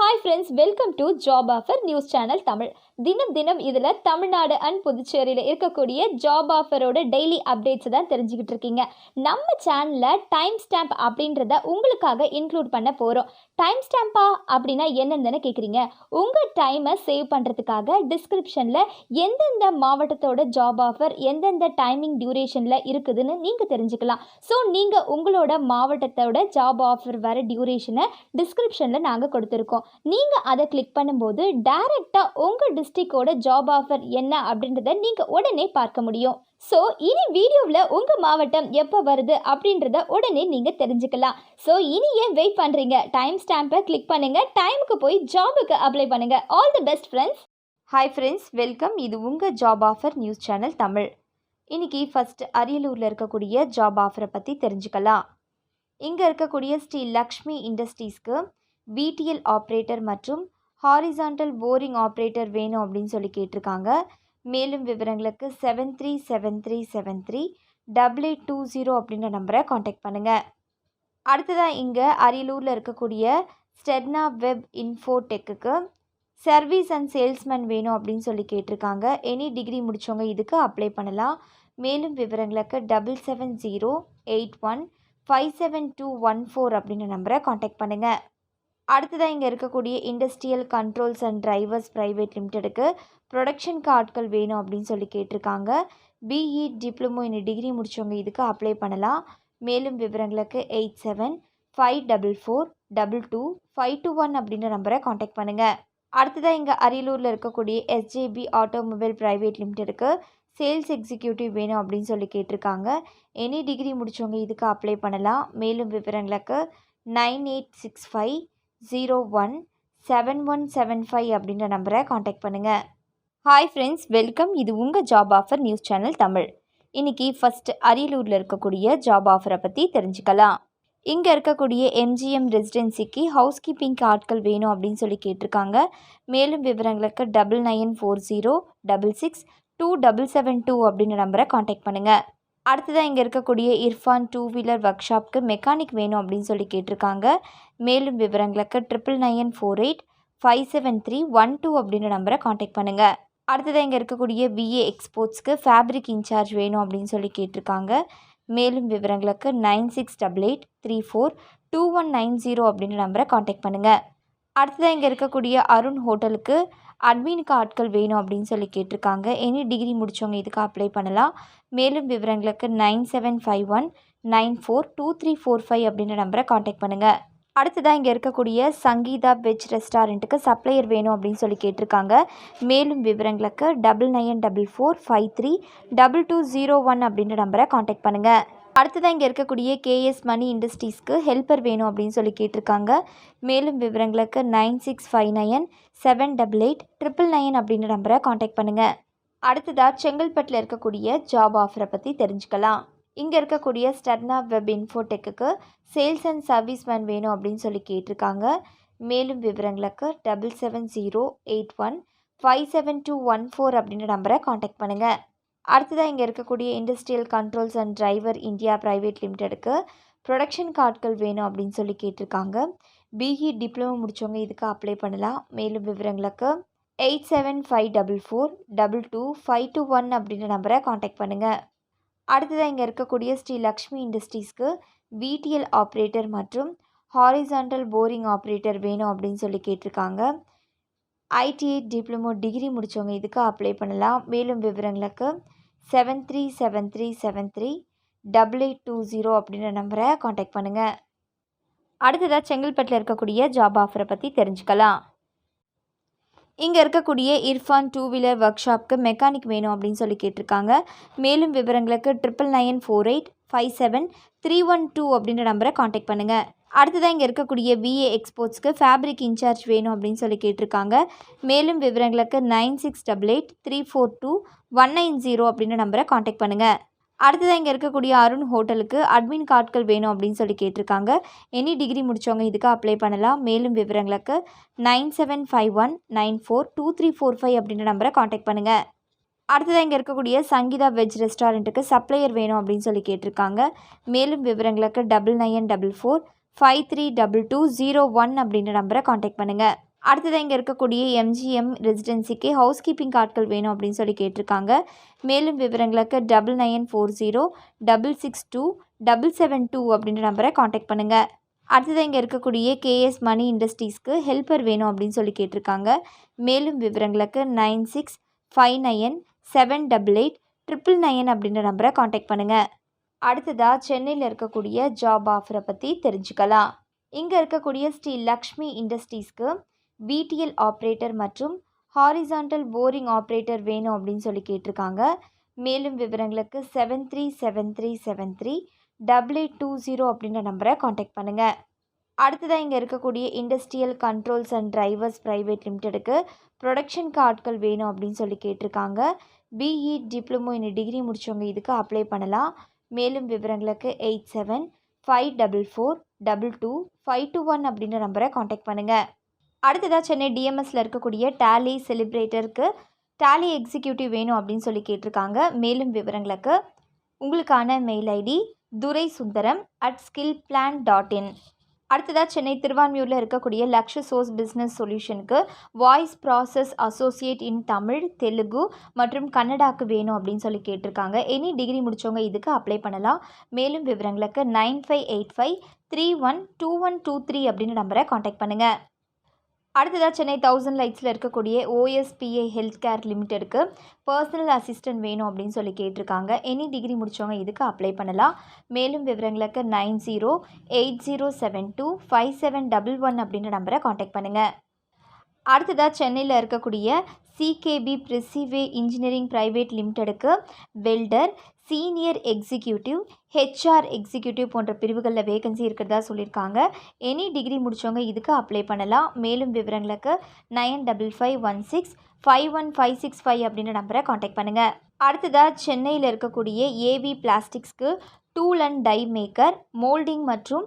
Hi friends, welcome to job offer news channel Tamil. தினம் இதில் Tamil Nadu and புதுச்சேரியில் இருக்கக்கூடிய ஜாப் ஆஃபரோட டெய்லி அப்டேட்ஸ் தான் தெரிஞ்சுக்கிட்டு இருக்கீங்க. நம்ம சேனலில் டைம் ஸ்டாம்ப் அப்படின்றத உங்களுக்காக இன்க்ளூட் பண்ண போகிறோம். டைம் ஸ்டாம்பா அப்படின்னா என்னென்னு கேட்குறீங்க? உங்கள் டைமை சேவ் பண்ணுறதுக்காக டிஸ்கிரிப்ஷனில் எந்தெந்த மாவட்டத்தோட ஜாப் ஆஃபர் எந்தெந்த டைமிங் டியூரேஷனில் இருக்குதுன்னு நீங்கள் தெரிஞ்சுக்கலாம். ஸோ நீங்கள் உங்களோட மாவட்டத்தோட ஜாப் ஆஃபர் வர டியூரேஷனை டிஸ்கிரிப்ஷனில் நாங்கள் கொடுத்துருக்கோம். நீங்கள் அதை கிளிக் பண்ணும்போது டைரெக்டாக உங்கள் டிஸ்ட்ரிக்டோட ஜாப் ஆஃபர் என்ன அப்படின்றத நீங்கள் உடனே பார்க்க முடியும். ஸோ இனி வீடியோவில் உங்கள் மாவட்டம் எப்போ வருது அப்படின்றத உடனே நீங்கள் தெரிஞ்சுக்கலாம். ஸோ இனி ஏன் வெயிட் பண்ணுறீங்க? டைம் ஸ்டாம்பை கிளிக் பண்ணுங்கள், டைமுக்கு போய் ஜாபுக்கு அப்ளை பண்ணுங்கள். All the best friends. Hi friends, welcome. இது உங்கள் job offer news channel Tamil. இன்னைக்கு ஃபர்ஸ்ட் அரியலூரில் இருக்கக்கூடிய ஜாப் ஆஃபரை பற்றி தெரிஞ்சுக்கலாம். இங்கே இருக்கக்கூடிய ஸ்ரீ லக்ஷ்மி இண்டஸ்ட்ரீஸ்க்கு பிடிஎல் ஆப்ரேட்டர் மற்றும் ஹாரிசான்டல் போரிங் ஆப்ரேட்டர் வேணும் அப்படின்னு சொல்லி கேட்டிருக்காங்க. மேலும் விவரங்களுக்கு 7373738820 அப்படின்ற நம்பரை காண்டாக்ட் பண்ணுங்கள். அடுத்ததாக இங்கே அரியலூரில் இருக்கக்கூடிய ஸ்டெர்னா வெப் இன்ஃபோடெக்குக்கு சர்வீஸ் அண்ட் சேல்ஸ்மேன் வேணும் அப்படின்னு சொல்லி கேட்டிருக்காங்க. எனி டிகிரி முடித்தவங்க இதுக்கு அப்ளை பண்ணலாம். மேலும் விவரங்களுக்கு 7708157214 அப்படின்ற நம்பரை காண்டாக்ட் பண்ணுங்கள். அடுத்ததாக இங்கே இருக்கக்கூடிய industrial controls and drivers private லிமிடெடுக்கு ப்ரொடக்ஷனுக்கு ஆட்கள் வேணும் அப்படின்னு சொல்லி கேட்டிருக்காங்க. பிஇ டிப்ளமோ இன் டிகிரி முடித்தவங்க இதுக்கு அப்ளை பண்ணலாம். மேலும் விவரங்களுக்கு 8754422521 அப்படின்ற நம்பரை காண்டாக்ட் பண்ணுங்கள். அடுத்ததாக இங்கே அரியலூரில் இருக்கக்கூடிய எஸ்ஜேபி ஆட்டோமொபைல் ப்ரைவேட் லிமிடெடுக்கு சேல்ஸ் எக்ஸிக்யூட்டிவ் வேணும் அப்படின்னு சொல்லி கேட்டிருக்காங்க. எனி டிகிரி முடித்தவங்க இதுக்கு அப்ளை பண்ணலாம். மேலும் விவரங்களுக்கு 9865017175 அப்படின்ற நம்பரை காண்டாக்ட் பண்ணுங்கள். Hi friends, welcome. இது உங்கள் job offer news channel Tamil. இன்றைக்கி ஃபஸ்ட்டு அரியலூரில் இருக்கக்கூடிய ஜாப் ஆஃபரை பற்றி தெரிஞ்சுக்கலாம். இங்கே இருக்கக்கூடிய எம்ஜிஎம் ரெசிடென்சிக்கு ஹவுஸ் கீப்பிங்க்கு ஆட்கள் வேணும் அப்படின்னு சொல்லி கேட்டிருக்காங்க. மேலும் விவரங்களுக்கு 9940662772 அப்படின்ற நம்பரை காண்டாக்ட் பண்ணுங்கள். அடுத்ததாக இங்கே இருக்கக்கூடிய இர்ஃபான் 2 வீலர் ஒர்க் ஷாப்க்கு மெக்கானிக் வேணும் அப்படின்னு சொல்லி கேட்டிருக்காங்க. மேலும் விவரங்களுக்கு 9994857312 அப்படின்ற நம்பரை காண்டாக்ட் பண்ணுங்கள். அடுத்ததாக இங்கே இருக்கக்கூடிய விஏ எக்ஸ்போர்ட்ஸ்க்கு ஃபேப்ரிக் இன்சார்ஜ் வேணும் அப்படின்னு சொல்லி கேட்டிருக்காங்க. மேலும் விவரங்களுக்கு 9688342190 அப்படின்ற நம்பரை காண்டாக்ட் பண்ணுங்கள். அடுத்ததாக இங்கே இருக்கக்கூடிய அருண் ஹோட்டலுக்கு அட்மினுக்கு ஆட்கள் வேணும் அப்படின்னு சொல்லி கேட்டிருக்காங்க. எனி டிகிரி முடித்தவங்க இதுக்கு அப்ளை பண்ணலாம். மேலும் விவரங்களுக்கு 9751942345 அப்படின்ற நம்பரை காண்டாக்ட் பண்ணுங்கள். அடுத்ததாக இங்கே இருக்கக்கூடிய சங்கீதா வெஜ் ரெஸ்டாரண்ட்டுக்கு சப்ளையர் வேணும் அப்படின்னு சொல்லி கேட்டிருக்காங்க. மேலும் விவரங்களுக்கு 9944532201 அப்படின்ற நம்பரை காண்டாக்ட் பண்ணுங்கள். அடுத்ததாக இங்கே இருக்கக்கூடிய கேஎஸ் மணி இண்டஸ்ட்ரீஸ்க்கு ஹெல்ப்பர் வேணும் அப்படின்னு சொல்லி கேட்டிருக்காங்க. மேலும் விவரங்களுக்கு 9659778899 அப்படின்ற நம்பரை காண்டாக்ட் பண்ணுங்கள். அடுத்ததாக செங்கல்பட்டில் இருக்கக்கூடிய ஜாப் ஆஃபரை பற்றி தெரிஞ்சுக்கலாம். இங்கே இருக்கக்கூடிய ஸ்டெர்னா வெப் இன்ஃபோடெக்குக்கு சேல்ஸ் அண்ட் சர்வீஸ்மேன் வேணும் அப்படின்னு சொல்லி கேட்டிருக்காங்க. மேலும் விவரங்களுக்கு 7708157214 அப்படின்ற நம்பரை காண்டாக்ட் பண்ணுங்கள். அடுத்ததாக இங்கே இருக்கக்கூடிய industrial controls and driver India private லிமிடெடுக்கு ப்ரொடக்ஷனுக்கு ஆட்கள் வேணும் அப்படின்னு சொல்லி கேட்டிருக்காங்க. பிஇ டிப்ளமோ முடித்தவங்க இதுக்கு அப்ளை பண்ணலாம். மேலும் விவரங்களுக்கு 8754422521 அப்படின்ற நம்பரை காண்டாக்ட் பண்ணுங்கள். அடுத்ததாக இங்கே இருக்கக்கூடிய ஸ்ரீ லக்ஷ்மி இண்டஸ்ட்ரீஸ்க்கு பிடிஎல் ஆப்ரேட்டர் மற்றும் ஹாரிசான்டல் போரிங் ஆப்ரேட்டர் வேணும் அப்படின்னு சொல்லி கேட்டிருக்காங்க. ஐடிஐ டிப்ளமோ டிகிரி முடித்தவங்க இதுக்கு அப்ளை பண்ணலாம். மேலும் விவரங்களுக்கு 7373738820 அப்படின்ற நம்பரை காண்டாக்ட் பண்ணுங்கள். அடுத்ததாக செங்கல்பட்டில் இருக்கக்கூடிய ஜாப் ஆஃபரை பற்றி தெரிஞ்சுக்கலாம். இங்கே இருக்கக்கூடிய இர்ஃபான் 2 வீலர் ஒர்க் ஷாப்க்கு மெக்கானிக் வேணும் அப்படின்னு சொல்லி கேட்டிருக்காங்க. மேலும் விவரங்களுக்கு 9994857312 அப்படின்ற நம்பரை காண்டாக்ட் பண்ணுங்கள். அடுத்ததாக இங்கே இருக்கக்கூடிய விஏ எக்ஸ்போர்ட்ஸ்க்கு ஃபேப்ரிக் இன்சார்ஜ் வேணும் அப்படின்னு சொல்லி கேட்டிருக்காங்க. மேலும் விவரங்களுக்கு 9688342190 அப்படின்ற நம்பரை காண்டாக்ட் பண்ணுங்கள். அடுத்ததாக இங்கே இருக்கக்கூடிய அருண் ஹோட்டலுக்கு அட்மின் ஆட்கள் வேணும் அப்படின்னு சொல்லி கேட்டிருக்காங்க. எனி டிகிரி முடித்தவங்க இதுக்கு அப்ளை பண்ணலாம். மேலும் விவரங்களுக்கு 9751942345 அப்படின்ற நம்பரை காண்டாக்ட் பண்ணுங்கள். அடுத்ததாக இங்கே இருக்கக்கூடிய சங்கீதா வெஜ் ரெஸ்டாரண்ட்டுக்கு சப்ளையர் வேணும் அப்படின்னு சொல்லி கேட்டிருக்காங்க. மேலும் விவரங்களுக்கு 9944532201 அப்படின்ற நம்பரை காண்டாக்ட் பண்ணுங்கள். அடுத்தது இங்கே இருக்கக்கூடிய எம்ஜிஎம் ரெசிடென்சிக்கு ஹவுஸ் கீப்பிங் ஆட்கள் வேணும் அப்படின்னு சொல்லி கேட்டிருக்காங்க. மேலும் விவரங்களுக்கு 9940662772 அப்படின்ற நம்பரை காண்டாக்ட் பண்ணுங்கள். அடுத்தது இங்கே இருக்கக்கூடிய கேஎஸ் மணி இண்டஸ்ட்ரீஸ்க்கு ஹெல்ப்பர் வேணும் அப்படின்னு சொல்லி கேட்டிருக்காங்க. மேலும் விவரங்களுக்கு 9659878899 அப்படின்ற நம்பரை காண்டாக்ட் பண்ணுங்கள். அடுத்ததாக சென்னையில் இருக்கக்கூடிய ஜாப் ஆஃபரை பற்றி தெரிஞ்சுக்கலாம். இங்கே இருக்கக்கூடிய ஸ்ரீ லக்ஷ்மி இண்டஸ்ட்ரீஸ்க்கு பிடிஎல் ஆப்ரேட்டர் மற்றும் ஹாரிசான்டல் போரிங் ஆப்ரேட்டர் வேணும் அப்படின்னு சொல்லி கேட்டிருக்காங்க. மேலும் விவரங்களுக்கு 7373738820 அப்படின்ற நம்பரை காண்டாக்ட் பண்ணுங்கள். அடுத்ததாக இங்கே இருக்கக்கூடிய industrial controls and drivers private லிமிடெடுக்கு ப்ரொடக்ஷனுக்கு ஆட்கள் வேணும் அப்படின்னு சொல்லி கேட்டிருக்காங்க. பிஇ டிப்ளமோ இன் டிகிரி முடித்தவங்க இதுக்கு அப்ளை பண்ணலாம். மேலும் விவரங்களுக்கு 8754422521 அப்படின்ற நம்பரை காண்டாக்ட் பண்ணுங்கள். அடுத்ததாக சென்னை டிஎம்எஸில் இருக்கக்கூடிய டேலி செலிப்ரேட்டருக்கு டேலி எக்ஸிக்யூட்டிவ் வேணும் அப்படின்னு சொல்லி கேட்டிருக்காங்க. மேலும் விவரங்களுக்கு உங்களுக்கான மெயில் ஐடி duraisundaram@skillplan.in. அடுத்ததாக சென்னை திருவான்மியூரில் இருக்கக்கூடிய லக்ஷ சோர்ஸ் பிஸ்னஸ் சொல்யூஷனுக்கு voice process associate in Tamil, Telugu மற்றும் கன்னடாக்கு வேணும் அப்படின்னு சொல்லி கேட்டிருக்காங்க. எனி டிகிரி முடித்தவங்க இதுக்கு அப்ளை பண்ணலாம். மேலும் விவரங்களுக்கு 9585312123 அப்படின்ற நம்பரை காண்டாக்ட் பண்ணுங்கள். அடுத்ததாக சென்னை 1000 லைட்ஸில் இருக்கக்கூடிய ஓஎஸ்பிஐ ஹெல்த் கேர் லிமிடெடுக்கு பர்சனல் அசிஸ்டன்ட் வேணும் அப்படின்னு சொல்லி கேட்டிருக்காங்க. எனி டிகிரி முடித்தவங்க இதுக்கு அப்ளை பண்ணலாம். மேலும் விவரங்களுக்கு 9080725711 அப்படின்ற நம்பரை காண்டாக்ட் பண்ணுங்கள். அடுத்ததாக சென்னையில் இருக்கக்கூடிய சிகேபி பிரிசிவே இன்ஜினியரிங் பிரைவேட் லிமிடெடுக்கு welder, senior executive, HR executive போன்ற பிரிவுகளில் வேகன்சி இருக்கிறதா சொல்லியிருக்காங்க. எனி டிகிரி முடித்தவங்க இதுக்கு அப்ளை பண்ணலாம். மேலும் விவரங்களுக்கு 9551651565 அப்படின்ற நம்பரை காண்டாக்ட் பண்ணுங்கள். அடுத்ததாக சென்னையில் இருக்கக்கூடிய ஏவி பிளாஸ்டிக்ஸ்க்கு tool and die maker, moulding மற்றும்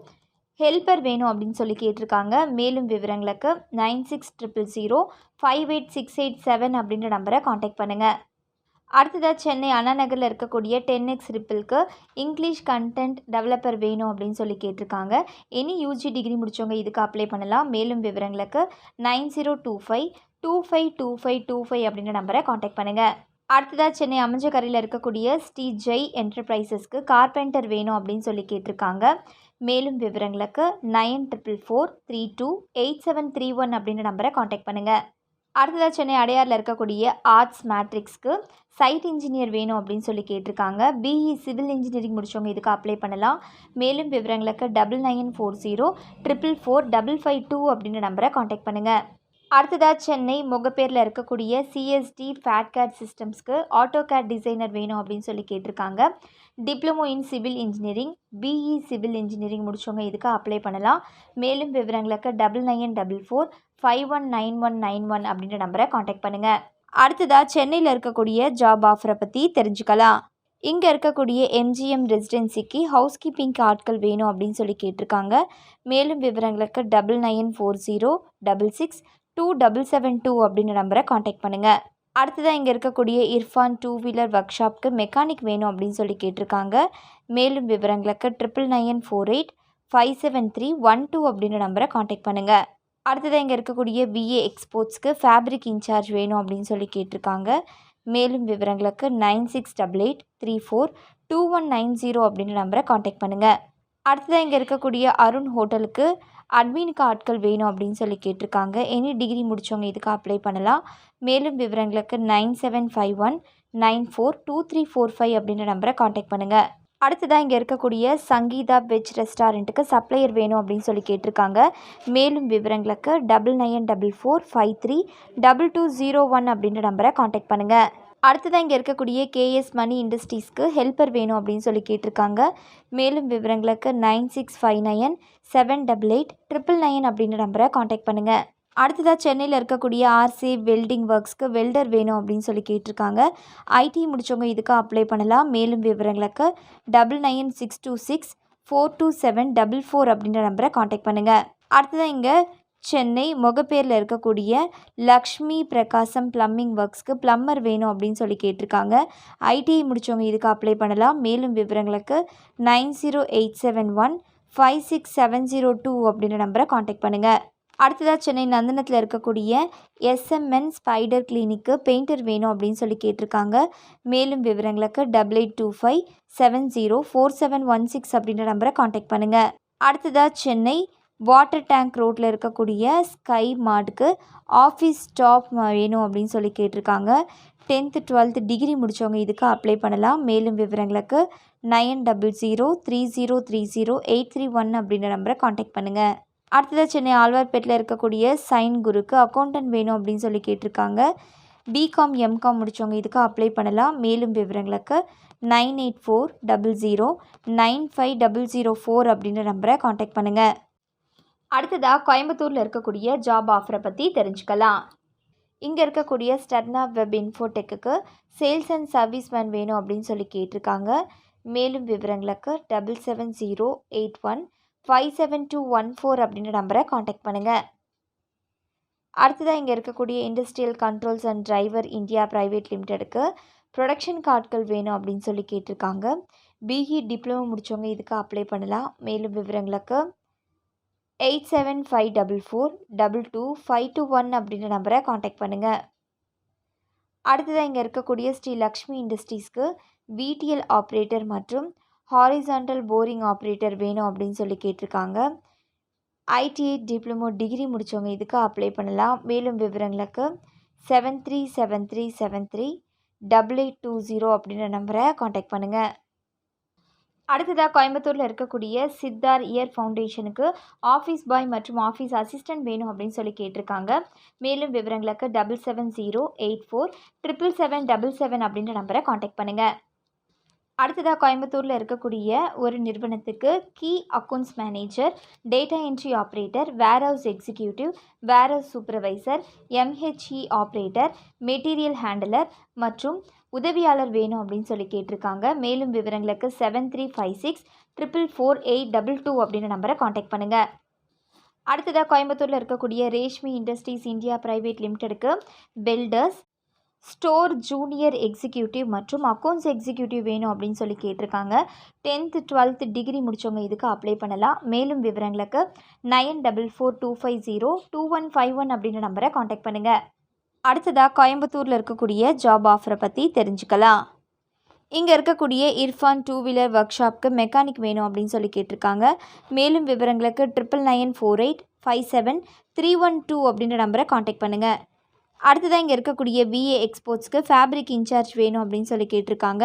ஹெல்ப்பர் வேணும் அப்படின்னு சொல்லி கேட்டிருக்காங்க. மேலும் விவரங்களுக்கு 9600058687 அப்படின்ற நம்பரை காண்டாக்ட் பண்ணுங்கள். அடுத்ததாக சென்னை அண்ணா நகரில் இருக்கக்கூடிய 10X ரிப்பிளுக்கு இங்கிலீஷ் கண்டென்ட் டெவலப்பர் வேணும் அப்படின்னு சொல்லி கேட்டிருக்காங்க. எனி யூஜி டிகிரி முடித்தவங்க இதுக்கு அப்ளை பண்ணலாம். மேலும் விவரங்களுக்கு 9025252525 அப்படின்ற நம்பரை காண்டாக்ட் பண்ணுங்கள். அடுத்ததாக சென்னை அமைஞ்சக்கரையில் இருக்கக்கூடிய ஸ்ரீ ஜெய் என்டர்பிரைசஸ்க்கு கார்பெண்டர் வேணும் அப்படின்னு சொல்லி கேட்டிருக்காங்க. மேலும் விவரங்களுக்கு 9443287731 அப்படின்ற நம்பரை காண்டாக்ட் பண்ணுங்கள். அடுத்ததாக சென்னை அடையாரில் இருக்கக்கூடிய ஆர்ட்ஸ் மேட்ரிக்ஸ்க்கு சைட் இன்ஜினியர் வேணும் அப்படின்னு சொல்லி கேட்டிருக்காங்க. பிஇ சிவில் இன்ஜினியரிங் முடித்தவங்க இதுக்கு அப்ளை பண்ணலாம். மேலும் விவரங்களுக்கு 9940444552 அப்படின்ற நம்பரை காண்டாக்ட் பண்ணுங்கள். அடுத்ததாக சென்னை முகப்பேரில் இருக்கக்கூடிய சிஎஸ்டி ஃபேட்கேட் சிஸ்டம்ஸ்க்கு ஆட்டோகேட் டிசைனர் வேணும் அப்படின்னு சொல்லி கேட்டிருக்காங்க. Diploma in civil engineering, BE civil engineering முடித்தவங்க இதுக்கு அப்ளை பண்ணலாம். மேலும் விவரங்களுக்கு 9944519191 அப்படின்ற நம்பரை காண்டாக்ட் பண்ணுங்கள். அடுத்ததாக சென்னையில் இருக்கக்கூடிய ஜாப் ஆஃபரை பற்றி தெரிஞ்சுக்கலாம். இங்கே இருக்கக்கூடிய எம்ஜிஎம் ரெசிடென்சிக்கு ஹவுஸ் கீப்பிங்க்கு ஆட்கள் வேணும் அப்படின்னு சொல்லி கேட்டிருக்காங்க. மேலும் விவரங்களுக்கு 9940662772 அப்படின்ற நம்பரை காண்டாக்ட் பண்ணுங்கள். அடுத்ததாக இங்கே இருக்கக்கூடிய இர்ஃபான் 2 வீலர் ஒர்க் ஷாப்க்கு மெக்கானிக் வேணும் அப்படின்னு சொல்லி கேட்டிருக்காங்க. மேலும் விவரங்களுக்கு 9994857312 அப்படின்ற நம்பரை காண்டாக்ட் பண்ணுங்கள். அடுத்ததாக இங்கே இருக்கக்கூடிய பிஏ எக்ஸ்போர்ட்ஸ்க்கு ஃபேப்ரிக் இன்சார்ஜ் வேணும் அப்படின்னு சொல்லி கேட்டிருக்காங்க. மேலும் விவரங்களுக்கு 9688342190 அப்படின்ற நம்பரை காண்டாக்ட் பண்ணுங்கள். அடுத்ததாக இங்கே இருக்கக்கூடிய அருண் ஹோட்டலுக்கு அட்மினுக்கு ஆட்கள் வேணும் அப்படின்னு சொல்லி கேட்டிருக்காங்க. எனி டிகிரி முடித்தவங்க இதுக்கு அப்ளை பண்ணலாம். மேலும் விவரங்களுக்கு 9751942345 அப்படின்ற நம்பரை காண்டாக்ட் பண்ணுங்கள். அடுத்ததாக இங்கே இருக்கக்கூடிய சங்கீதா வெஜ் ரெஸ்டாரண்ட்டுக்கு சப்ளையர் வேணும் அப்படின்னு சொல்லி கேட்டிருக்காங்க. மேலும் விவரங்களுக்கு 9944532201 அப்படின்ற நம்பரை காண்டாக்ட் பண்ணுங்கள். அடுத்ததாக இங்கே இருக்கக்கூடிய கேஎஸ் மணி இண்டஸ்ட்ரீஸ்க்கு ஹெல்ப்பர் வேணும் அப்படின்னு சொல்லி கேட்டிருக்காங்க. மேலும் விவரங்களுக்கு 9659788999 அப்படின்ற நம்பரை காண்டாக்ட் பண்ணுங்கள். அடுத்ததாக சென்னையில் இருக்கக்கூடிய ஆர்சி வெல்டிங் ஒர்க்ஸ்க்கு வெல்டர் வேணும் அப்படின்னு சொல்லி கேட்டிருக்காங்க. ஐடி முடித்தவங்க இதுக்கு அப்ளை பண்ணலாம். மேலும் விவரங்களுக்கு 9962642744 அப்படின்ற நம்பரை காண்டாக்ட் பண்ணுங்கள். அடுத்ததாக இங்கே சென்னை முகப்பேரில் இருக்கக்கூடிய லக்ஷ்மி பிரகாசம் பிளம்பிங் ஒர்க்ஸ்க்கு பிளம்பர் வேணும் அப்படின்னு சொல்லி கேட்டிருக்காங்க. ஐடிஐ முடித்தவங்க இதுக்கு அப்ளை பண்ணலாம். மேலும் விவரங்களுக்கு 9087156702 அப்படின்ற நம்பரை காண்டாக்ட் பண்ணுங்கள். அடுத்ததாக சென்னை நந்தனத்தில் இருக்கக்கூடிய எஸ்எம்என் ஸ்பைடர் கிளினிக்கு பெயிண்டர் வேணும் அப்படின்னு சொல்லி கேட்டிருக்காங்க. மேலும் விவரங்களுக்கு 8825704716 அப்படின்ற நம்பரை காண்டாக்ட் பண்ணுங்கள். அடுத்ததாக சென்னை வாட்டர் டேங்க் ரோட்டில் இருக்கக்கூடிய ஸ்கை மார்ட்டுக்கு ஆஃபீஸ் ஸ்டாஃப் வேணும் அப்படின்னு சொல்லி கேட்டிருக்காங்க. 10th 12th டிகிரி முடித்தவங்க இதுக்கு அப்ளை பண்ணலாம். மேலும் விவரங்களுக்கு 9003030831 அப்படின்ற நம்பரை காண்டாக்ட் பண்ணுங்கள். அடுத்ததாக சென்னை ஆழ்வார்பேட்டில் இருக்கக்கூடிய சைன் குருக்கு அக்கௌண்டன்ட் வேணும் அப்படின்னு சொல்லி கேட்டிருக்காங்க. பிகாம் எம்காம் முடித்தவங்க இதுக்கு அப்ளை பண்ணலாம். மேலும் விவரங்களுக்கு 9840095004 அப்படின்ற நம்பரை காண்டாக்ட் பண்ணுங்கள். அடுத்ததாக கோயம்புத்தூரில் இருக்கக்கூடிய ஜாப் ஆஃபரை பற்றி தெரிஞ்சுக்கலாம். இங்கே இருக்கக்கூடிய ஸ்டர்னா வெப் இன்ஃபோடெக்கு சேல்ஸ் அண்ட் சர்வீஸ் மேன் வேணும் அப்படின்னு சொல்லி கேட்டிருக்காங்க. மேலும் விவரங்களுக்கு 7708157214 அப்படின்ற நம்பரை காண்டாக்ட் பண்ணுங்கள். அடுத்ததாக இங்கே இருக்கக்கூடிய industrial controls and driver India private லிமிடெடுக்கு ப்ரொடக்ஷன் கார்ட்கள் வேணும் அப்படின்னு சொல்லி கேட்டிருக்காங்க. பிஇ டிப்ளமோ முடித்தவங்க இதுக்கு அப்ளை பண்ணலாம். மேலும் விவரங்களுக்கு 8754422521 அப்படின்ற நம்பரை காண்டாக்ட் பண்ணுங்கள். அடுத்ததாக இங்கே இருக்கக்கூடிய ஸ்ரீ லக்ஷ்மி இண்டஸ்ட்ரீஸ்க்கு விடிஎல் ஆப்ரேட்டர் மற்றும் ஹாரிசான்டல் போரிங் ஆப்ரேட்டர் வேணும் அப்படின்னு சொல்லி கேட்டிருக்காங்க. ஐடிஐ டிப்ளமோ டிகிரி முடித்தவங்க இதுக்கு அப்ளை பண்ணலாம். மேலும் விவரங்களுக்கு 7373738820 அப்படின்ற நம்பரை காண்டாக்ட் பண்ணுங்கள். அடுத்ததாக கோயம்புத்தூரில் இருக்கக்கூடிய சித்தார் இயர் ஃபவுண்டேஷனுக்கு ஆஃபீஸ் பாய் மற்றும் ஆஃபீஸ் அசிஸ்டன்ட் வேணும் அப்படின்னு சொல்லி கேட்டிருக்காங்க. மேலும் விவரங்களுக்கு 7708477777 அப்படின்ற நம்பரை காண்டாக்ட் பண்ணுங்கள். அடுத்ததாக கோயம்புத்தூரில் இருக்கக்கூடிய ஒரு நிறுவனத்துக்கு key accounts manager, data entry operator, warehouse executive, warehouse supervisor, MHE operator, material handler மற்றும் உதவியாளர் வேணும் அப்படின்னு சொல்லி கேட்டிருக்காங்க. மேலும் விவரங்களுக்கு 7356444822 அப்படின்ற நம்பரை காண்டாக்ட் பண்ணுங்கள். அடுத்ததாக கோயம்புத்தூரில் இருக்கக்கூடிய ரேஷ்மி இண்டஸ்ட்ரீஸ் இந்தியா பிரைவேட் லிமிடெடுக்கு பில்டர்ஸ், ஸ்டோர் ஜூனியர் எக்ஸிக்யூட்டிவ் மற்றும் அக்கௌண்ட்ஸ் எக்ஸிக்யூட்டிவ் வேணும் அப்படின்னு சொல்லி கேட்டிருக்காங்க. 10th 12th டிகிரி முடித்தவங்க இதுக்கு அப்ளை பண்ணலாம். மேலும் விவரங்களுக்கு 9442502151 அப்படின்ற நம்பரை காண்டாக்ட் பண்ணுங்கள். அடுத்ததாக கோயம்புத்தூரில் இருக்கக்கூடிய ஜாப் ஆஃபரை பற்றி தெரிஞ்சுக்கலாம். இங்கே இருக்கக்கூடிய இர்ஃபான் 2 வீலர் ஒர்க் ஷாப்க்கு மெக்கானிக் வேணும் அப்படின்னு சொல்லி கேட்டிருக்காங்க. மேலும் விவரங்களுக்கு 9994857312 அப்படின்ற நம்பரை காண்டாக்ட் பண்ணுங்கள். அடுத்ததாக இங்கே இருக்கக்கூடிய விஏ எக்ஸ்போர்ட்ஸ்க்கு ஃபேப்ரிக் இன்சார்ஜ் வேணும் அப்படின்னு சொல்லி கேட்டிருக்காங்க.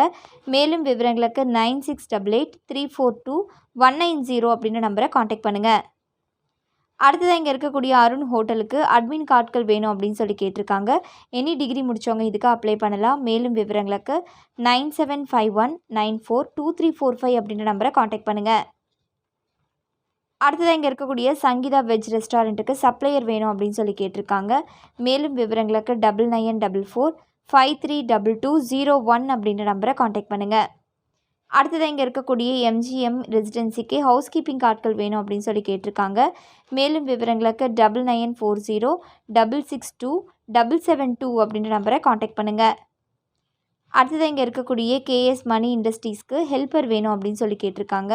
மேலும் விவரங்களுக்கு 9688342190 அப்படின்ற நம்பரை காண்டாக்ட் பண்ணுங்கள். அடுத்ததாக இங்கே இருக்கக்கூடிய அருண் ஹோட்டலுக்கு அட்மின் கார்ட்கள் வேணும் அப்படின்னு சொல்லி கேட்டிருக்காங்க. எனி டிகிரி முடித்தவங்க இதுக்கு அப்ளை பண்ணலாம். மேலும் விவரங்களுக்கு 9751942345 அப்படின்ற நம்பரை காண்டாக்ட் பண்ணுங்கள். அடுத்ததாக இங்கே இருக்கக்கூடிய சங்கீதா வெஜ் ரெஸ்டாரண்ட்டுக்கு சப்ளையர் வேணும் அப்படின்னு சொல்லி கேட்டிருக்காங்க. மேலும் விவரங்களுக்கு 9944532201 அப்படின்ற நம்பரை காண்டாக்ட் பண்ணுங்கள். அடுத்ததாக இங்கே இருக்கக்கூடிய எம்ஜிஎம் ரெசிடென்சிக்கு ஹவுஸ் கீப்பிங் கார்ட்கள் வேணும் அப்படின்னு சொல்லி கேட்டிருக்காங்க. மேலும் விவரங்களுக்கு 9940662772 அப்படின்ற நம்பரை காண்டாக்ட் பண்ணுங்கள். அடுத்ததாக இங்கே இருக்கக்கூடிய கேஎஸ் மணி இண்டஸ்ட்ரீஸ்க்கு ஹெல்ப்பர் வேணும் அப்படின்னு சொல்லி கேட்டிருக்காங்க.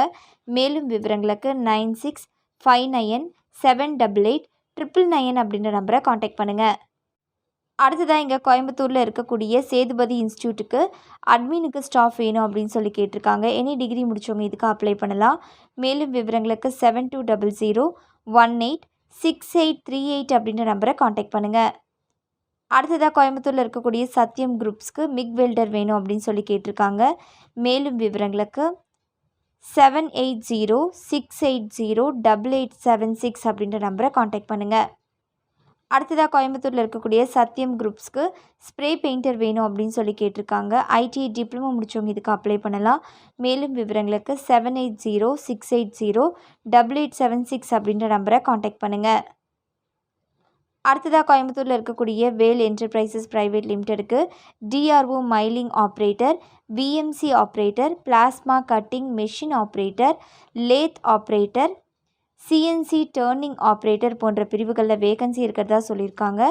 மேலும் விவரங்களுக்கு 9659878899 அப்படின்ற நம்பரை காண்டாக்ட் பண்ணுங்கள். அடுத்ததாக இங்கே கோயம்புத்தூரில் இருக்கக்கூடிய சேதுபதி இன்ஸ்டியூட்டுக்கு அட்மினுக்கு ஸ்டாஃப் வேணும் அப்படின்னு சொல்லி கேட்டிருக்காங்க. எனி டிகிரி முடித்தவங்க இதுக்கு அப்ளை பண்ணலாம். மேலும் விவரங்களுக்கு 7200186838 அப்படின்ற நம்பரை காண்டாக்ட் பண்ணுங்கள். அடுத்ததாக கோயம்புத்தூரில் இருக்கக்கூடிய சத்யம் குரூப்ஸ்க்கு மிக் வெல்டர் வேணும் அப்படின்னு சொல்லி கேட்டிருக்காங்க. மேலும் விவரங்களுக்கு 7806808876 அப்படின்ற நம்பரை காண்டாக்ட் பண்ணுங்கள். அடுத்ததாக கோயம்புத்தூரில் இருக்கக்கூடிய சத்யம் குரூப்ஸ்க்கு ஸ்ப்ரே பெயிண்டர் வேணும் அப்படின்னு சொல்லி கேட்டிருக்காங்க. ஐடிஐ டிப்ளமோ முடித்தவங்க இதுக்கு அப்ளை பண்ணலாம். மேலும் விவரங்களுக்கு 7806808876 அப்படின்ற நம்பரை காண்டாக்ட் பண்ணுங்கள். அடுத்ததாக கோயம்புத்தூரில் இருக்கக்கூடிய வேல் என்டர்பிரைசஸ் பிரைவேட் லிமிடெடுக்கு TRO milling operator, VMC operator, plasma cutting machine operator, lathe operator, CNC turning operator போன்ற பிரிவுகளில் வேகன்சி இருக்கிறதா சொல்லியிருக்காங்க.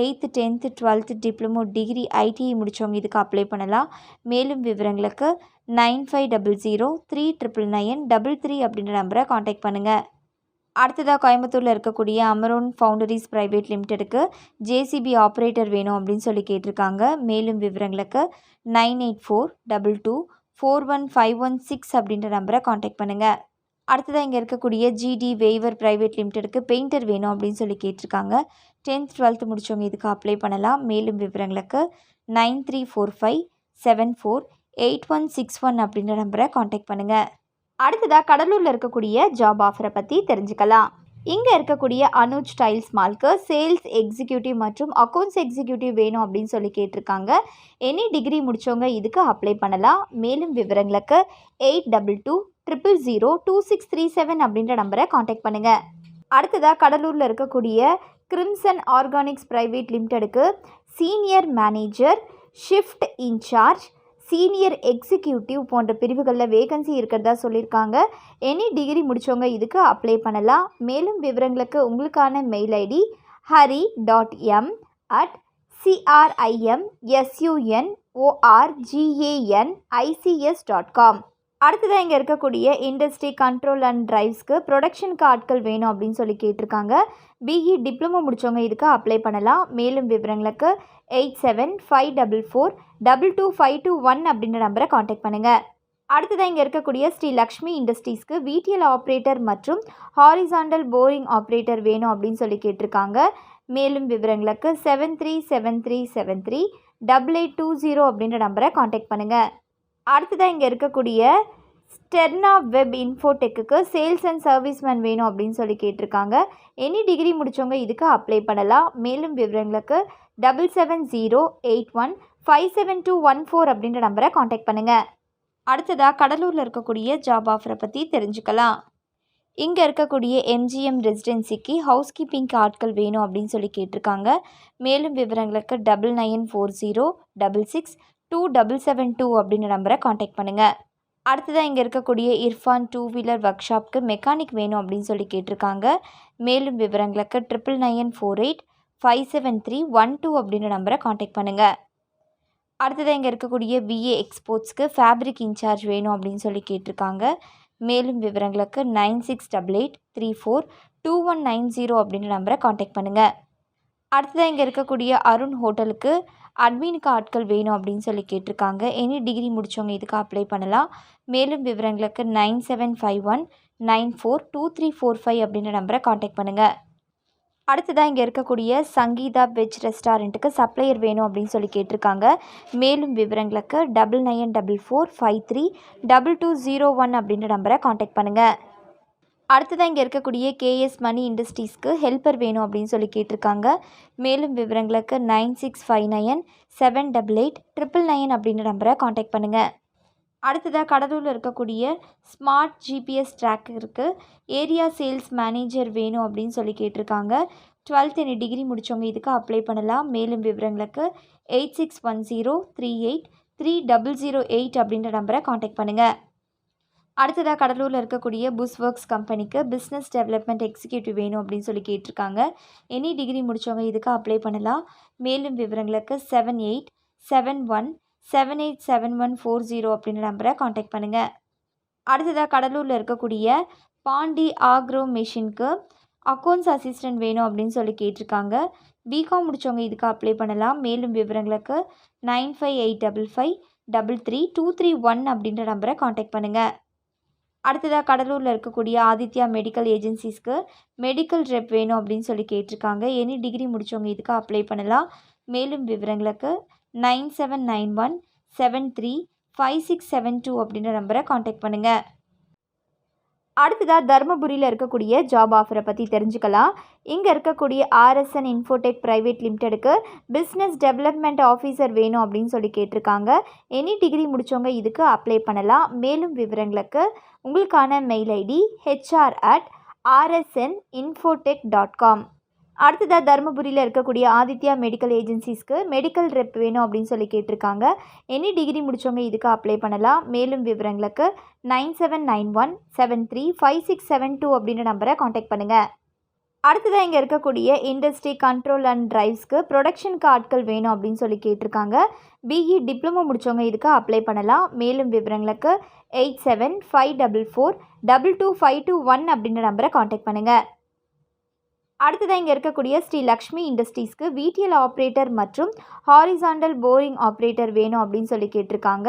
8th 10th 12th diploma degree ITI முடித்தவங்க இதுக்கு அப்ளை பண்ணலாம். மேலும் விவரங்களுக்கு 9500399933 அப்படின்ற நம்பரை காண்டாக்ட் பண்ணுங்கள். அடுத்ததாக கோயம்புத்தூரில் இருக்கக்கூடிய அமரோன் ஃபவுண்டரிஸ் பிரைவேட் லிமிடெடுக்கு ஜேசிபி ஆப்ரேட்டர் வேணும் அப்படின்னு சொல்லி கேட்டிருக்காங்க. மேலும் விவரங்களுக்கு 9842241516 அப்படின்ற நம்பரை காண்டாக்ட் பண்ணுங்கள். அடுத்ததாக இங்கே இருக்கக்கூடிய ஜிடி வேவர் பிரைவேட் லிமிடெடுக்கு பெயிண்டர் வேணும் அப்படின்னு சொல்லி கேட்டிருக்காங்க. 10th 12th முடிச்சவங்க இதுக்கு அப்ளை பண்ணலாம். மேலும் விவரங்களுக்கு 9345748161 அப்படின்ற நம்பரை காண்டாக்ட் பண்ணுங்கள். அடுத்ததாக கடலூரில் இருக்கக்கூடிய ஜாப் ஆஃபரை பற்றி தெரிஞ்சுக்கலாம். இங்கே இருக்கக்கூடிய அனுஜ் டைல்ஸ் மால்க்கு சேல்ஸ் எக்ஸிக்யூட்டிவ் மற்றும் அக்கௌண்ட்ஸ் எக்ஸிக்யூட்டிவ் வேணும் அப்படின்னு சொல்லி கேட்டிருக்காங்க. எனி டிகிரி முடித்தவங்க இதுக்கு அப்ளை பண்ணலாம். மேலும் விவரங்களுக்கு 8220002637 அப்படின்ற நம்பரை காண்டாக்ட் பண்ணுங்கள். அடுத்ததாக கடலூரில் இருக்கக்கூடிய கிரிம்சன் ஆர்கானிக்ஸ் பிரைவேட் லிமிடெடுக்கு senior manager, shift incharge, senior executive போன்ற பிரிவுகளில் வேகன்சி இருக்கிறதா சொல்லியிருக்காங்க. எனி டிகிரி முடித்தவங்க இதுக்கு அப்ளை பண்ணலாம். மேலும் விவரங்களுக்கு உங்களுக்கான மெயில் ஐடி hari.m@crimsunorganics.com. அடுத்ததாக இங்கே இருக்கக்கூடிய இண்டஸ்ட்ரி கண்ட்ரோல் அண்ட் டிரைவ்ஸ்க்கு ப்ரொடக்ஷனுக்கு ஆட்கள் வேணும் அப்படின்னு சொல்லி கேட்டிருக்காங்க. பிஇ டிப்ளமோ முடித்தவங்க இதுக்கு அப்ளை பண்ணலாம். மேலும் விவரங்களுக்கு 8754422521 அப்படின்ற நம்பரை காண்டாக்ட் பண்ணுங்கள். அடுத்ததாக இங்கே இருக்கக்கூடிய ஸ்ரீ லக்ஷ்மி இண்டஸ்ட்ரீஸ்க்கு விடிஎல் ஆப்ரேட்டர் மற்றும் ஹாரிசாண்டல் போரிங் ஆப்ரேட்டர் வேணும் அப்படின்னு சொல்லி கேட்டிருக்காங்க. மேலும் விவரங்களுக்கு 7373738820 அப்படின்ற நம்பரை காண்டாக்ட் பண்ணுங்கள். அடுத்ததாக இங்கே இருக்கக்கூடிய ஸ்டெர்னா வெப் இன்ஃபோடெக்குக்கு சேல்ஸ் அண்ட் சர்வீஸ்மேன் வேணும் அப்படின்னு சொல்லி கேட்டிருக்காங்க. எனி டிகிரி முடித்தவங்க இதுக்கு அப்ளை பண்ணலாம். மேலும் விவரங்களுக்கு 7708157214 அப்படின்ற நம்பரை காண்டாக்ட் பண்ணுங்கள். அடுத்ததாக கடலூரில் இருக்கக்கூடிய ஜாப் ஆஃபரை பற்றி தெரிஞ்சுக்கலாம். இங்கே இருக்கக்கூடிய எம்ஜிஎம் ரெசிடென்சிக்கு ஹவுஸ் கீப்பிங்க்கு ஆட்கள் வேணும் அப்படின்னு சொல்லி கேட்டிருக்காங்க. மேலும் விவரங்களுக்கு 9940662772 அப்படின்ற நம்பரை காண்டாக்ட் பண்ணுங்கள். அடுத்ததாக இங்கே இருக்கக்கூடிய இர்ஃபான் 2 வீலர் ஒர்க் ஷாப்க்கு மெக்கானிக் வேணும் அப்படின்னு சொல்லி கேட்டிருக்காங்க. மேலும் விவரங்களுக்கு 9994857312 அப்படின்ற நம்பரை காண்டாக்ட் பண்ணுங்கள். அடுத்ததாக இங்கே இருக்கக்கூடிய பிஏ எக்ஸ்போர்ட்ஸ்க்கு ஃபேப்ரிக் இன்சார்ஜ் வேணும் அப்படின்னு சொல்லி கேட்டிருக்காங்க. மேலும் விவரங்களுக்கு 9688342190 அப்படின்ற நம்பரை காண்டாக்ட் பண்ணுங்கள். அடுத்ததாக இங்கே இருக்கக்கூடிய அருண் ஹோட்டலுக்கு அட்மினுக்கு ஆட்கள் வேணும் அப்படின்னு சொல்லி கேட்டிருக்காங்க. எனி டிகிரி முடித்தவங்க இதுக்கு அப்ளை பண்ணலாம். மேலும் விவரங்களுக்கு 9751942345 அப்படின்ற நம்பரை காண்டாக்ட் பண்ணுங்கள். அடுத்ததாக இங்கே இருக்கக்கூடிய சங்கீதா வெஜ் ரெஸ்டாரண்ட்டுக்கு சப்ளையர் வேணும் அப்படின்னு சொல்லி கேட்டிருக்காங்க. மேலும் விவரங்களுக்கு 9944532201 அப்படின்ற நம்பரை காண்டாக்ட் பண்ணுங்கள். அடுத்ததாக இங்கே இருக்கக்கூடிய கேஎஸ் மணி இண்டஸ்ட்ரீஸ்க்கு ஹெல்ப்பர் வேணும் அப்படின்னு சொல்லி கேட்டிருக்காங்க. மேலும் விவரங்களுக்கு 9659788999 அப்படின்ற நம்பரை காண்டாக்ட் பண்ணுங்கள். அடுத்ததாக கடலூரில் இருக்கக்கூடிய ஸ்மார்ட் ஜிபிஎஸ் ட்ராக்கருக்கு ஏரியா சேல்ஸ் மேனேஜர் வேணும் அப்படின்னு சொல்லி கேட்டிருக்காங்க. 12th டிகிரி முடித்தவங்க இதுக்கு அப்ளை பண்ணலாம். மேலும் விவரங்களுக்கு 8610383008 அப்படின்ற நம்பரை காண்டாக்ட் பண்ணுங்கள். அடுத்ததாக கடலூரில் இருக்கக்கூடிய புஷ் ஒர்க்ஸ் கம்பெனிக்கு பிஸ்னஸ் டெவலப்மெண்ட் எக்ஸிக்யூட்டிவ் வேணும் அப்படின்னு சொல்லி கேட்டிருக்காங்க. எனி டிகிரி முடித்தவங்க இதுக்கு அப்ளை பண்ணலாம். மேலும் விவரங்களுக்கு 7871787140 அப்படின்ற நம்பரை காண்டாக்ட் பண்ணுங்கள். அடுத்ததாக கடலூரில் இருக்கக்கூடிய பாண்டி ஆக்ரோ மெஷினுக்கு அக்கௌண்ட்ஸ் அசிஸ்டன்ட் வேணும் அப்படின்னு சொல்லி கேட்டிருக்காங்க. பிகாம் முடித்தவங்க இதுக்கு அப்ளை பண்ணலாம். மேலும் விவரங்களுக்கு 9585533231 அப்படின்ற நம்பரை காண்டாக்ட் பண்ணுங்கள். அடுத்ததாக கடலூரில் இருக்கக்கூடிய ஆதித்யா மெடிக்கல் ஏஜென்சிஸ்க்கு மெடிக்கல் ரெப் வேணும் அப்படின்னு சொல்லி கேட்டிருக்காங்க. எனி டிகிரி முடித்தவங்க இதுக்கு அப்ளை பண்ணலாம். மேலும் விவரங்களுக்கு 9791735672 அப்படின்ற நம்பரை காண்டாக்ட் பண்ணுங்கள். அடுத்ததாக தருமபுரியில் இருக்கக்கூடிய ஜாப் ஆஃபரை பற்றி தெரிஞ்சுக்கலாம். இங்கே இருக்கக்கூடிய ஆர்எஸ்என் இன்ஃபோடெக் பிரைவேட் லிமிடெடுக்கு பிஸ்னஸ் டெவலப்மெண்ட் ஆஃபீஸர் வேணும் அப்படின்னு சொல்லி கேட்டிருக்காங்க. எனி டிகிரி முடித்தவங்க இதுக்கு அப்ளை பண்ணலாம். மேலும் விவரங்களுக்கு உங்களுக்கான மெயில் ஐடி hr@rsninfotech.com. அடுத்ததாக தருமபுரியில் இருக்கக்கூடிய ஆதித்யா மெடிக்கல் ஏஜென்சிஸ்க்கு மெடிக்கல் ரெப் வேணும் அப்படின்னு சொல்லி கேட்டிருக்காங்க. எனி டிகிரி முடித்தவங்க இதுக்கு அப்ளை பண்ணலாம். மேலும் விவரங்களுக்கு 9791735672 அப்படின்ற நம்பரை காண்டாக்ட் பண்ணுங்கள். அடுத்ததாக இங்கே இருக்கக்கூடிய இண்டஸ்ட்ரி கண்ட்ரோல் அண்ட் டிரைவ்ஸ்க்கு ப்ரொடக்ஷனுக்கு ஆட்கள் வேணும் அப்படின்னு சொல்லி கேட்டிருக்காங்க. பிஇ டிப்ளமோ முடித்தவங்க இதுக்கு அப்ளை பண்ணலாம். மேலும் விவரங்களுக்கு 8754422521 அப்படின்ற நம்பரை காண்டாக்ட் பண்ணுங்கள். அடுத்ததாக இங்கே இருக்கக்கூடிய ஸ்ரீ லக்ஷ்மி இண்டஸ்ட்ரீஸ்க்கு விடிஎல் ஆப்ரேட்டர் மற்றும் ஹாரிசாண்டல் போரிங் ஆப்ரேட்டர் வேணும் அப்படின்னு சொல்லி கேட்டிருக்காங்க.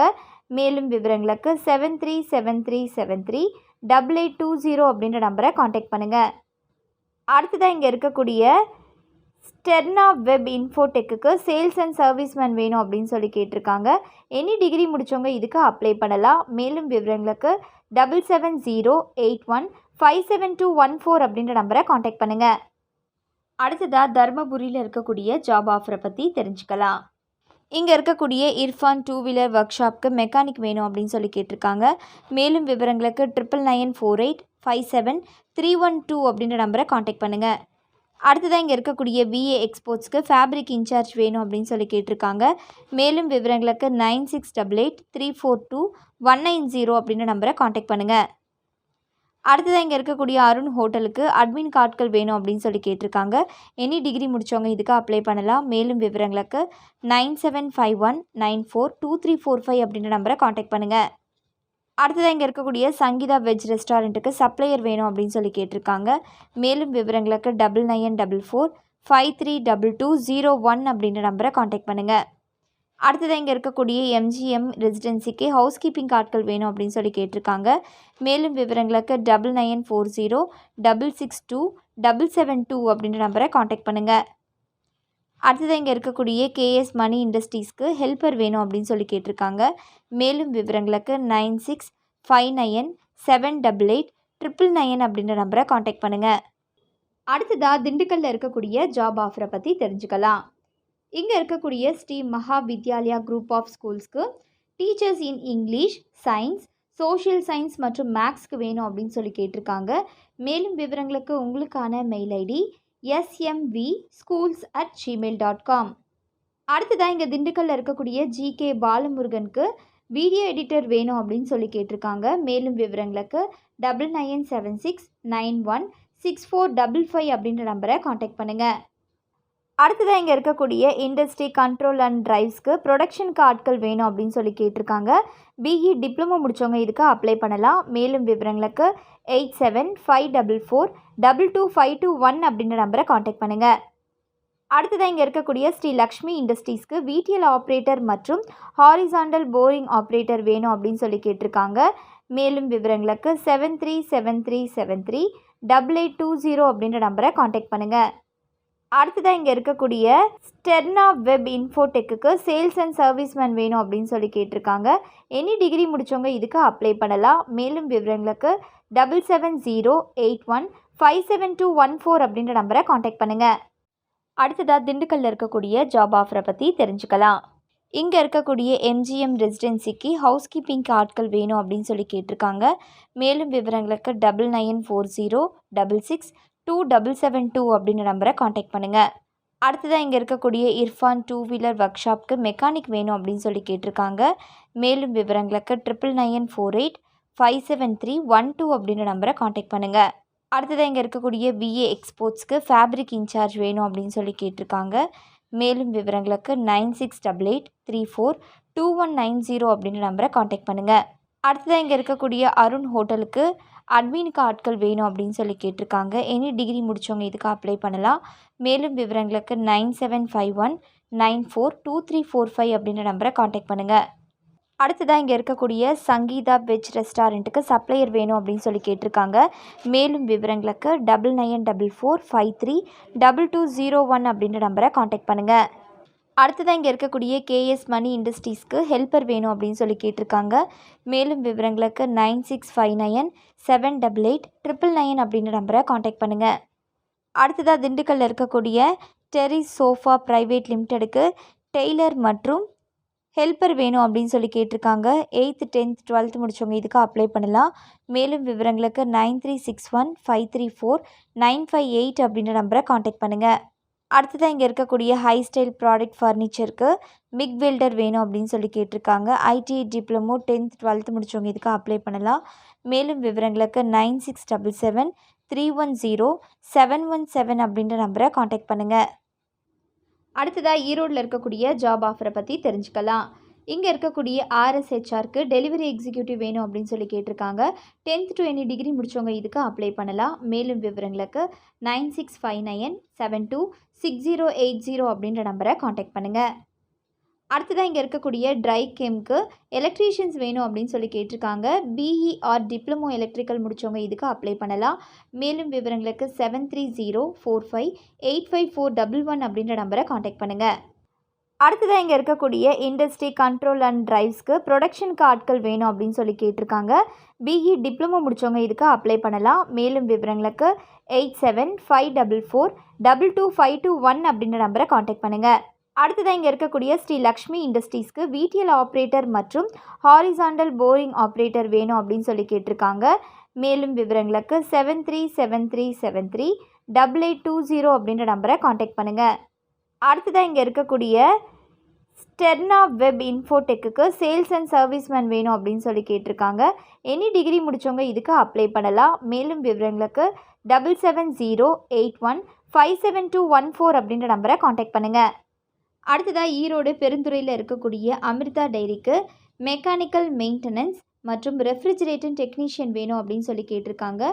மேலும் விவரங்களுக்கு 7373738820 அப்படின்ற நம்பரை காண்டாக்ட் பண்ணுங்கள். அடுத்ததாக இங்கே இருக்கக்கூடிய ஸ்டெர்னா வெப் இன்ஃபோடெக்கு சேல்ஸ் அண்ட் சர்வீஸ்மேன் வேணும் அப்படின்னு சொல்லி கேட்டிருக்காங்க. எனி டிகிரி முடித்தவங்க இதுக்கு அப்ளை பண்ணலாம். மேலும் விவரங்களுக்கு 7708157214 அப்படின்ற நம்பரை காண்டாக்ட் பண்ணுங்கள். அடுத்ததாக தர்மபுரியில் இருக்கக்கூடிய ஜாப் ஆஃபரை பற்றி தெரிஞ்சுக்கலாம். இங்கே இருக்கக்கூடிய இர்ஃபான் 2 வீலர் ஒர்க் ஷாப்க்கு மெக்கானிக் வேணும் அப்படின்னு சொல்லி கேட்டிருக்காங்க. மேலும் விவரங்களுக்கு 9994857312 அப்படின்ற நம்பரை காண்டாக்ட் பண்ணுங்கள். அடுத்ததாக இங்கே இருக்கக்கூடிய விஏ எக்ஸ்போர்ட்ஸ்க்கு ஃபேப்ரிக் இன்சார்ஜ் வேணும் அப்படின்னு சொல்லி கேட்டிருக்காங்க. மேலும் விவரங்களுக்கு 9688342190 அப்படின்ற நம்பரை காண்டாக்ட் பண்ணுங்கள். அடுத்ததாக இங்கே இருக்கக்கூடிய அருண் ஹோட்டலுக்கு அட்மின் கார்ட்கள் வேணும் அப்படின்னு சொல்லி கேட்டிருக்காங்க. எனி டிகிரி முடித்தவங்க இதுக்கு அப்ளை பண்ணலாம். மேலும் விவரங்களுக்கு 9751942345 அப்படின்ற நம்பரை காண்டாக்ட் பண்ணுங்கள். அடுத்ததாக இங்கே இருக்கக்கூடிய சங்கீதா வெஜ் ரெஸ்டாரண்ட்டுக்கு சப்ளையர் வேணும் அப்படின்னு சொல்லி கேட்டிருக்காங்க. மேலும் விவரங்களுக்கு 9944532201 அப்படின்ற நம்பரை காண்டாக்ட் பண்ணுங்கள். அடுத்ததாக இங்கே இருக்கக்கூடிய எம்ஜிஎம் ரெசிடென்சிக்கு ஹவுஸ் கீப்பிங் ஆட்கள் வேணும் அப்படின்னு சொல்லி கேட்டிருக்காங்க. மேலும் விவரங்களுக்கு 9940662772 அப்படின்ற நம்பரை காண்டாக்ட் பண்ணுங்கள். அடுத்ததாக இங்கே இருக்கக்கூடிய கேஎஸ் மணி இண்டஸ்ட்ரீஸ்க்கு ஹெல்ப்பர் வேணும் அப்படின்னு சொல்லி கேட்டிருக்காங்க. மேலும் விவரங்களுக்கு 9659878899 அப்படின்ற நம்பரை காண்டாக்ட் பண்ணுங்கள். அடுத்ததாக திண்டுக்கல்லில் இருக்கக்கூடிய ஜாப் ஆஃபரை பற்றி தெரிஞ்சுக்கலாம். இங்கே இருக்கக்கூடிய ஸ்ரீ மகா வித்யாலயா குரூப் ஆஃப் ஸ்கூல்ஸ்க்கு teachers in English, science, social science மற்றும் மேக்ஸ்க்கு வேணும் அப்படின்னு சொல்லி கேட்டிருக்காங்க. மேலும் விவரங்களுக்கு உங்களுக்கான மெயில் ஐடி smvschools@gmail.com. அடுத்ததாக இங்கே திண்டுக்கல்லில் இருக்கக்கூடிய ஜிகே பாலமுருகனுக்கு வீடியோ எடிட்டர் வேணும் அப்படின்னு சொல்லி கேட்டிருக்காங்க. மேலும் விவரங்களுக்கு 9976916455 அப்படின்ற நம்பரை காண்டாக்ட் பண்ணுங்கள். அடுத்ததாக இங்கே இருக்கக்கூடிய இண்டஸ்ட்ரி கண்ட்ரோல் அண்ட் டிரைவ்ஸ்க்கு ப்ரொடக்ஷனுக்கு ஆட்கள் வேணும் அப்படின்னு சொல்லி கேட்டிருக்காங்க. பிஇ டிப்ளமோ முடித்தவங்க இதுக்கு அப்ளை பண்ணலாம். மேலும் விவரங்களுக்கு 8754422521 அப்படின்ற நம்பரை காண்டாக்ட் பண்ணுங்கள். அடுத்ததாக இங்கே இருக்கக்கூடிய ஸ்ரீ லக்ஷ்மி இண்டஸ்ட்ரீஸ்க்கு விடிஎல் ஆப்ரேட்டர் மற்றும் ஹாரிசாண்டல் போரிங் ஆப்ரேட்டர் வேணும் அப்படின்னு சொல்லி கேட்டிருக்காங்க. மேலும் விவரங்களுக்கு 7373738820 அப்படின்ற நம்பரை காண்டாக்ட் பண்ணுங்கள். அடுத்ததாக இங்கே இருக்கக்கூடிய ஸ்டெர்னா வெப் இன்ஃபோடெக்கு சேல்ஸ் அண்ட் சர்வீஸ்மேன் வேணும் அப்படின்னு சொல்லி கேட்டிருக்காங்க. எனி டிகிரி முடித்தவங்க இதுக்கு அப்ளை பண்ணலாம். மேலும் விவரங்களுக்கு 7708157214 அப்படின்ற நம்பரை காண்டாக்ட் பண்ணுங்கள். அடுத்ததாக திண்டுக்கல்லில் இருக்கக்கூடிய ஜாப் ஆஃபரை பற்றி தெரிஞ்சுக்கலாம். இங்கே இருக்கக்கூடிய எம்ஜிஎம் ரெசிடென்சிக்கு ஹவுஸ் கீப்பிங் ஆட்கள் வேணும் அப்படின்னு சொல்லி கேட்டிருக்காங்க. மேலும் விவரங்களுக்கு 9940662772 அப்படின்ற நம்பரை காண்டாக்ட் பண்ணுங்கள். அடுத்ததாக இங்கே இருக்கக்கூடிய இர்ஃபான் 2 வீலர் ஒர்க் ஷாப்க்கு மெக்கானிக் வேணும் அப்படின்னு சொல்லி கேட்டிருக்காங்க. மேலும் விவரங்களுக்கு 9994857312 அப்படின்ற நம்பரை காண்டாக்ட் பண்ணுங்கள். அடுத்ததாக இங்கே இருக்கக்கூடிய விஏ எக்ஸ்போர்ட்ஸ்க்கு ஃபேப்ரிக் இன்சார்ஜ் வேணும் அப்படின்னு சொல்லி கேட்டிருக்காங்க. மேலும் விவரங்களுக்கு 9688342190 அப்படின்ற நம்பரை காண்டாக்ட் பண்ணுங்கள். அடுத்ததாக இங்கே இருக்கக்கூடிய அருண் ஹோட்டலுக்கு அட்மினுக்கு ஆட்கள் வேணும் அப்படின்னு சொல்லி கேட்டிருக்காங்க. எனி டிகிரி முடித்தவங்க இதுக்கு அப்ளை பண்ணலாம். மேலும் விவரங்களுக்கு 9751942345 அப்படின்ற நம்பரை காண்டாக்ட் பண்ணுங்கள். அடுத்ததாக இங்கே இருக்கக்கூடிய சங்கீதா வெஜ் ரெஸ்டாரண்ட்டுக்கு சப்ளையர் வேணும் அப்படின்னு சொல்லி கேட்டிருக்காங்க. மேலும் விவரங்களுக்கு 9944532201 அப்படின்ற நம்பரை காண்டாக்ட் பண்ணுங்கள். அடுத்ததாக இங்கே இருக்கக்கூடிய கேஎஸ் மணி இண்டஸ்ட்ரீஸ்க்கு ஹெல்ப்பர் வேணும் அப்படின்னு சொல்லி கேட்டிருக்காங்க. மேலும் விவரங்களுக்கு 9659878899 அப்படின்ற நம்பரை காண்டாக்ட் பண்ணுங்கள். அடுத்ததாக திண்டுக்கல்லில் இருக்கக்கூடிய டெரிஸ் சோஃபா பிரைவேட் லிமிட்டெடுக்கு டெய்லர் மற்றும் ஹெல்ப்பர் வேணும் அப்படின்னு சொல்லி கேட்டிருக்காங்க. 8th 10th 12th முடித்தவங்க இதுக்கு அப்ளை பண்ணலாம். மேலும் விவரங்களுக்கு 9361534958 அப்படின்ற நம்பரை காண்டாக்ட் பண்ணுங்கள். அடுத்ததாக இங்கே இருக்கக்கூடிய ஹை ஸ்டைல் ப்ராடக்ட் ஃபர்னிச்சருக்கு மிக் வெல்டர் வேணும் அப்படின்னு சொல்லி கேட்டிருக்காங்க. ஐடிஐ டிப்ளமோ 10th 12th முடித்தவங்க இதுக்கு அப்ளை பண்ணலாம். மேலும் விவரங்களுக்கு 310717 அப்படின்ற நம்பரை காண்டாக்ட் பண்ணுங்கள். அடுத்ததாக ஈரோடில் இருக்கக்கூடிய ஜாப் ஆஃபரை பற்றி தெரிஞ்சுக்கலாம். இங்கே இருக்கக்கூடிய ஆர்எஸ்ஹெச்ஆருக்கு டெலிவரி எக்ஸிக்யூட்டிவ் வேணும் அப்படின்னு சொல்லி கேட்டிருக்காங்க. 10th to any டிகிரி முடித்தவங்க இதுக்கு அப்ளை பண்ணலாம். மேலும் விவரங்களுக்கு 9659726080 அப்படின்ற நம்பரை காண்டாக்ட் பண்ணுங்கள். அடுத்ததாக இங்கே இருக்கக்கூடிய ட்ரை கேம்க்கு எலக்ட்ரீஷியன்ஸ் வேணும் அப்படின்னு சொல்லி கேட்டிருக்காங்க. பிஇ ஆர் டிப்ளமோ எலக்ட்ரிக்கல் முடித்தவங்க இதுக்கு அப்ளை பண்ணலாம். மேலும் விவரங்களுக்கு 7304585411 அப்படின்ற நம்பரை காண்டாக்ட் பண்ணுங்கள். அடுத்ததாக இங்கே இருக்கக்கூடிய இண்டஸ்ட்ரி கண்ட்ரோல் அண்ட் டிரைவ்ஸ்க்கு ப்ரொடக்ஷனுக்கு ஆட்கள் வேணும் அப்படின்னு சொல்லி கேட்டிருக்காங்க. பிஇ டிப்ளமோ முடித்தவங்க இதுக்கு அப்ளை பண்ணலாம். மேலும் விவரங்களுக்கு 8754422521 அப்படின்ற நம்பரை காண்டாக்ட் பண்ணுங்கள். அடுத்ததாக இங்கே இருக்கக்கூடிய ஸ்ரீ லக்ஷ்மி இண்டஸ்ட்ரீஸ்க்கு விடிஎல் ஆப்ரேட்டர் மற்றும் ஹாரிசாண்டல் போரிங் ஆப்ரேட்டர் வேணும் அப்படின்னு சொல்லி கேட்டிருக்காங்க. மேலும் விவரங்களுக்கு 7373738820 அப்படின்ற நம்பரை காண்டாக்ட் பண்ணுங்கள். அடுத்ததாக இங்கே இருக்கக்கூடிய ஸ்டெர்னா வெப் இன்ஃபோடெக்கு சேல்ஸ் அண்ட் சர்வீஸ்மேன் வேணும் அப்படின்னு சொல்லி கேட்டிருக்காங்க. எனி டிகிரி முடித்தவங்க இதுக்கு அப்ளை பண்ணலாம். மேலும் விவரங்களுக்கு 7708157214 அப்படின்ற நம்பரை காண்டாக்ட் பண்ணுங்கள். அடுத்ததாக ஈரோடு பெருந்துறையில் இருக்கக்கூடிய அமிர்தா டைரிக்கு மெக்கானிக்கல் மெயின்டெனன்ஸ் மற்றும் ரெஃப்ரிஜரேட்டர் டெக்னீஷியன் வேணும் அப்படின்னு சொல்லி கேட்டிருக்காங்க.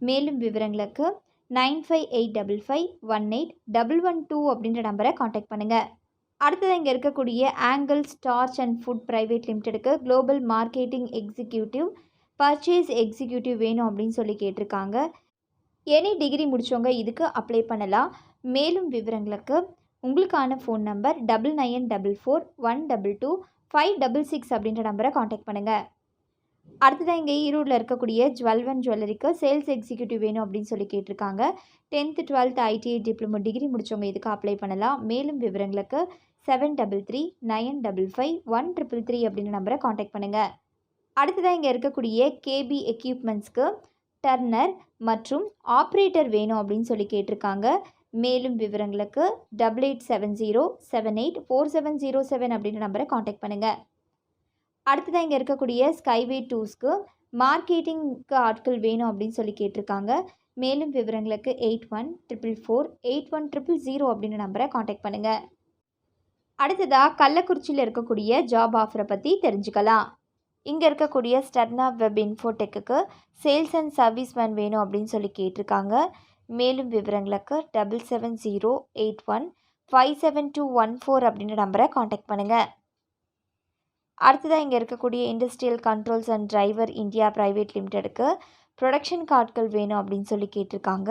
மேலும் விவரங்களுக்கு 9585518112 அப்படின்ற நம்பரை காண்டாக்ட் பண்ணுங்கள். அடுத்ததாக இங்கே இருக்கக்கூடிய angle starch and food private லிமிடெடுக்கு global marketing executive purchase executive வேணும் அப்படின்னு சொல்லி கேட்டிருக்காங்க. எனி டிகிரி முடித்தவங்க இதுக்கு அப்ளை பண்ணலாம். மேலும் விவரங்களுக்கு உங்களுக்கான ஃபோன் நம்பர் 9944122566 அப்படின்ற நம்பரை காண்டாக்ட் பண்ணுங்கள். அடுத்ததாக இங்கே ஈரோடில் இருக்கக்கூடிய ஜுவல்வன் ஜுவல்லரிக்கு சேல்ஸ் எக்ஸிக்யூட்டிவ் வேணும் அப்படின்னு சொல்லி கேட்டிருக்காங்க. 10th 12th ITI diploma degree முடித்தவங்க இதுக்கு அப்ளை பண்ணலாம். மேலும் விவரங்களுக்கு 7339551333 அப்படின்ற நம்பரை காண்டாக்ட் பண்ணுங்கள். அடுத்ததாக இங்கே இருக்கக்கூடிய கேபி எக்யூப்மெண்ட்ஸ்க்கு டர்னர் மற்றும் ஆப்ரேட்டர் வேணும் அப்படின்னு சொல்லி கேட்டிருக்காங்க. மேலும் விவரங்களுக்கு 8870784707 அப்படின்ற நம்பரை காண்டாக்ட் பண்ணுங்கள். அடுத்ததாக இங்கே இருக்கக்கூடிய ஸ்கைவே டூஸ்க்கு மார்க்கெட்டிங்க்கு ஆட்கள் வேணும் அப்படின்னு சொல்லி கேட்டிருக்காங்க. மேலும் விவரங்களுக்கு 8144481000 அப்படின்ற நம்பரை காண்டாக்ட் பண்ணுங்கள். அடுத்ததாக கள்ளக்குறிச்சியில் இருக்கக்கூடிய ஜாப் ஆஃபரை பற்றி தெரிஞ்சுக்கலாம். இங்கே இருக்கக்கூடிய ஸ்டெர்னா வெப் இன்ஃபோடெக்கு சேல்ஸ் அண்ட் சர்வீஸ்மேன் வேணும் அப்படின்னு சொல்லி கேட்டிருக்காங்க. மேலும் விவரங்களுக்கு 7708157214 அப்படின்ற நம்பரை காண்டாக்ட் பண்ணுங்கள். அடுத்ததாக இங்கே இருக்கக்கூடிய industrial controls and driver India private லிமிடெடுக்கு ப்ரொடக்ஷன் கார்ட்கள் வேணும் அப்படின்னு சொல்லி கேட்டிருக்காங்க.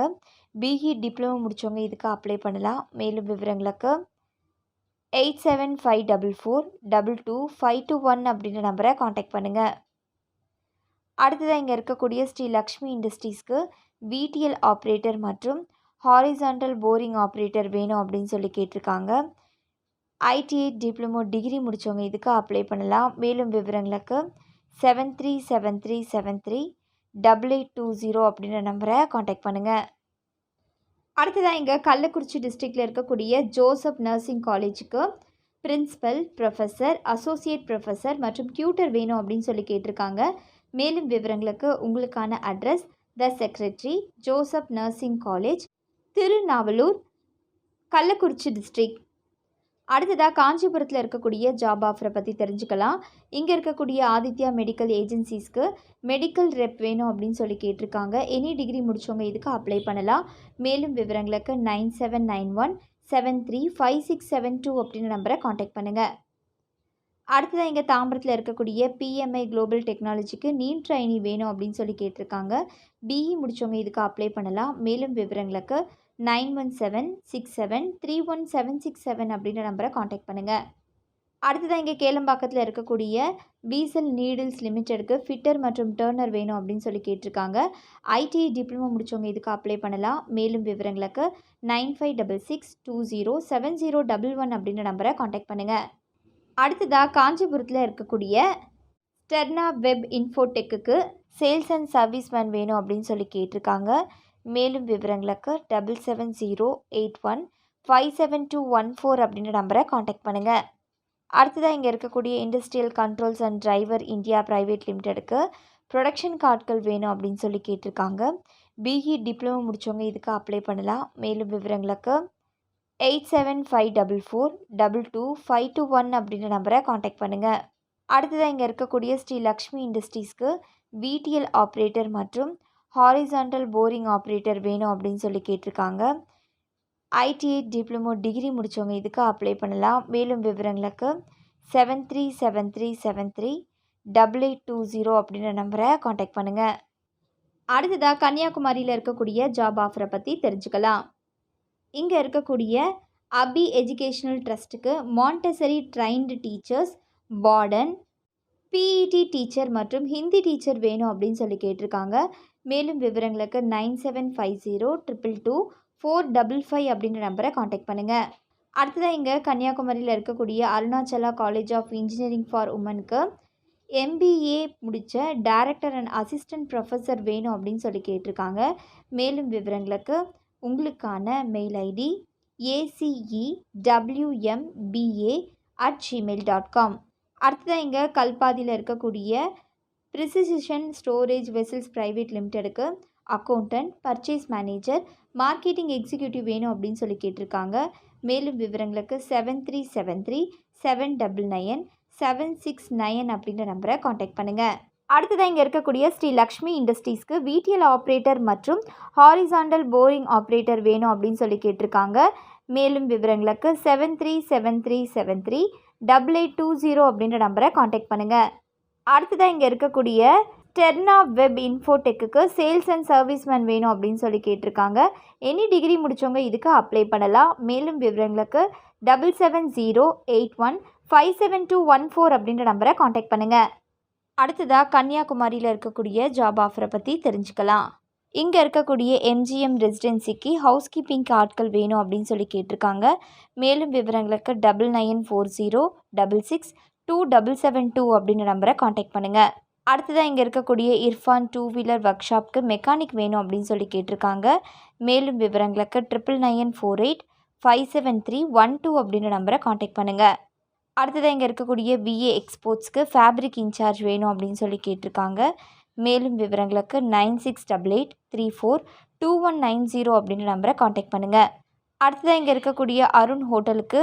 பிஇ டிப்ளமோ முடித்தவங்க இதுக்கு அப்ளை பண்ணலாம். மேலும் விவரங்களுக்கு 8754422521 அப்படின்ற நம்பரை காண்டாக்ட் பண்ணுங்கள். அடுத்ததாக இங்கே இருக்கக்கூடிய ஸ்ரீ லக்ஷ்மி இண்டஸ்ட்ரீஸ்க்கு விடிஎல் ஆப்ரேட்டர் மற்றும் ஹாரிசாண்டல் போரிங் ஆப்ரேட்டர் வேணும் அப்படின்னு சொல்லி கேட்டிருக்காங்க. ஐடிஐ டிப்ளமோ டிகிரி முடித்தவங்க இதுக்கு அப்ளை பண்ணலாம். மேலும் விவரங்களுக்கு 7373738820 அப்படின்ற நம்பரை காண்டாக்ட் பண்ணுங்கள். அடுத்ததாக இங்கே கள்ளக்குறிச்சி டிஸ்ட்ரிக்டில் இருக்கக்கூடிய ஜோசப் நர்சிங் காலேஜுக்கு பிரின்சிபல், ப்ரொஃபஸர், அசோசியேட் ப்ரொஃபஸர் மற்றும் டியூட்டர் வேணும் அப்படின்னு சொல்லி கேட்டிருக்காங்க. மேலும் விவரங்களுக்கு உங்களுக்கான address the secretary Joseph nursing college, Tirunavalur, Kallakurichi district. அடுத்ததாக காஞ்சிபுரத்தில் இருக்கக்கூடிய ஜாப் ஆஃபரை பற்றி தெரிஞ்சுக்கலாம். இங்கே இருக்கக்கூடிய ஆதித்யா மெடிக்கல் ஏஜென்சிஸ்க்கு மெடிக்கல் ரெப் வேணும் அப்படின்னு சொல்லி கேட்டிருக்காங்க. எனி டிகிரி முடித்தவங்க இதுக்கு அப்ளை பண்ணலாம். மேலும் விவரங்களுக்கு 9791735672 அப்படின்ற நம்பரை காண்டாக்ட் பண்ணுங்கள். அடுத்ததாக இங்கே தாம்பரத்தில் இருக்கக்கூடிய பிஎம்ஐ குளோபல் டெக்னாலஜிக்கு நீட் ட்ரைனி வேணும் அப்படின்னு சொல்லி கேட்டிருக்காங்க. பிஇ முடித்தவங்க இதுக்கு அப்ளை பண்ணலாம். மேலும் விவரங்களுக்கு 9176731767 அப்படின்ற நம்பரை காண்டாக்ட் பண்ணுங்கள். அடுத்ததாக இங்கே கேளம்பாக்கத்தில் இருக்கக்கூடிய பீசல் நீடில்ஸ் லிமிட்டெடுக்கு ஃபிட்டர் மற்றும் டர்னர் வேணும் அப்படின்னு சொல்லி கேட்டிருக்காங்க. ஐடிஐ டிப்ளமோ முடித்தவங்க இதுக்கு அப்ளை பண்ணலாம். மேலும் விவரங்களுக்கு 9566207011 அப்படின்ற நம்பரை காண்டாக்ட் பண்ணுங்கள். அடுத்ததாக காஞ்சிபுரத்தில் இருக்கக்கூடிய ஸ்டெர்னா வெப் இன்ஃபோடெக்கு சேல்ஸ் அண்ட் சர்வீஸ்மேன் வேணும் அப்படின்னு சொல்லி கேட்டிருக்காங்க. மேலும் விவரங்களுக்கு 7708157214 அப்படின்ற நம்பரை காண்டாக்ட் பண்ணுங்கள். அடுத்ததாக இங்கே இருக்கக்கூடிய industrial controls and driver India private லிமிடெடுக்கு ப்ரொடக்ஷனுக்கு ஆட்கள் வேணும் அப்படின்னு சொல்லி கேட்டிருக்காங்க. பிஇ டிப்ளமோ முடித்தவங்க இதுக்கு அப்ளை பண்ணலாம். மேலும் விவரங்களுக்கு 8754422521 அப்படின்ற நம்பரை காண்டாக்ட் பண்ணுங்கள். அடுத்ததாக இங்கே இருக்கக்கூடிய ஸ்ரீ லக்ஷ்மி இண்டஸ்ட்ரீஸ்க்கு விடிஎல் ஆப்ரேட்டர் மற்றும் ஹாரிசான்டல் போரிங் ஆப்ரேட்டர் வேணும் அப்படின்னு சொல்லி கேட்டிருக்காங்க. ஐடிஐ டிப்ளமோ டிகிரி முடித்தவங்க இதுக்கு அப்ளை பண்ணலாம். மேலும் விவரங்களுக்கு 7373738820 அப்படின்ற நம்பரை காண்டாக்ட் பண்ணுங்கள். அடுத்ததாக கன்னியாகுமரியில் இருக்கக்கூடிய ஜாப் ஆஃபரை பற்றி தெரிஞ்சுக்கலாம். இங்கே இருக்கக்கூடிய அபி எஜுகேஷ்னல் ட்ரஸ்ட்டுக்கு Montessori trained teachers, warden, PET teacher மற்றும் ஹிந்தி டீச்சர் வேணும் அப்படின்னு சொல்லி கேட்டிருக்காங்க. மேலும் விவரங்களுக்கு 9750222455 அப்படின்ற நம்பரை காண்டாக்ட் பண்ணுங்கள். அடுத்ததாக இங்கே கன்னியாகுமரியில் இருக்கக்கூடிய Arunachala college of engineering for உமனுக்கு எம்பிஏ முடித்த டைரக்டர் அண்ட் அசிஸ்டன்ட் ப்ரொஃபஸர் வேணும் அப்படின்னு சொல்லி கேட்டிருக்காங்க. மேலும் விவரங்களுக்கு உங்களுக்கான மெயில் ஐடி acewmba@gmail.com. அடுத்ததாக இங்கே கல்பாதியில் இருக்கக்கூடிய ப்ரிசிஷன் ஸ்டோரேஜ் வெசல்ஸ் பிரைவேட் லிமிடெடுக்கு accountant, purchase manager, marketing executive வேணும் அப்படின்னு சொல்லி கேட்டிருக்காங்க. மேலும் விவரங்களுக்கு 7373799769 அப்படின்ற நம்பரை காண்டாக்ட் பண்ணுங்கள். அடுத்ததாக இங்கே இருக்கக்கூடிய ஸ்ரீ லக்ஷ்மி இண்டஸ்ட்ரீஸ்க்கு விடிஎல் ஆப்ரேட்டர் மற்றும் ஹாரிசான்டல் போரிங் ஆப்ரேட்டர் வேணும் அப்படின்னு சொல்லி கேட்டிருக்காங்க. மேலும் விவரங்களுக்கு 7373738820 அப்படின்ற நம்பரை காண்டாக்ட் பண்ணுங்கள். அடுத்ததாக இங்கே இருக்கக்கூடிய ஸ்டெர்னா வெப் இன்ஃபோடெக்கு சேல்ஸ் அண்ட் சர்வீஸ்மேன் வேணும் அப்படின்னு சொல்லி கேட்டிருக்காங்க. எனி டிகிரி முடித்தவங்க இதுக்கு அப்ளை பண்ணலாம். மேலும் விவரங்களுக்கு 7708157214 அப்படின்ற நம்பரை காண்டாக்ட் பண்ணுங்கள். அடுத்ததாக கன்னியாகுமரியில் இருக்கக்கூடிய ஜாப் ஆஃபரை பற்றி தெரிஞ்சுக்கலாம். இங்கே இருக்கக்கூடிய எம்ஜிஎம் ரெசிடென்சிக்கு ஹவுஸ் கீப்பிங்க்கு ஆட்கள் வேணும் அப்படின்னு சொல்லி கேட்டிருக்காங்க. மேலும் விவரங்களுக்கு 9940662772 அப்படின்ற நம்பரை காண்டாக்ட் பண்ணுங்கள். அடுத்ததாக இங்கே இருக்கக்கூடிய இர்ஃபான் 2 வீலர் ஒர்க் ஷாப்க்கு மெக்கானிக் வேணும் அப்படின்னு சொல்லி கேட்டிருக்காங்க. மேலும் விவரங்களுக்கு 9994857312 அப்படின்ற நம்பரை காண்டாக்ட் பண்ணுங்கள். அடுத்ததாக இங்கே இருக்கக்கூடிய விஏ எக்ஸ்போர்ட்ஸ்க்கு ஃபேப்ரிக் இன்சார்ஜ் வேணும் அப்படின்னு சொல்லி கேட்டிருக்காங்க. மேலும் விவரங்களுக்கு 9688342190 அப்படின்ற நம்பரை காண்டாக்ட் பண்ணுங்கள். அடுத்ததாக இங்கே இருக்கக்கூடிய அருண் ஹோட்டலுக்கு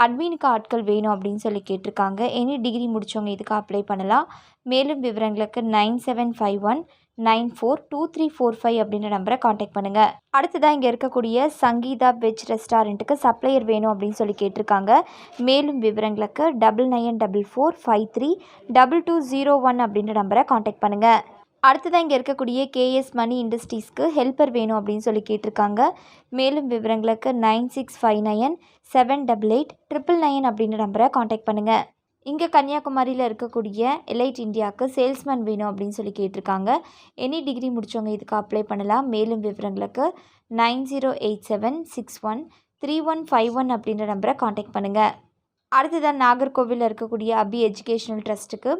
அட்மினுக்கு ஆட்கள் வேணும் அப்படின்னு சொல்லி கேட்டிருக்காங்க. எனி டிகிரி முடித்தவங்க இதுக்கு அப்ளை பண்ணலாம். மேலும் விவரங்களுக்கு 9751942345 அப்படின்ற நம்பரை காண்டாக்ட் பண்ணுங்கள். அடுத்ததாக இங்கே இருக்கக்கூடிய சங்கீதா வெஜ் ரெஸ்டாரண்ட்டுக்கு சப்ளையர் வேணும் அப்படின்னு சொல்லி கேட்டிருக்காங்க. மேலும் விவரங்களுக்கு 9944532201 அப்படின்ற நம்பரை காண்டாக்ட் பண்ணுங்கள். அடுத்ததாக இங்கே இருக்கக்கூடிய கேஎஸ் மணி இண்டஸ்ட்ரீஸ்க்கு ஹெல்ப்பர் வேணும் அப்படின்னு சொல்லி கேட்டிருக்காங்க. மேலும் விவரங்களுக்கு 9659778899 அப்படின்ற நம்பரை காண்டாக்ட் பண்ணுங்கள். இங்கே கன்னியாகுமரியில் இருக்கக்கூடிய எலைட் இந்தியாவுக்கு சேல்ஸ்மேன் வேணும் அப்படின்னு சொல்லி கேட்டிருக்காங்க. எனி டிகிரி முடித்தவங்க இதுக்கு அப்ளை பண்ணலாம். மேலும் விவரங்களுக்கு 9087613151 அப்படின்ற நம்பரை காண்டாக்ட் பண்ணுங்கள். அடுத்ததாக நாகர்கோவிலில் இருக்கக்கூடிய அபி எஜுகேஷ்னல் ட்ரஸ்ட்டுக்கு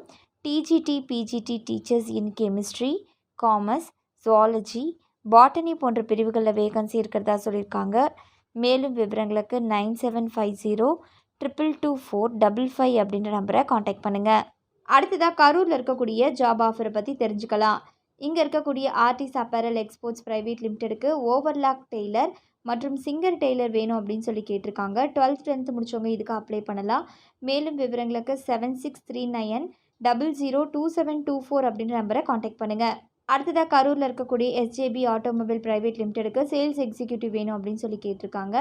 TGT PGT teachers in chemistry, commerce, zoology, botany போன்ற பிரிவுகளில் வேகன்சி இருக்கிறதா சொல்லியிருக்காங்க. மேலும் விவரங்களுக்கு 9750222455 அப்படின்ற நம்பரை காண்டாக்ட் பண்ணுங்கள். அடுத்ததாக கரூரில் இருக்கக்கூடிய ஜாப் ஆஃபரை பற்றி தெரிஞ்சுக்கலாம். இங்கே இருக்கக்கூடிய ஆர்டிஸ் அப்பேரல் எக்ஸ்போர்ட்ஸ் பிரைவேட் லிமிடெடுக்கு ஓவர்லாக் டெய்லர் மற்றும் சிங்கர் டெய்லர் வேணும் அப்படின்னு சொல்லி கேட்டிருக்காங்க. 12th 10th முடித்தவங்க இதுக்கு அப்ளை பண்ணலாம். மேலும் விவரங்களுக்கு 7639002724 அப்படின்ற நம்பரை காண்டாக்ட் பண்ணுங்கள். அடுத்ததாக கரூரில் இருக்கக்கூடிய எஸ்ஜேபி ஆட்டோமொபைல் பிரைவேட் லிமிடெடுக்கு சேல்ஸ் எக்ஸிக்யூட்டிவ் வேணும் அப்படின்னு சொல்லி கேட்டிருக்காங்க.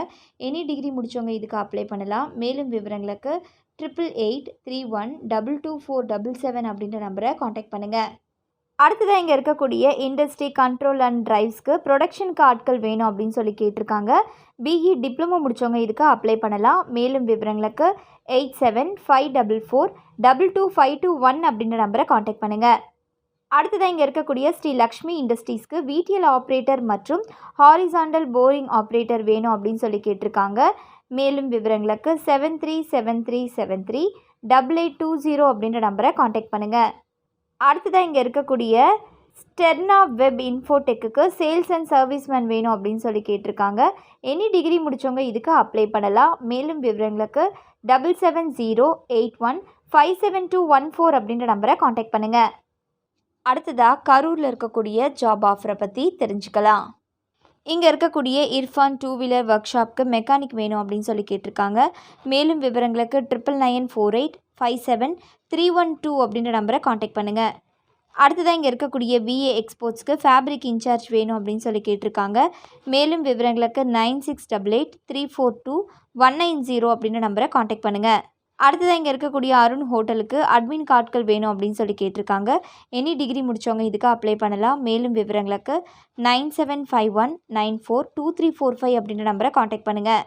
எனி டிகிரி முடித்தவங்க இதுக்கு அப்ளை பண்ணலாம். மேலும் விவரங்களுக்கு 8881222477 அப்படின்ற நம்பரை காண்டாக்ட் பண்ணுங்கள். அடுத்ததாக இங்கே இருக்கக்கூடிய இண்டஸ்ட்ரி கண்ட்ரோல் அண்ட் டிரைவ்ஸ்க்கு ப்ரொடக்ஷனுக்கு ஆட்கள் வேணும் அப்படின்னு சொல்லி கேட்டிருக்காங்க. பிஇ டிப்ளமோ முடித்தவங்க இதுக்கு அப்ளை பண்ணலாம். மேலும் விவரங்களுக்கு 8754422521 அப்படின்ற நம்பரை காண்டாக்ட் பண்ணுங்கள். அடுத்ததாக இங்கே இருக்கக்கூடிய ஸ்ரீ லக்ஷ்மி இண்டஸ்ட்ரீஸ்க்கு விடிஎல் ஆப்ரேட்டர் மற்றும் ஹாரிசான்டல் போரிங் ஆப்ரேட்டர் வேணும் அப்படின்னு சொல்லி கேட்டிருக்காங்க. மேலும் விவரங்களுக்கு 7373738820 அப்படின்ற நம்பரை காண்டாக்ட் பண்ணுங்கள். அடுத்ததாக இங்கே இருக்கக்கூடிய ஸ்டெர்னா வெப் இன்ஃபோடெக்கு சேல்ஸ் அண்ட் சர்வீஸ்மேன் வேணும் அப்படின்னு சொல்லி கேட்டிருக்காங்க. எனி டிகிரி முடித்தவங்க இதுக்கு அப்ளை பண்ணலாம். மேலும் விவரங்களுக்கு 7708157214 அப்படின்ற நம்பரை காண்டாக்ட் பண்ணுங்கள். அடுத்ததாக கரூரில் இருக்கக்கூடிய ஜாப் ஆஃபரை பற்றி தெரிஞ்சுக்கலாம். இங்கே இருக்கக்கூடிய இர்ஃபான் 2 வீலர் ஒர்க் ஷாப்க்கு மெக்கானிக் வேணும் அப்படின்னு சொல்லி கேட்டிருக்காங்க. மேலும் விவரங்களுக்கு 9994857312 அப்படின்ற நம்பரை காண்டாக்ட் பண்ணுங்கள். அடுத்ததாக இங்கே இருக்கக்கூடிய விஏ எக்ஸ்போர்ட்ஸ்க்கு ஃபேப்ரிக் இன்சார்ஜ் வேணும் அப்படின்னு சொல்லி கேட்டிருக்காங்க. மேலும் விவரங்களுக்கு 9688342190 அப்படின்ற நம்பரை காண்டாக்ட் பண்ணுங்கள். அடுத்ததாக இங்கே இருக்கக்கூடிய அருண் ஹோட்டலுக்கு அட்மின் கார்ட்கள் வேணும் அப்படின்னு சொல்லி கேட்டிருக்காங்க. எனி டிகிரி முடித்தவங்க இதுக்கு அப்ளை பண்ணலாம். மேலும் விவரங்களுக்கு 9751942345 அப்படின்ற நம்பரை காண்டாக்ட் பண்ணுங்கள்.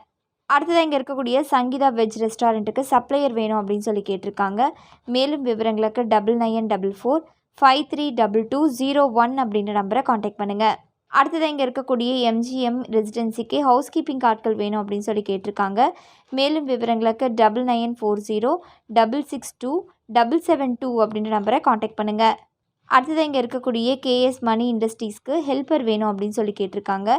அடுத்ததாக இங்கே இருக்கக்கூடிய சங்கீதா வெஜ் ரெஸ்டாரண்ட்டுக்கு சப்ளையர் வேணும் அப்படின்னு சொல்லி கேட்டிருக்காங்க. மேலும் விவரங்களுக்கு 9944532201 அப்படின்ற நம்பரை காண்டாக்ட் பண்ணுங்கள். அடுத்ததாக இங்கே இருக்கக்கூடிய எம்ஜிஎம் ரெசிடென்சிக்கு ஹவுஸ் கீப்பிங் கார்ட்கள் வேணும் அப்படின்னு சொல்லி கேட்டிருக்காங்க. மேலும் விவரங்களுக்கு 9940662772 அப்படின்ற நம்பரை காண்டாக்ட் பண்ணுங்கள். அடுத்ததாக இங்கே இருக்கக்கூடிய கேஎஸ் மணி இண்டஸ்ட்ரீஸ்க்கு ஹெல்ப்பர் வேணும் அப்படின்னு சொல்லி கேட்டிருக்காங்க.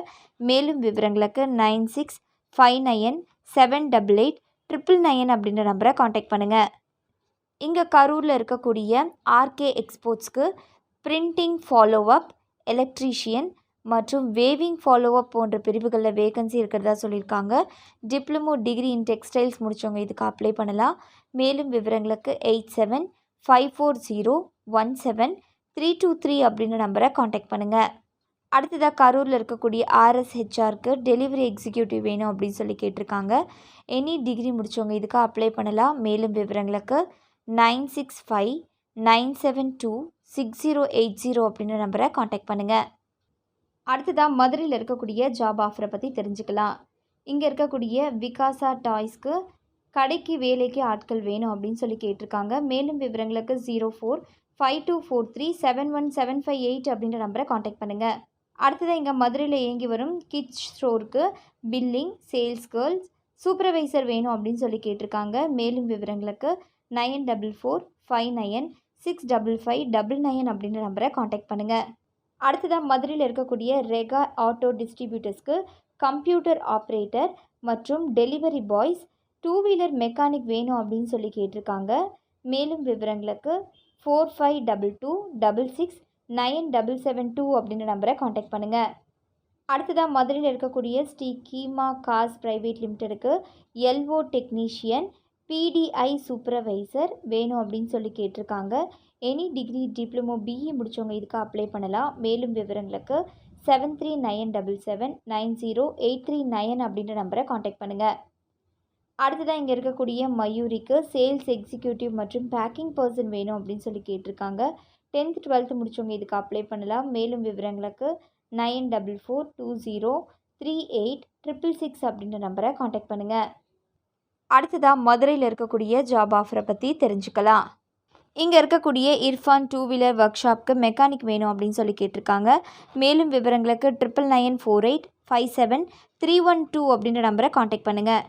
மேலும் விவரங்களுக்கு 9659878899 அப்படின்ற நம்பரை காண்டாக்ட் பண்ணுங்கள். இங்கே கரூரில் இருக்கக்கூடிய ஆர்கே எக்ஸ்போர்ட்ஸ்க்கு பிரிண்டிங் ஃபாலோஅப், எலக்ட்ரீஷியன் மற்றும் வேவிங் ஃபாலோஅப் போன்ற பிரிவுகளில் வேகன்சி இருக்கிறதா சொல்லியிருக்காங்க. டிப்ளமோ டிகிரி இன் டெக்ஸ்டைல்ஸ் முடித்தவங்க இதுக்கு அப்ளை பண்ணலாம். மேலும் விவரங்களுக்கு 8754017323 அப்படின்ற நம்பரை காண்டாக்ட் பண்ணுங்கள். அடுத்ததாக கரூரில் இருக்கக்கூடிய ஆர்எஸ்ஹெச்ஆருக்கு டெலிவரி எக்ஸிக்யூட்டிவ் வேணும் அப்படின்னு சொல்லி கேட்டிருக்காங்க. எனி டிகிரி முடித்தவங்க இதுக்கு அப்ளை பண்ணலாம். மேலும் விவரங்களுக்கு 9659726080 அப்படின்ற நம்பரை காண்டாக்ட் பண்ணுங்கள். அடுத்ததாக மதுரையில் இருக்கக்கூடிய ஜாப் ஆஃபரை பற்றி தெரிஞ்சுக்கலாம். இங்கே இருக்கக்கூடிய விகாசா டாய்ஸ்க்கு கடைக்கு வேலைக்கு ஆட்கள் வேணும் அப்படின்னு சொல்லி கேட்டிருக்காங்க. மேலும் விவரங்களுக்கு 0452437175 அப்படின்ற நம்பரை காண்டாக்ட் பண்ணுங்கள். அடுத்ததாக இங்கே மதுரையில் இயங்கி வரும் கிட்ஸ் ஸ்டோருக்கு பில்லிங், சேல்ஸ் கேர்ள்ஸ், சூப்பர்வைசர் வேணும் அப்படின்னு சொல்லி கேட்டிருக்காங்க. மேலும் விவரங்களுக்கு 9459965599 அப்படின்ற நம்பரை காண்டாக்ட் பண்ணுங்கள். அடுத்ததாக மதுரையில் இருக்கக்கூடிய ரெகா ஆட்டோ டிஸ்ட்ரிபியூட்டர்ஸ்க்கு கம்ப்யூட்டர் ஆப்ரேட்டர் மற்றும் டெலிவரி பாய்ஸ், 2 வீலர் மெக்கானிக் வேணும் அப்படின்னு சொல்லி கேட்டிருக்காங்க. மேலும் விவரங்களுக்கு 4522669772 அப்படின்ற நம்பரை காண்டாக்ட் பண்ணுங்கள். அடுத்ததாக மதுரையில் இருக்கக்கூடிய ஸ்ரீ கீமா காஸ் பிரைவேட் லிமிட்டெடுக்கு எல்ஓ டெக்னீஷியன், பிடிஐ சூப்பர்வைசர் வேணும் அப்படின்னு சொல்லி கேட்டிருக்காங்க. எனி டிகிரி டிப்ளமோ பிஇ முடித்தவங்க இதுக்கு அப்ளை பண்ணலாம். மேலும் விவரங்களுக்கு 7397790839 அப்படின்ற நம்பரை காண்டாக்ட் பண்ணுங்கள். அடுத்ததாக இங்கே இருக்கக்கூடிய மயூரிக்கு சேல்ஸ் எக்ஸிக்யூட்டிவ் மற்றும் பேக்கிங் பர்சன் வேணும் அப்படின்னு சொல்லி கேட்டிருக்காங்க. 10th 12th முடித்தவங்க இதுக்கு அப்ளை பண்ணலாம். மேலும் விவரங்களுக்கு 9442038666 அப்படின்ற நம்பரை காண்டாக்ட் பண்ணுங்கள். அடுத்ததாக மதுரையில் இருக்கக்கூடிய ஜாப் ஆஃபரை பற்றி தெரிஞ்சுக்கலாம். இங்கே இருக்கக்கூடிய இர்ஃபான் 2 வீலர் ஒர்க் ஷாப்க்கு மெக்கானிக் வேணும் அப்படின்னு சொல்லி கேட்டிருக்காங்க. மேலும் விவரங்களுக்கு 9994857312 அப்படின்ற நம்பரை காண்டாக்ட் பண்ணுங்கள்.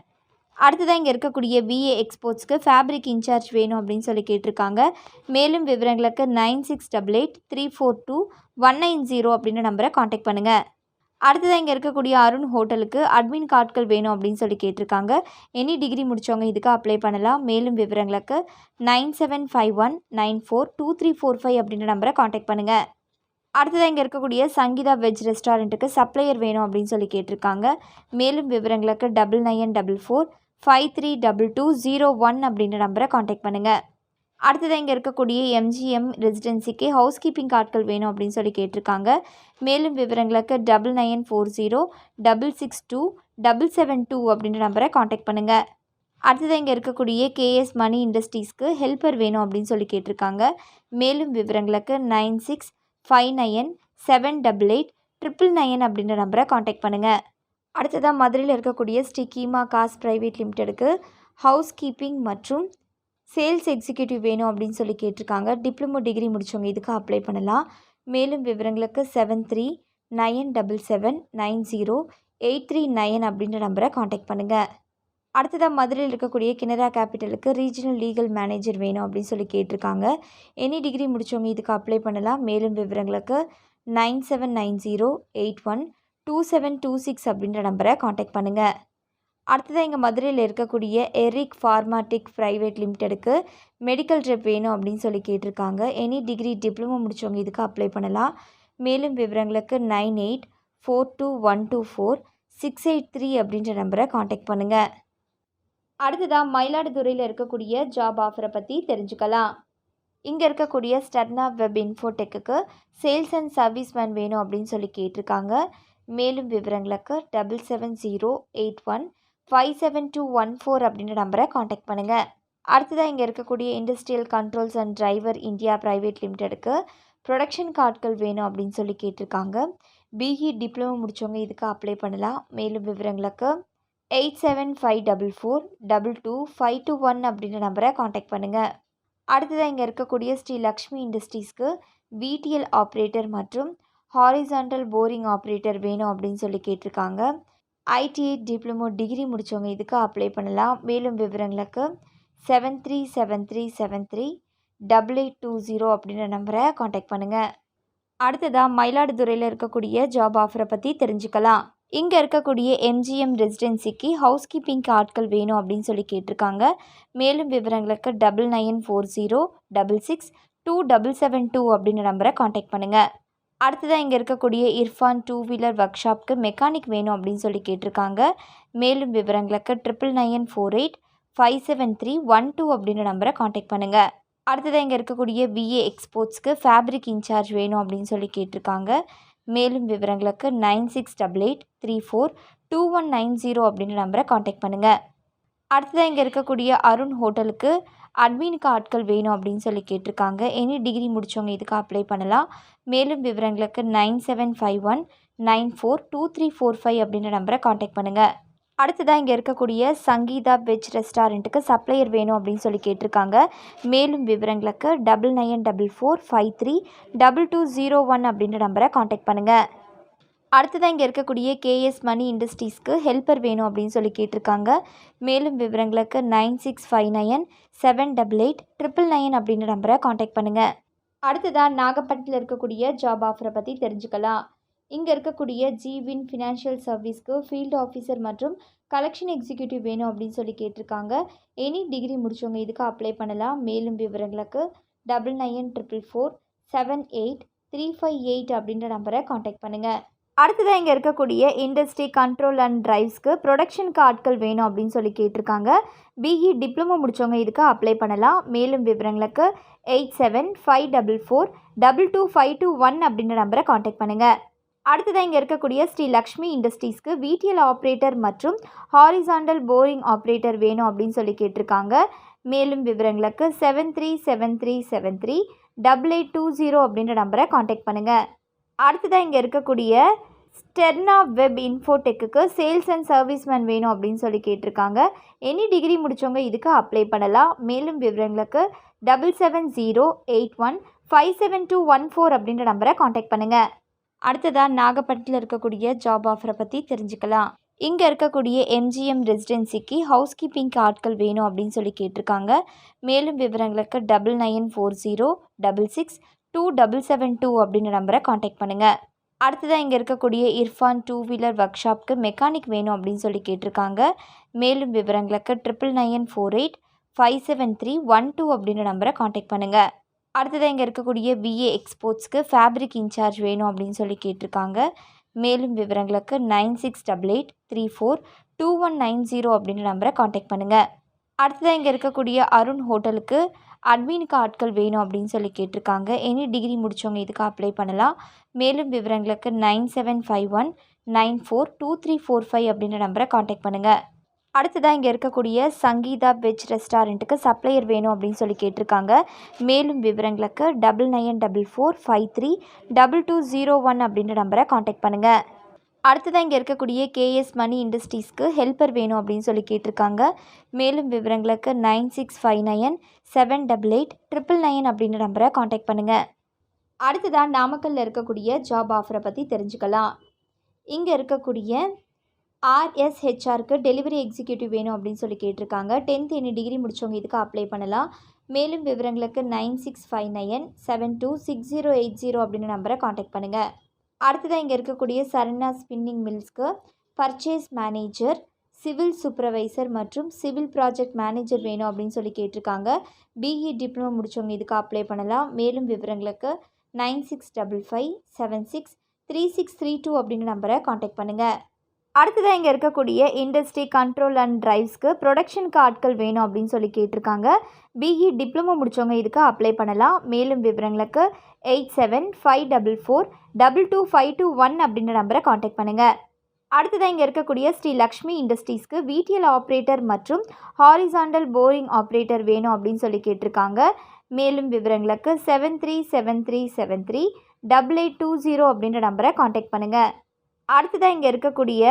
அடுத்ததாக இங்கே இருக்கக்கூடிய விஏ எக்ஸ்போர்ட்ஸ்க்கு ஃபேப்ரிக் இன்சார்ஜ் வேணும் அப்படின்னு சொல்லி கேட்டிருக்காங்க. மேலும் விவரங்களுக்கு 9688342190 அப்படின்ற நம்பரை காண்டாக்ட் பண்ணுங்கள். அடுத்ததாக இங்கே இருக்கக்கூடிய அருண் ஹோட்டலுக்கு அட்மின் கார்ட்கள் வேணும் அப்படின்னு சொல்லி கேட்டிருக்காங்க. எனி டிகிரி முடித்தவங்க இதுக்கு அப்ளை பண்ணலாம். மேலும் விவரங்களுக்கு 9751942345 அப்படின்ற நம்பரை காண்டாக்ட் பண்ணுங்கள். அடுத்ததாக இங்கே இருக்கக்கூடிய சங்கீதா வெஜ் ரெஸ்டாரண்ட்டுக்கு சப்ளையர் வேணும் அப்படின்னு சொல்லி கேட்டிருக்காங்க. மேலும் விவரங்களுக்கு 9944532201 அப்படின்ற நம்பரை காண்டாக்ட் பண்ணுங்கள். அடுத்ததாக இங்கே இருக்கக்கூடிய எம்ஜிஎம் ரெசிடென்சிக்கு ஹவுஸ் கீப்பிங் கார்ட்கள் வேணும் அப்படின்னு சொல்லி கேட்டிருக்காங்க. மேலும் விவரங்களுக்கு 9940662772 அப்படின்ற நம்பரை காண்டாக்ட் பண்ணுங்கள். அடுத்ததாக இங்கே இருக்கக்கூடிய கேஎஸ் மணி இண்டஸ்ட்ரீஸ்க்கு ஹெல்ப்பர் வேணும் அப்படின்னு சொல்லி கேட்டிருக்காங்க. மேலும் விவரங்களுக்கு 9659778899 அப்படின்ற நம்பரை காண்டாக்ட் பண்ணுங்கள். அடுத்ததாக மதுரையில் இருக்கக்கூடிய ஸ்ரீ கீமா காஸ் பிரைவேட் லிமிட்டெடுக்கு ஹவுஸ் கீப்பிங் மற்றும் சேல்ஸ் எக்ஸிக்யூட்டிவ் வேணும் அப்படின்னு சொல்லி கேட்டிருக்காங்க. டிப்ளமோ டிகிரி முடித்தவங்க இதுக்கு அப்ளை பண்ணலாம். மேலும் விவரங்களுக்கு 7397790839 அப்படின்ற நம்பரை காண்டாக்ட் பண்ணுங்கள். அடுத்ததாக மதுரையில் இருக்கக்கூடிய கனரா கேபிட்டலுக்கு ரீஜனல் லீகல் மேனேஜர் வேணும் அப்படின்னு சொல்லி கேட்டிருக்காங்க. எனி டிகிரி முடித்தவங்க இதுக்கு அப்ளை பண்ணலாம். மேலும் விவரங்களுக்கு 9790812726 அப்படின்ற நம்பரை காண்டாக்ட் பண்ணுங்கள். அடுத்ததாக இங்கே மதுரையில் இருக்கக்கூடிய எரிக் ஃபார்மாடிக் ப்ரைவேட் லிமிடெடுக்கு மெடிக்கல் ரெப் வேணும் அப்படின்னு சொல்லி கேட்டிருக்காங்க. எனி டிகிரி டிப்ளமோ முடித்தவங்க இதுக்கு அப்ளை பண்ணலாம். மேலும் விவரங்களுக்கு 9842124683 அப்படின்ற நம்பரை காண்டாக்ட் பண்ணுங்கள். அடுத்ததாக மயிலாடுதுறையில் இருக்கக்கூடிய ஜாப் ஆஃபரை பற்றி தெரிஞ்சுக்கலாம். இங்கே இருக்கக்கூடிய ஸ்டர்னா வெப் இன்ஃபோடெக்குக்கு சேல்ஸ் அண்ட் சர்வீஸ்மேன் வேணும் அப்படின்னு சொல்லி கேட்டிருக்காங்க. மேலும் விவரங்களுக்கு 7708157214 அப்படின்ற நம்பரை காண்டாக்ட் பண்ணுங்கள். அடுத்ததாக இங்கே இருக்கக்கூடிய industrial controls and driver India private லிமிடெடுக்கு ப்ரொடக்ஷன் கார்ட்கள் வேணும் அப்படின்னு சொல்லி கேட்டிருக்காங்க. பிஇ டிப்ளமோ முடித்தவங்க இதுக்கு அப்ளை பண்ணலாம். மேலும் விவரங்களுக்கு 8754422521 அப்படின்ற நம்பரை காண்டாக்ட் பண்ணுங்கள். அடுத்ததாக இங்கே இருக்கக்கூடிய ஸ்ரீ லக்ஷ்மி இண்டஸ்ட்ரீஸ்க்கு விடிஎல் ஆப்ரேட்டர் மற்றும் ஹாரிசான்டல் போரிங் ஆப்ரேட்டர் வேணும் அப்படின்னு சொல்லி கேட்டிருக்காங்க. ஐடிஐ டிப்ளமோ டிகிரி முடித்தவங்க இதுக்கு அப்ளை பண்ணலாம். மேலும் விவரங்களுக்கு 7373738820 அப்படின்ற நம்பரை காண்டாக்ட் பண்ணுங்கள். அடுத்ததாக மயிலாடுதுறையில் இருக்கக்கூடிய ஜாப் ஆஃபரை பற்றி தெரிஞ்சுக்கலாம். இங்கே இருக்கக்கூடிய எம்ஜிஎம் ரெசிடென்சிக்கு ஹவுஸ் கீப்பிங்க்கு ஆட்கள் வேணும் அப்படின்னு சொல்லி கேட்டிருக்காங்க. மேலும் விவரங்களுக்கு 9940662772 அப்படின்ற நம்பரை காண்டாக்ட் பண்ணுங்கள். அடுத்ததாக இங்கே இருக்கக்கூடிய இர்ஃபான் 2 வீலர் ஒர்க் ஷாப்க்கு மெக்கானிக் வேணும் அப்படின்னு சொல்லி கேட்டிருக்காங்க. மேலும் விவரங்களுக்கு 9994857312 அப்படின்ற நம்பரை காண்டாக்ட் பண்ணுங்கள். அடுத்ததாக இங்கே இருக்கக்கூடிய விஏ எக்ஸ்போர்ட்ஸ்க்கு ஃபேப்ரிக் இன்சார்ஜ் வேணும் அப்படின்னு சொல்லி கேட்டிருக்காங்க. மேலும் விவரங்களுக்கு 9688342190 அப்படின்ற நம்பரை காண்டாக்ட் பண்ணுங்கள். அடுத்ததாக இங்கே இருக்கக்கூடிய அருண் ஹோட்டலுக்கு அட்மினுக்கு ஆட்கள் வேணும் அப்படின்னு சொல்லி கேட்டிருக்காங்க. எனி டிகிரி முடித்தவங்க இதுக்கு அப்ளை பண்ணலாம். மேலும் விவரங்களுக்கு 9751942345 அப்படின்ற நம்பரை காண்டாக்ட் பண்ணுங்கள். அடுத்ததாக இங்கே இருக்கக்கூடிய சங்கீதா வெஜ் ரெஸ்டாரண்ட்டுக்கு சப்ளையர் வேணும் அப்படின்னு சொல்லி கேட்டிருக்காங்க. மேலும் விவரங்களுக்கு 9944532201 அப்படின்ற நம்பரை காண்டாக்ட் பண்ணுங்கள். அடுத்ததாக இங்கே இருக்கக்கூடிய கேஎஸ் மணி இண்டஸ்ட்ரீஸ்க்கு ஹெல்ப்பர் வேணும் அப்படின்னு சொல்லி கேட்டிருக்காங்க. மேலும் விவரங்களுக்கு 9659788999 அப்படின்ற நம்பரை காண்டாக்ட் பண்ணுங்கள். அடுத்ததாக நாகப்பட்டினத்தில் இருக்கக்கூடிய ஜாப் ஆஃபரை பற்றி தெரிஞ்சுக்கலாம். இங்கே இருக்கக்கூடிய ஜிவின் ஃபினான்ஷியல் சர்வீஸ்க்கு ஃபீல்டு ஆஃபீஸர் மற்றும் கலெக்ஷன் எக்ஸிக்யூட்டிவ் வேணும் அப்படின்னு சொல்லி கேட்டிருக்காங்க. எனி டிகிரி முடித்தவங்க இதுக்கு அப்ளை பண்ணலாம். மேலும் விவரங்களுக்கு 9944478358 அப்படின்ற நம்பரை காண்டாக்ட் பண்ணுங்கள். அடுத்ததாக இங்கே இருக்கக்கூடிய இண்டஸ்ட்ரி கண்ட்ரோல் அண்ட் டிரைவ்ஸ்க்கு ப்ரொடக்ஷனுக்கு ஆட்கள் வேணும் அப்படின்னு சொல்லி கேட்டிருக்காங்க. பிஇ டிப்ளமோ முடித்தவங்க இதுக்கு அப்ளை பண்ணலாம். மேலும் விவரங்களுக்கு 8754422521 அப்படின்ற நம்பரை காண்டாக்ட் பண்ணுங்கள். அடுத்ததாக இங்கே இருக்கக்கூடிய ஸ்ரீ லக்ஷ்மி இண்டஸ்ட்ரீஸ்க்கு விடிஎல் ஆப்ரேட்டர் மற்றும் ஹாரிசான்டல் போரிங் ஆப்ரேட்டர் வேணும் அப்படின்னு சொல்லி கேட்டிருக்காங்க. மேலும் விவரங்களுக்கு 7373738820 அப்படின்ற நம்பரை காண்டாக்ட் பண்ணுங்கள். அடுத்ததாக இங்கே இருக்கக்கூடிய ஸ்டெர்னா வெப் இன்ஃபோடெக்குக்கு சேல்ஸ் அண்ட் சர்வீஸ்மேன் வேணும் அப்படின்னு சொல்லி கேட்டிருக்காங்க. எனி டிகிரி முடித்தவங்க இதுக்கு அப்ளை பண்ணலாம். மேலும் விவரங்களுக்கு 7708157214 அப்படின்ற நம்பரை காண்டாக்ட் பண்ணுங்கள். அடுத்ததாக நாகப்பட்டினத்தில் இருக்கக்கூடிய ஜாப் ஆஃபரை பற்றி தெரிஞ்சுக்கலாம். இங்கே இருக்கக்கூடிய எம்ஜிஎம் ரெசிடென்சிக்கு ஹவுஸ் கீப்பிங்க்கு ஆட்கள் வேணும் அப்படின்னு சொல்லி கேட்டிருக்காங்க. மேலும் விவரங்களுக்கு 9940662772 அப்படின்ற நம்பரை காண்டாக்ட் பண்ணுங்கள். அடுத்ததாக இங்கே இருக்கக்கூடிய இர்ஃபான் 2 வீலர் ஒர்க் ஷாப்க்கு மெக்கானிக் வேணும் அப்படின்னு சொல்லி கேட்டிருக்காங்க. மேலும் விவரங்களுக்கு 9994857312 அப்படின்ற நம்பரை காண்டாக்ட் பண்ணுங்கள். அடுத்ததாக இங்கே இருக்கக்கூடிய விஏ எக்ஸ்போர்ட்ஸ்க்கு ஃபேப்ரிக் இன்சார்ஜ் வேணும் அப்படின்னு சொல்லி கேட்டிருக்காங்க. மேலும் விவரங்களுக்கு 9688342190 அப்படின்ற நம்பரை காண்டாக்ட் பண்ணுங்கள். அடுத்ததாக இங்கே இருக்கக்கூடிய அருண் ஹோட்டலுக்கு அட்மினுக்கு ஆட்கள் வேணும் அப்படின்னு சொல்லி கேட்டிருக்காங்க. எனி டிகிரி முடித்தவங்க இதுக்கு அப்ளை பண்ணலாம். மேலும் விவரங்களுக்கு 9751942345 அப்படின்ற நம்பரை காண்டாக்ட் பண்ணுங்கள். அடுத்ததாக இங்கே இருக்கக்கூடிய சங்கீதா வெஜ் ரெஸ்டாரண்ட்டுக்கு சப்ளையர் வேணும் அப்படின்னு சொல்லி கேட்டிருக்காங்க. மேலும் விவரங்களுக்கு 9944532201 அப்படின்ற நம்பரை காண்டாக்ட் பண்ணுங்கள். அடுத்ததாக இங்கே இருக்கக்கூடிய கேஎஸ் மணி இண்டஸ்ட்ரீஸ்க்கு ஹெல்ப்பர் வேணும் அப்படின்னு சொல்லி கேட்டிருக்காங்க. மேலும் விவரங்களுக்கு 9659788999 அப்படின்ற நம்பரை காண்டாக்ட் பண்ணுங்கள். அடுத்ததாக நாமக்கல்லில் இருக்கக்கூடிய ஜாப் ஆஃபரை பற்றி தெரிஞ்சுக்கலாம். இங்கே இருக்கக்கூடிய ஆர்எஸ்ஹெச்ஆருக்கு டெலிவரி எக்ஸிக்யூட்டிவ் வேணும் அப்படின்னு சொல்லி கேட்டிருக்காங்க. 10th எனி டிகிரி முடித்தவங்க இதுக்கு அப்ளை பண்ணலாம். மேலும் விவரங்களுக்கு 9659726080 அப்படின்ற நம்பரை காண்டாக்ட் பண்ணுங்கள். அடுத்ததாக இங்கே இருக்கக்கூடிய சரணா ஸ்பின்னிங் மில்ஸ்க்கு பர்ச்சேஸ் மேனேஜர் சிவில் சூப்பர்வைசர் மற்றும் சிவில் ப்ராஜெக்ட் மேனேஜர் வேணும் அப்படின்னு சொல்லி கேட்டிருக்காங்க. பிஇ டிப்ளமோ முடித்தவங்க இதுக்கு அப்ளை பண்ணலாம். மேலும் விவரங்களுக்கு 9655763632 அப்படின்ற நம்பரை காண்டாக்ட் பண்ணுங்கள். அடுத்ததாக இங்கே இருக்கக்கூடிய இண்டஸ்ட்ரி கண்ட்ரோல் அண்ட் டிரைவ்ஸ்க்கு ப்ரொடக்ஷனுக்கு ஆட்கள் வேணும் அப்படின்னு சொல்லி கேட்டிருக்காங்க. பிஇ டிப்ளமோ முடித்தவங்க இதுக்கு அப்ளை பண்ணலாம். மேலும் விவரங்களுக்கு 8754422521 அப்படின்ற நம்பரை காண்டாக்ட் பண்ணுங்கள். அடுத்ததாக இங்கே இருக்கக்கூடிய ஸ்ரீ லக்ஷ்மி இண்டஸ்ட்ரீஸ்க்கு விடிஎல் ஆப்ரேட்டர் மற்றும் ஹாரிசாண்டல் போரிங் ஆப்ரேட்டர் வேணும் அப்படின்னு சொல்லி கேட்டிருக்காங்க. மேலும் விவரங்களுக்கு 7373738820 அப்படின்ற நம்பரை காண்டாக்ட் பண்ணுங்கள். அடுத்ததாக இங்கே இருக்கக்கூடிய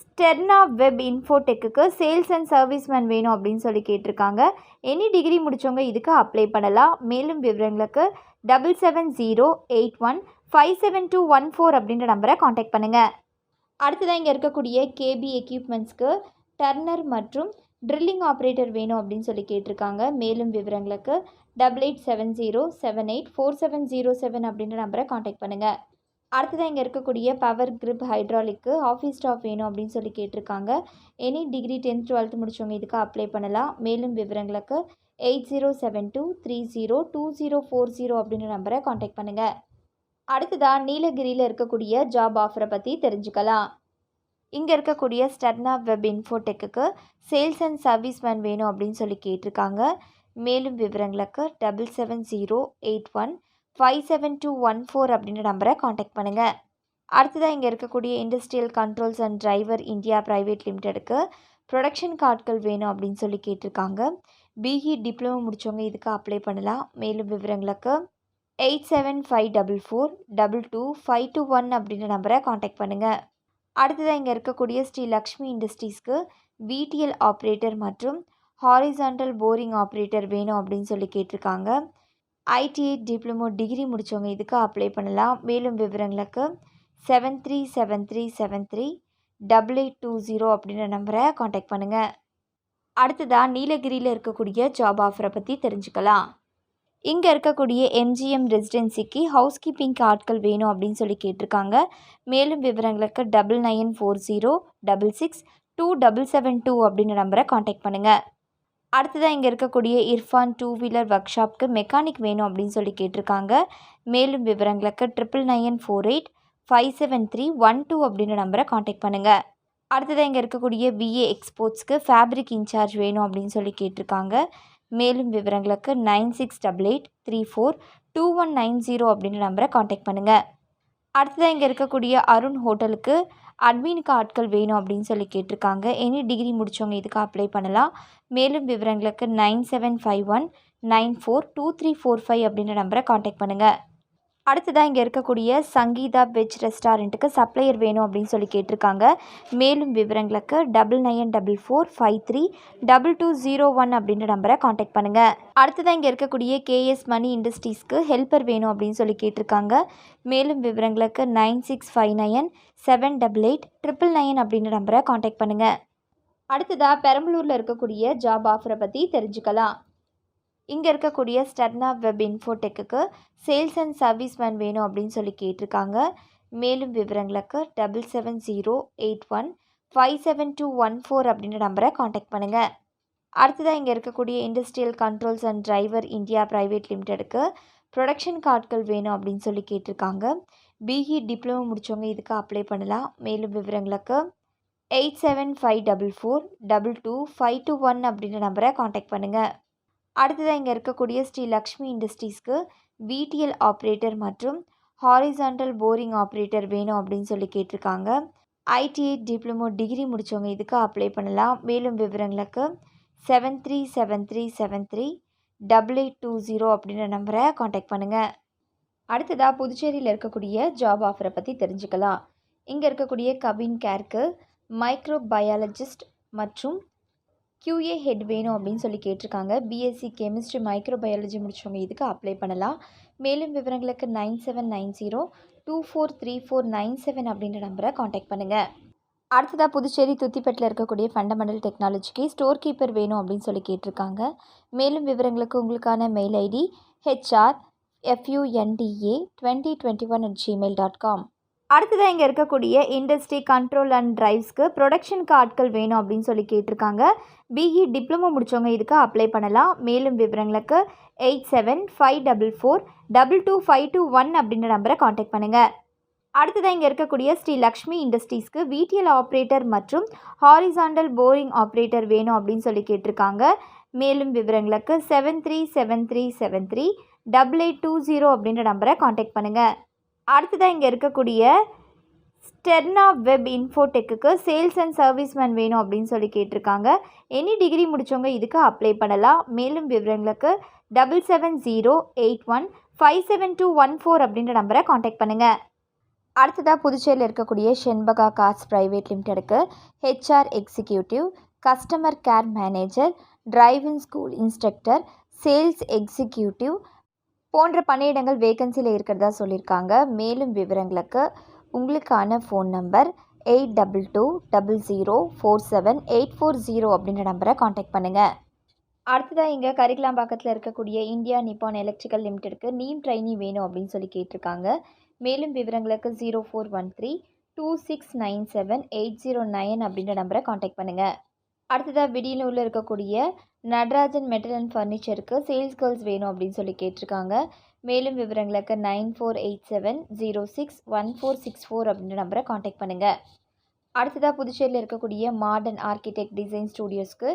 ஸ்டெர்னா வெப் இன்ஃபோடெக்கு சேல்ஸ் அண்ட் சர்வீஸ்மேன் வேணும் அப்படின்னு சொல்லி கேட்டிருக்காங்க. எனி டிகிரி முடித்தவங்க இதுக்கு அப்ளை பண்ணலாம். மேலும் விவரங்களுக்கு 7708157214 அப்படின்ற நம்பரை காண்டாக்ட் பண்ணுங்கள். அடுத்ததாக இங்கே இருக்கக்கூடிய கேபி எக்யூப்மெண்ட்ஸ்க்கு டர்னர் மற்றும் ட்ரில்லிங் ஆப்ரேட்டர் வேணும் அப்படின்னு சொல்லி கேட்டிருக்காங்க. மேலும் விவரங்களுக்கு 8870784707 அப்படின்ற நம்பரை காண்டாக்ட் பண்ணுங்கள். அடுத்ததாக இங்கே இருக்கக்கூடிய power grip hydraulic office staff வேணும் அப்படின்னு சொல்லி கேட்டிருக்காங்க. எனி டிகிரி 10th 12th முடித்தவங்க இதுக்கு அப்ளை பண்ணலாம். மேலும் விவரங்களுக்கு 8072302040 அப்படின்ற நம்பரை காண்டாக்ட் பண்ணுங்கள். அடுத்ததாக நீலகிரியில் இருக்கக்கூடிய ஜாப் ஆஃபரை பற்றி தெரிஞ்சுக்கலாம். இங்கே இருக்கக்கூடிய ஸ்டெர்னா வெப் இன்ஃபோடெக்கு சேல்ஸ் அண்ட் சர்வீஸ்மேன் வேணும் அப்படின்னு சொல்லி கேட்டிருக்காங்க. மேலும் விவரங்களுக்கு 7708157214 அப்படின்ற நம்பரை காண்டாக்ட் பண்ணுங்கள். அடுத்ததாக இங்கே இருக்கக்கூடிய industrial controls and driver India private லிமிடெடுக்கு ப்ரொடக்ஷன் ஆட்கள் வேணும் அப்படின்னு சொல்லி கேட்டிருக்காங்க. பிஇ டிப்ளமோ முடித்தவங்க இதுக்கு அப்ளை பண்ணலாம். மேலும் விவரங்களுக்கு 8754422521 அப்படின்ற நம்பரை காண்டாக்ட் பண்ணுங்கள். அடுத்ததாக இங்கே இருக்கக்கூடிய ஸ்ரீ லக்ஷ்மி இண்டஸ்ட்ரீஸ்க்கு விடிஎல் ஆப்ரேட்டர் மற்றும் ஹாரிசாண்டல் போரிங் ஆப்ரேட்டர் வேணும் அப்படின்னு சொல்லி கேட்டிருக்காங்க. ஐடிஐ டிப்ளமோ டிகிரி முடித்தவங்க இதுக்கு அப்ளை பண்ணலாம். மேலும் விவரங்களுக்கு 7373738820 அப்படின்ற நம்பரை காண்டாக்ட் பண்ணுங்கள். அடுத்ததாக நீலகிரியில் இருக்கக்கூடிய ஜாப் ஆஃபரை பற்றி தெரிஞ்சுக்கலாம். இங்கே இருக்கக்கூடிய எம்ஜிஎம் ரெசிடென்சிக்கு ஹவுஸ் கீப்பிங்க்கு ஆட்கள் வேணும் அப்படின்னு சொல்லி கேட்டிருக்காங்க. மேலும் விவரங்களுக்கு 9940662772 அப்படின்ற நம்பரை காண்டாக்ட் பண்ணுங்கள். அடுத்ததாக இங்கே இருக்கக்கூடிய இர்ஃபான் 2 வீலர் ஒர்க் ஷாப்க்கு மெக்கானிக் வேணும் அப்படின்னு சொல்லி கேட்டிருக்காங்க. மேலும் விவரங்களுக்கு 9994857312 அப்படின்ற நம்பரை காண்டாக்ட் பண்ணுங்கள். அடுத்ததாக இங்கே இருக்கக்கூடிய விஏ எக்ஸ்போர்ட்ஸ்க்கு ஃபேப்ரிக் இன்சார்ஜ் வேணும் அப்படின்னு சொல்லி கேட்டிருக்காங்க. மேலும் விவரங்களுக்கு 9688342190 அப்படின்ற நம்பரை காண்டாக்ட் பண்ணுங்கள். அடுத்ததாக இங்கே இருக்கக்கூடிய அருண் ஹோட்டலுக்கு அட்மினுக்கு ஆட்கள் வேணும் அப்படின்னு சொல்லி கேட்டிருக்காங்க. எனி டிகிரி முடித்தவங்க இதுக்கு அப்ளை பண்ணலாம். மேலும் விவரங்களுக்கு 9751942345 அப்படின்ற நம்பரை காண்டாக்ட் பண்ணுங்கள். அடுத்ததாக இங்கே இருக்கக்கூடிய சங்கீதா வெஜ் ரெஸ்டாரண்ட்டுக்கு சப்ளையர் வேணும் அப்படின்னு சொல்லி கேட்டிருக்காங்க. மேலும் விவரங்களுக்கு 9944532201 அப்படின்ற நம்பரை காண்டாக்ட் பண்ணுங்கள். அடுத்ததாக இங்கே இருக்கக்கூடிய கேஎஸ் மணி இண்டஸ்ட்ரீஸ்க்கு ஹெல்ப்பர் வேணும் அப்படின்னு சொல்லி கேட்டிருக்காங்க. மேலும் விவரங்களுக்கு 9659788999 அப்படின்ற நம்பரை காண்டாக்ட் பண்ணுங்கள். அடுத்ததாக பெரம்பலூரில் இருக்கக்கூடிய ஜாப் ஆஃபரை பற்றி தெரிஞ்சுக்கலாம். இங்கே இருக்கக்கூடிய ஸ்டெர்னா வெப் இன்ஃபோடெக்கு சேல்ஸ் அண்ட் சர்வீஸ்மேன் வேணும் அப்படின்னு சொல்லி கேட்டிருக்காங்க. மேலும் விவரங்களுக்கு 7708157214 அப்படின்ற நம்பரை காண்டாக்ட் பண்ணுங்கள். அடுத்ததாக இங்கே இருக்கக்கூடிய industrial controls and driver India private லிமிடெடுக்கு ப்ரொடக்ஷன் ஆட்கள் வேணும் அப்படின்னு சொல்லி கேட்டிருக்காங்க. பிஇ டிப்ளமோ முடித்தவங்க இதுக்கு அப்ளை பண்ணலாம். மேலும் விவரங்களுக்கு 8754422521 அப்படின்ற நம்பரை காண்டாக்ட் பண்ணுங்கள். அடுத்ததாக இங்கே இருக்கக்கூடிய ஸ்ரீ லக்ஷ்மி இண்டஸ்ட்ரீஸ்க்கு விடிஎல் ஆப்ரேட்டர் மற்றும் ஹாரிசாண்டல் போரிங் ஆப்ரேட்டர் வேணும் அப்படின்னு சொல்லி கேட்டிருக்காங்க. ஐடிஐ டிப்ளமோ டிகிரி முடித்தவங்க இதுக்கு அப்ளை பண்ணலாம். மேலும் விவரங்களுக்கு 7373738820 அப்படின்ற நம்பரை காண்டாக்ட் பண்ணுங்கள். அடுத்ததாக புதுச்சேரியில் இருக்கக்கூடிய ஜாப் ஆஃபரை பற்றி தெரிஞ்சுக்கலாம். இங்கே இருக்கக்கூடிய கவின் கேருக்கு மைக்ரோபயாலஜிஸ்ட் மற்றும் QA ஹெட் வேணும் அப்படின்னு சொல்லி கேட்டிருக்காங்க. பிஎஸ்சி கெமிஸ்ட்ரி மைக்ரோபயாலஜி முடிச்சவங்க இதுக்கு அப்ளை பண்ணலாம். மேலும் விவரங்களுக்கு 9790243497 அப்படின்ற நம்பரை காண்டாக்ட் பண்ணுங்கள். அடுத்ததாக புதுச்சேரி துத்திப்பேட்டில் இருக்கக்கூடிய ஃபண்டமெண்டல் டெக்னாலஜிக்கு ஸ்டோர் கீப்பர் வேணும் அப்படின்னு சொல்லி கேட்டிருக்காங்க. மேலும் விவரங்களுக்கு உங்களுக்கான மெயில் ஐடி HR FUNDA2021@gmail.com. அடுத்ததாக இங்கே இருக்கக்கூடிய இண்டஸ்ட்ரி கண்ட்ரோல் அண்ட் டிரைவ்ஸ்க்கு ப்ரொடக்ஷனுக்கு ஆட்கள் வேணும் அப்படின்னு சொல்லி கேட்டிருக்காங்க. பிஇ டிப்ளமோ முடித்தவங்க இதுக்கு அப்ளை பண்ணலாம். மேலும் விவரங்களுக்கு 8754422521 அப்படின்ற நம்பரை காண்டாக்ட் பண்ணுங்கள். அடுத்ததாக இங்கே இருக்கக்கூடிய ஸ்ரீ லக்ஷ்மி இண்டஸ்ட்ரீஸ்க்கு விடிஎல் ஆப்ரேட்டர் மற்றும் ஹாரிசாண்டல் போரிங் ஆப்ரேட்டர் வேணும் அப்படின்னு சொல்லி கேட்டிருக்காங்க. மேலும் விவரங்களுக்கு 7373738820 அப்படின்ற நம்பரை காண்டாக்ட் பண்ணுங்கள். அடுத்ததாக இங்கே இருக்கக்கூடிய ஸ்டெர்னா வெப் இன்ஃபோடெக்கு சேல்ஸ் அண்ட் சர்வீஸ்மேன் வேணும் அப்படின்னு சொல்லி கேட்டிருக்காங்க. எனி டிகிரி முடித்தவங்க இதுக்கு அப்ளை பண்ணலாம். மேலும் விவரங்களுக்கு 7708157214 அப்படின்ற நம்பரை காண்டாக்ட் பண்ணுங்கள். அடுத்ததாக புதுச்சேரியில் இருக்கக்கூடிய ஷென்பகா கார்ஸ் பிரைவேட் லிமிடெடுக்கு HR executive, customer care manager, driving school instructor, sales executive போன்ற பணியிடங்கள் வேகன்சியில் இருக்கிறதா சொல்லியிருக்காங்க. மேலும் விவரங்களுக்கு உங்களுக்கான ஃபோன் நம்பர் 8220047840 அப்படின்ற நம்பரை காண்டாக்ட் பண்ணுங்கள். அடுத்ததாக இங்கே கரிக்கலாம்பாக்கத்தில் இருக்கக்கூடிய இந்தியா நிப்பான் எலக்ட்ரிக்கல் லிமிடெடுக்கு நீம் ட்ரைனி வேணும் அப்படின்னு சொல்லி கேட்டிருக்காங்க. மேலும் விவரங்களுக்கு 041326978009 அப்படின்ற நம்பரை காண்டாக்ட் பண்ணுங்கள். அடுத்ததாக விடியலூரில் இருக்கக்கூடிய நடராஜன் மெட்டல் அண்ட் ஃபர்னிச்சருக்கு சேல்ஸ் கேர்ள்ஸ் வேணும் அப்படின்னு சொல்லி கேட்டிருக்காங்க. மேலும் விவரங்களுக்கு 9487061464 அப்படின்ற நம்பரை காண்டாக்ட் பண்ணுங்கள். அடுத்ததாக புதுச்சேரியில் இருக்கக்கூடிய மாடர்ன் ஆர்கிடெக்ட் டிசைன் ஸ்டூடியோஸ்க்கு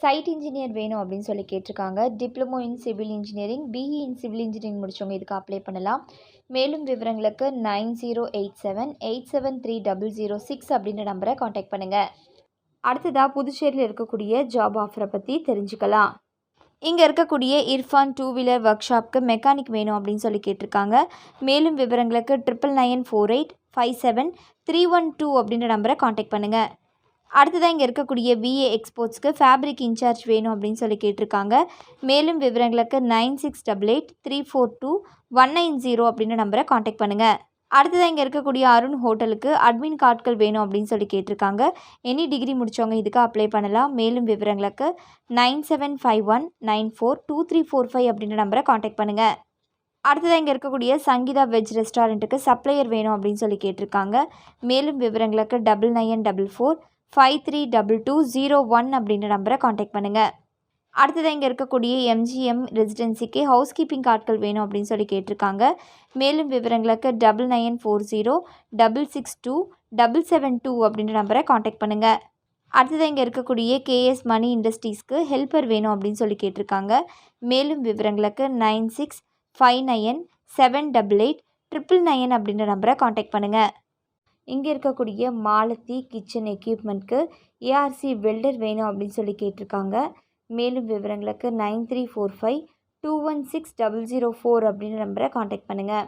சைட் இன்ஜினியர் வேணும் அப்படின்னு சொல்லி கேட்டிருக்காங்க. Diploma in civil engineering, BE in civil engineering முடிச்சவங்க இதுக்கு அப்ளை பண்ணலாம். மேலும் விவரங்களுக்கு 9087873006 அப்படின்ற நம்பரை காண்டாக்ட் பண்ணுங்கள். அடுத்ததாக புதுச்சேரியில் இருக்கக்கூடிய ஜாப் ஆஃபரை பற்றி தெரிஞ்சுக்கலாம். இங்கே இருக்கக்கூடிய இர்ஃபான் 2 வீலர் ஒர்க் ஷாப்க்கு மெக்கானிக் வேணும் அப்படின்னு சொல்லி கேட்டிருக்காங்க. மேலும் விவரங்களுக்கு 9994857312 அப்படின்ற நம்பரை காண்டாக்ட் பண்ணுங்கள். அடுத்ததாக இங்கே இருக்கக்கூடிய விஏ எக்ஸ்போர்ட்ஸ்க்கு ஃபேப்ரிக் இன்சார்ஜ் வேணும் அப்படின்னு சொல்லி கேட்டிருக்காங்க. மேலும் விவரங்களுக்கு 9688342190 அப்படின்ற நம்பரை காண்டாக்ட் பண்ணுங்கள். அடுத்ததாக இங்கே இருக்கக்கூடிய அருண் ஹோட்டலுக்கு அட்மின் கார்ட்கள் வேணும் அப்படின்னு சொல்லி கேட்டிருக்காங்க. எனி டிகிரி முடித்தவங்க இதுக்கு அப்ளை பண்ணலாம். மேலும் விவரங்களுக்கு 9751942345 அப்படின்ற நம்பரை காண்டாக்ட் பண்ணுங்கள். அடுத்ததாக இங்கே இருக்கக்கூடிய சங்கீதா வெஜ் ரெஸ்டாரண்ட்டுக்கு சப்ளையர் வேணும் அப்படின்னு சொல்லி கேட்டிருக்காங்க. மேலும் விவரங்களுக்கு 9944532201 அப்படின்ற நம்பரை காண்டாக்ட் பண்ணுங்கள். அடுத்ததாக இங்கே இருக்கக்கூடிய எம்ஜிஎம் ரெசிடென்சிக்கு ஹவுஸ் கீப்பிங் ஆட்கள் வேணும் அப்படின்னு சொல்லி கேட்டிருக்காங்க. மேலும் விவரங்களுக்கு 9940662772 அப்படின்ற நம்பரை காண்டாக்ட் பண்ணுங்கள். அடுத்ததாக இங்கே இருக்கக்கூடிய கேஎஸ் மணி இண்டஸ்ட்ரீஸ்க்கு ஹெல்ப்பர் வேணும் அப்படின்னு சொல்லி கேட்டிருக்காங்க. மேலும் விவரங்களுக்கு 9659878899 அப்படின்ற நம்பரை காண்டாக்ட் பண்ணுங்கள். இங்கே இருக்கக்கூடிய மாலத்தி கிச்சன் எக்யூப்மெண்ட்க்கு ஏஆர்சி வெல்டர் வேணும் அப்படின்னு சொல்லி கேட்டிருக்காங்க. மேலும் விவரங்களுக்கு 9345216004 அப்படின்ற நம்பரை காண்டாக்ட் பண்ணுங்கள்.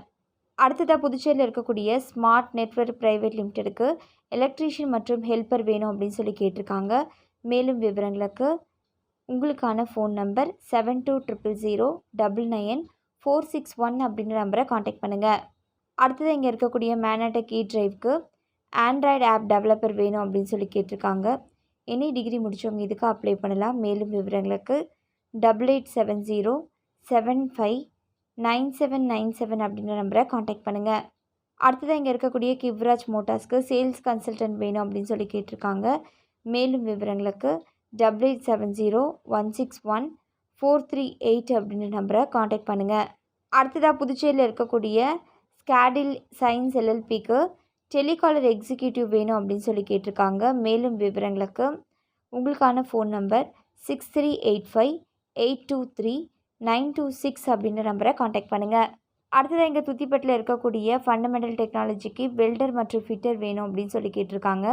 அடுத்ததாக புதுச்சேரியில் இருக்கக்கூடிய ஸ்மார்ட் நெட்வொர்க் பிரைவேட் லிமிடெடுக்கு எலக்ட்ரீஷியன் மற்றும் ஹெல்ப்பர் வேணும் அப்படின்னு சொல்லி கேட்டிருக்காங்க. மேலும் விவரங்களுக்கு உங்களுக்கான ஃபோன் நம்பர் 7200099461 அப்படின்ற நம்பரை காண்டாக்ட் பண்ணுங்கள். அடுத்ததாக இங்கே இருக்கக்கூடிய மேனடெக் டிரைவ்க்கு ஆண்ட்ராய்டு ஆப் டெவலப்பர் வேணும் அப்படின்னு சொல்லி கேட்டிருக்காங்க. எனி டிகிரி முடித்தவங்க இதுக்கு அப்ளை பண்ணலாம். மேலும் விவரங்களுக்கு 8870759797 அப்படின்ற நம்பரை காண்டாக்ட் பண்ணுங்கள். அடுத்ததாக இங்கே இருக்கக்கூடிய கிவ்ராஜ் மோட்டார்ஸ்க்கு சேல்ஸ் கன்சல்டன்ட் வேணும் அப்படின்னு சொல்லி கேட்டிருக்காங்க. மேலும் விவரங்களுக்கு 8870161438 அப்படின்ற நம்பரை காண்டாக்ட் பண்ணுங்கள். அடுத்ததாக புதுச்சேரியில் இருக்கக்கூடிய ஸ்கேடில் சயின்ஸ் எல்எல்பிக்கு டெலிகாலர் எக்ஸிக்யூட்டிவ் வேணும் அப்படின்னு சொல்லி கேட்டிருக்காங்க. மேலும் விவரங்களுக்கு உங்களுக்கான ஃபோன் நம்பர் 6385823926 அப்படின்ற நம்பரை காண்டாக்ட் பண்ணுங்கள். அடுத்ததாக இங்கே துத்திப்பட்டில் இருக்கக்கூடிய ஃபண்டமெண்டல் டெக்னாலஜிக்கு வெல்டர் மற்றும் ஃபிட்டர் வேணும் அப்படின்னு சொல்லி கேட்டிருக்காங்க.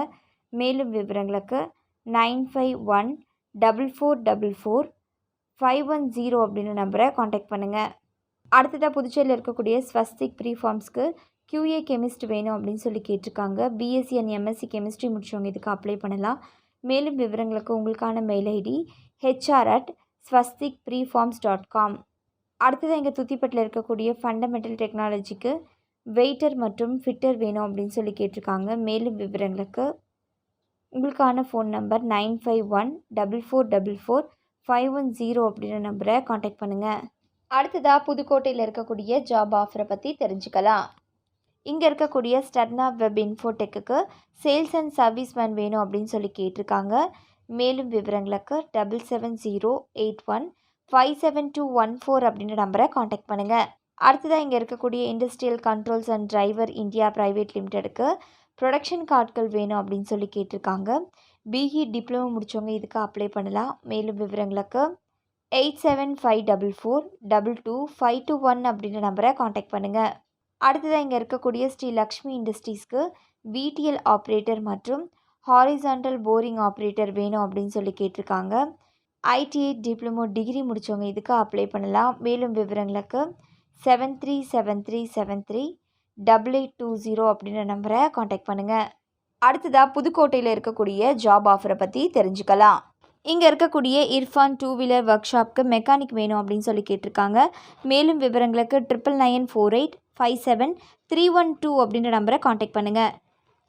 மேலும் விவரங்களுக்கு 9514444510 அப்படின்ற நம்பரை காண்டாக்ட் பண்ணுங்கள். அடுத்ததாக புதுச்சேரியில் இருக்கக்கூடிய ஸ்வஸ்திக் ப்ரீஃபார்ம்ஸ்க்கு QA கெமிஸ்ட் வேணும் அப்படின்னு சொல்லி கேட்டிருக்காங்க. பிஎஸ்சி அண்ட் எம்எஸ்சி கெமிஸ்ட்ரி முடிச்சவங்க இதுக்கு அப்ளை பண்ணலாம். மேலும் விவரங்களுக்கு உங்களுக்கான மெயில் ஐடி hr@swastikpreforms.com. அடுத்ததாக இங்கே துத்திப்பட்டில் இருக்கக்கூடிய ஃபண்டமெண்டல் டெக்னாலஜிக்கு வெயிட்டர் மற்றும் ஃபிட்டர் வேணும் அப்படின்னு சொல்லி கேட்டிருக்காங்க. மேலும் விவரங்களுக்கு உங்களுக்கான ஃபோன் நம்பர் 9514444510 அப்படின்ற நம்பரை காண்டாக்ட் பண்ணுங்கள். அடுத்ததாக புதுக்கோட்டையில் இருக்கக்கூடிய ஜாப் ஆஃபரை பற்றி தெரிஞ்சுக்கலாம். இங்கே இருக்கக்கூடிய ஸ்டர்னா வெப் இன்ஃபோடெக்குக்கு சேல்ஸ் அண்ட் சர்வீஸ்மேன் வேணும் அப்படின்னு சொல்லி கேட்டிருக்காங்க. மேலும் விவரங்களுக்கு 7708157214 அப்படின்ற நம்பரை காண்டாக்ட் பண்ணுங்கள். அடுத்ததாக இங்கே இருக்கக்கூடிய industrial controls and driver India private லிமிடெடுக்கு ப்ரொடக்ஷன் கார்ட்கள் வேணும் அப்படின்னு சொல்லி கேட்டிருக்காங்க. பிஇ டிப்ளமோ முடித்தவங்க இதுக்கு அப்ளை பண்ணலாம். மேலும் விவரங்களுக்கு 8754422521 அப்படின்ற நம்பரை காண்டாக்ட் பண்ணுங்கள். அடுத்ததாக இங்கே இருக்கக்கூடிய ஸ்ரீ லக்ஷ்மி இண்டஸ்ட்ரீஸ்க்கு விடிஎல் ஆப்ரேட்டர் மற்றும் ஹாரிசான்டல் போரிங் ஆப்ரேட்டர் வேணும் அப்படின்னு சொல்லி கேட்டிருக்காங்க. ஐடிஐ டிப்ளமோ டிகிரி முடித்தவங்க இதுக்கு அப்ளை பண்ணலாம். மேலும் விவரங்களுக்கு 7373738820 அப்படின்ற நம்பரை காண்டாக்ட் பண்ணுங்கள். அடுத்ததாக புதுக்கோட்டையில் இருக்கக்கூடிய ஜாப் ஆஃபரை பற்றி தெரிஞ்சுக்கலாம். இங்கே இருக்கக்கூடிய இர்ஃபான் 2 வீலர் ஒர்க் ஷாப்க்கு மெக்கானிக் வேணும் அப்படின்னு சொல்லி கேட்டிருக்காங்க. மேலும் விவரங்களுக்கு 9994857312 அப்படின்ற நம்பரை காண்டாக்ட் பண்ணுங்கள்.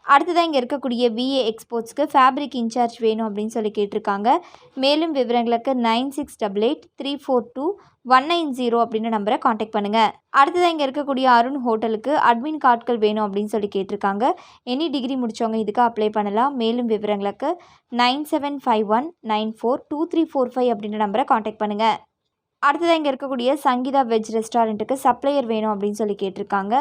அடுத்ததாக இங்கே இருக்கக்கூடிய விஏ எக்ஸ்போர்ட்ஸ்க்கு ஃபேப்ரிக் இன்சார்ஜ் வேணும் அப்படின்னு சொல்லி கேட்டிருக்காங்க. மேலும் விவரங்களுக்கு 9688342190 அப்படின்ற நம்பரை காண்டாக்ட் பண்ணுங்கள். அடுத்ததாக இங்கே இருக்கக்கூடிய அருண் ஹோட்டலுக்கு அட்மின் கார்ட்கள் வேணும் அப்படின்னு சொல்லி கேட்டிருக்காங்க. எனி டிகிரி முடித்தவங்க இதுக்கு அப்ளை பண்ணலாம். மேலும் விவரங்களுக்கு 9751942345 அப்படின்ற நம்பரை காண்டாக்ட் பண்ணுங்கள். அடுத்ததாக இங்கே இருக்கக்கூடிய சங்கீதா வெஜ் ரெஸ்டாரண்ட்டுக்கு சப்ளையர் வேணும் அப்படின்னு சொல்லி கேட்டிருக்காங்க.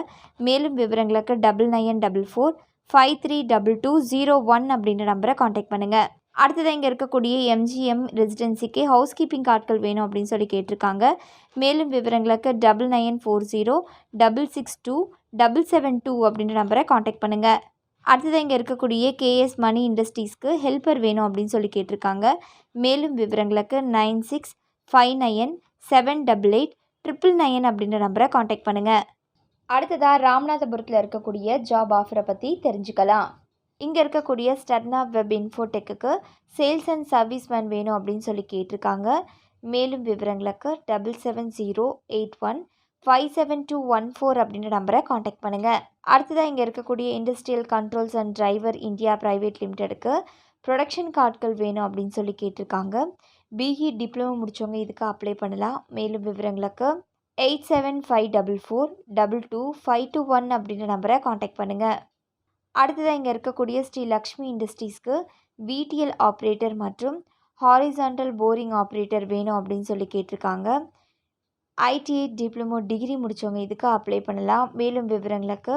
மேலும் விவரங்களுக்கு 9944532201 அப்படின்ற நம்பரை காண்டாக்ட் பண்ணுங்கள். அடுத்ததாக இங்கே இருக்கக்கூடிய எம்ஜிஎம் ரெசிடென்சிக்கு ஹவுஸ் கீப்பிங் கார்ட்கள் வேணும் அப்படின்னு சொல்லி கேட்டிருக்காங்க. மேலும் விவரங்களுக்கு 9940662772 அப்படின்ற நம்பரை காண்டாக்ட் பண்ணுங்கள். அடுத்ததாக இங்கே இருக்கக்கூடிய கேஎஸ் மணி இண்டஸ்ட்ரீஸ்க்கு ஹெல்ப்பர் வேணும் அப்படின்னு சொல்லி கேட்டிருக்காங்க. மேலும் விவரங்களுக்கு 9659878899 அப்படின்ற நம்பரை காண்டாக்ட் பண்ணுங்கள். அடுத்ததாக ராமநாதபுரத்தில் இருக்கக்கூடிய ஜாப் ஆஃபரை பற்றி தெரிஞ்சுக்கலாம். இங்கே இருக்கக்கூடிய ஸ்டர்னா வெப் இன்ஃபோடெக்குக்கு சேல்ஸ் அண்ட் சர்வீஸ்மேன் வேணும் அப்படின்னு சொல்லி கேட்டிருக்காங்க. மேலும் விவரங்களுக்கு 7708157214 அப்படின்ற நம்பரை காண்டாக்ட் பண்ணுங்கள். அடுத்ததாக இங்கே இருக்கக்கூடிய industrial controls and driver India private லிமிடெடுக்கு ப்ரொடக்ஷன் கார்ட்கள் வேணும் அப்படின்னு சொல்லி கேட்டிருக்காங்க. பிஇ டிப்ளமோ முடித்தவங்க இதுக்கு அப்ளை பண்ணலாம். மேலும் விவரங்களுக்கு 8754422521 அப்படின்ற நம்பரை காண்டாக்ட் பண்ணுங்கள். அடுத்ததாக இங்கே இருக்கக்கூடிய ஸ்ரீ லக்ஷ்மி இண்டஸ்ட்ரீஸ்க்கு விடிஎல் ஆப்ரேட்டர் மற்றும் ஹாரிசான்டல் போரிங் ஆப்ரேட்டர் வேணும் அப்படின்னு சொல்லி கேட்டிருக்காங்க. ஐடிஐ டிப்ளமோ டிகிரி முடித்தவங்க இதுக்கு அப்ளை பண்ணலாம். மேலும் விவரங்களுக்கு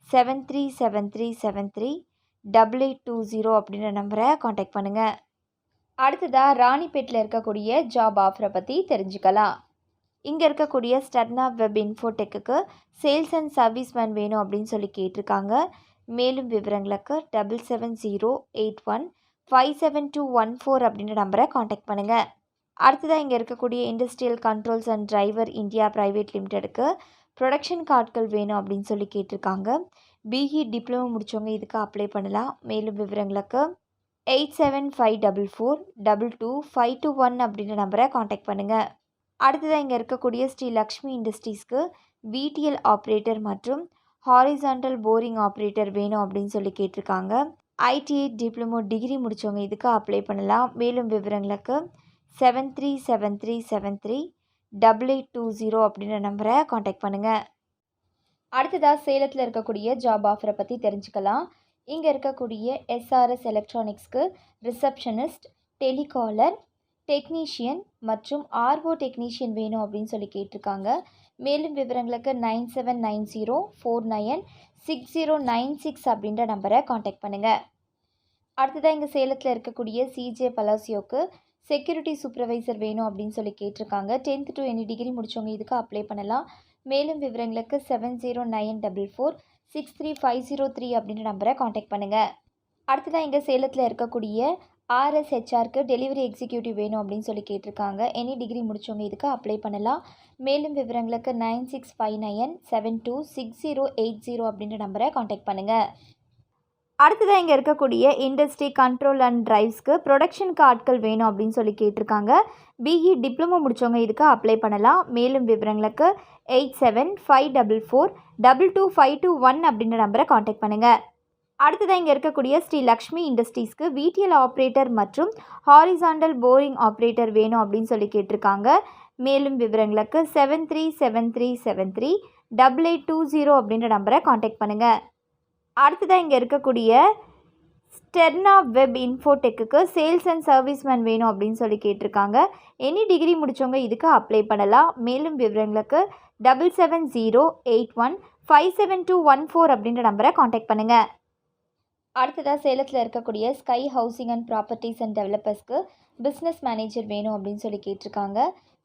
7373738820 அப்படின்ற நம்பரை காண்டாக்ட் பண்ணுங்கள். அடுத்ததாக ராணிப்பேட்டில் இருக்கக்கூடிய ஜாப் ஆஃபரை பற்றி தெரிஞ்சுக்கலாம். இங்கே இருக்கக்கூடிய ஸ்டர்னா வெப் இன்ஃபோடெக்குக்கு சேல்ஸ் அண்ட் சர்வீஸ்மேன் வேணும் அப்படின்னு சொல்லி கேட்டிருக்காங்க. மேலும் விவரங்களுக்கு 7708157214 அப்படின்ற நம்பரை காண்டாக்ட் பண்ணுங்கள். அடுத்ததாக இங்கே இருக்கக்கூடிய industrial controls and driver India private லிமிடெடுக்கு ப்ரொடக்ஷன் கார்ட்கள் வேணும் அப்படின்னு சொல்லி கேட்டிருக்காங்க. பிஇ டிப்ளமோ முடித்தவங்க இதுக்கு அப்ளை பண்ணலாம். மேலும் விவரங்களுக்கு 8754422521 அப்படின்ற நம்பரை காண்டாக்ட் பண்ணுங்கள். அடுத்ததாக இங்கே இருக்கக்கூடிய ஸ்ரீ லக்ஷ்மி இண்டஸ்ட்ரீஸ்க்கு விடிஎல் ஆப்ரேட்டர் மற்றும் ஹாரிசான்டல் போரிங் ஆப்ரேட்டர் வேணும் அப்படின்னு சொல்லி கேட்டிருக்காங்க. ஐடிஐ டிப்ளமோ டிகிரி முடித்தவங்க இதுக்கு அப்ளை பண்ணலாம். மேலும் விவரங்களுக்கு 7373738820 அப்படின்ற நம்பரை காண்டாக்ட் பண்ணுங்கள். அடுத்ததாக சேலத்தில் இருக்கக்கூடிய ஜாப் ஆஃபரை பற்றி தெரிஞ்சுக்கலாம். இங்கே இருக்கக்கூடிய எஸ்ஆர்எஸ் எலக்ட்ரானிக்ஸ்க்கு ரிசப்ஷனிஸ்ட், டெலிகாலர், டெக்னீஷியன் மற்றும் ஆர்ஓ டெக்னீஷியன் வேணும் அப்படின்னு சொல்லி கேட்டிருக்காங்க. மேலும் விவரங்களுக்கு 9790496096 அப்படின்ற நம்பரை காண்டாக்ட் பண்ணுங்கள். அடுத்ததாக இங்கே சேலத்தில் இருக்கக்கூடிய சிஜே பலாசியோக்கு செக்யூரிட்டி சூப்பர்வைசர் வேணும் அப்படின்னு சொல்லி கேட்டிருக்காங்க. 10th to any டிகிரி முடித்தவங்க இதுக்கு அப்ளை பண்ணலாம். மேலும் விவரங்களுக்கு 7094463503 அப்படின்ற நம்பரை காண்டாக்ட் பண்ணுங்கள். அடுத்ததாக இங்கே சேலத்தில் இருக்கக்கூடிய ஆர்எஸ்ஹெச்ஆருக்கு டெலிவரி எக்ஸிக்யூட்டிவ் வேணும் அப்படின்னு சொல்லி கேட்டிருக்காங்க. எனி டிகிரி முடித்தவங்க இதுக்கு அப்ளை பண்ணலாம். மேலும் விவரங்களுக்கு 9659726080 அப்படின்ற நம்பரை காண்டாக்ட் பண்ணுங்கள். அடுத்ததாக இங்கே இருக்கக்கூடிய இண்டஸ்ட்ரி கண்ட்ரோல் அண்ட் டிரைவ்ஸ்க்கு ப்ரொடக்ஷன் கார்ட்கள் வேணும் அப்படின்னு சொல்லி கேட்டிருக்காங்க. பிஇ டிப்ளமோ முடித்தவங்க இதுக்கு அப்ளை பண்ணலாம். மேலும் விவரங்களுக்கு 8754422521 அப்படின்ற நம்பரை காண்டாக்ட் பண்ணுங்கள். அடுத்ததாக இங்கே இருக்கக்கூடிய ஸ்ரீ லக்ஷ்மி இண்டஸ்ட்ரீஸ்க்கு விடிஎல் ஆப்ரேட்டர் மற்றும் ஹாரிசான்டல் போரிங் ஆப்ரேட்டர் வேணும் அப்படின்னு சொல்லி கேட்டிருக்காங்க. மேலும் விவரங்களுக்கு 737373 8820 அப்படின்ற நம்பரை காண்டாக்ட் பண்ணுங்கள். அடுத்ததாக இங்கே இருக்கக்கூடிய ஸ்டெர்னா வெப் இன்ஃபோடெக்குக்கு சேல்ஸ் அண்ட் சர்வீஸ்மேன் வேணும் அப்படின்னு சொல்லி கேட்டிருக்காங்க. எனி டிகிரி முடித்தவங்க இதுக்கு அப்ளை பண்ணலாம். மேலும் விவரங்களுக்கு 7708157214 அப்படின்ற நம்பரை காண்டாக்ட் பண்ணுங்கள். அடுத்ததாக சேலத்தில் இருக்கக்கூடிய sky housing and properties and டெவலப்பர்ஸ்க்கு பிஸ்னஸ் மேனேஜர் வேணும் அப்படின்னு சொல்லி கேட்டிருக்காங்க.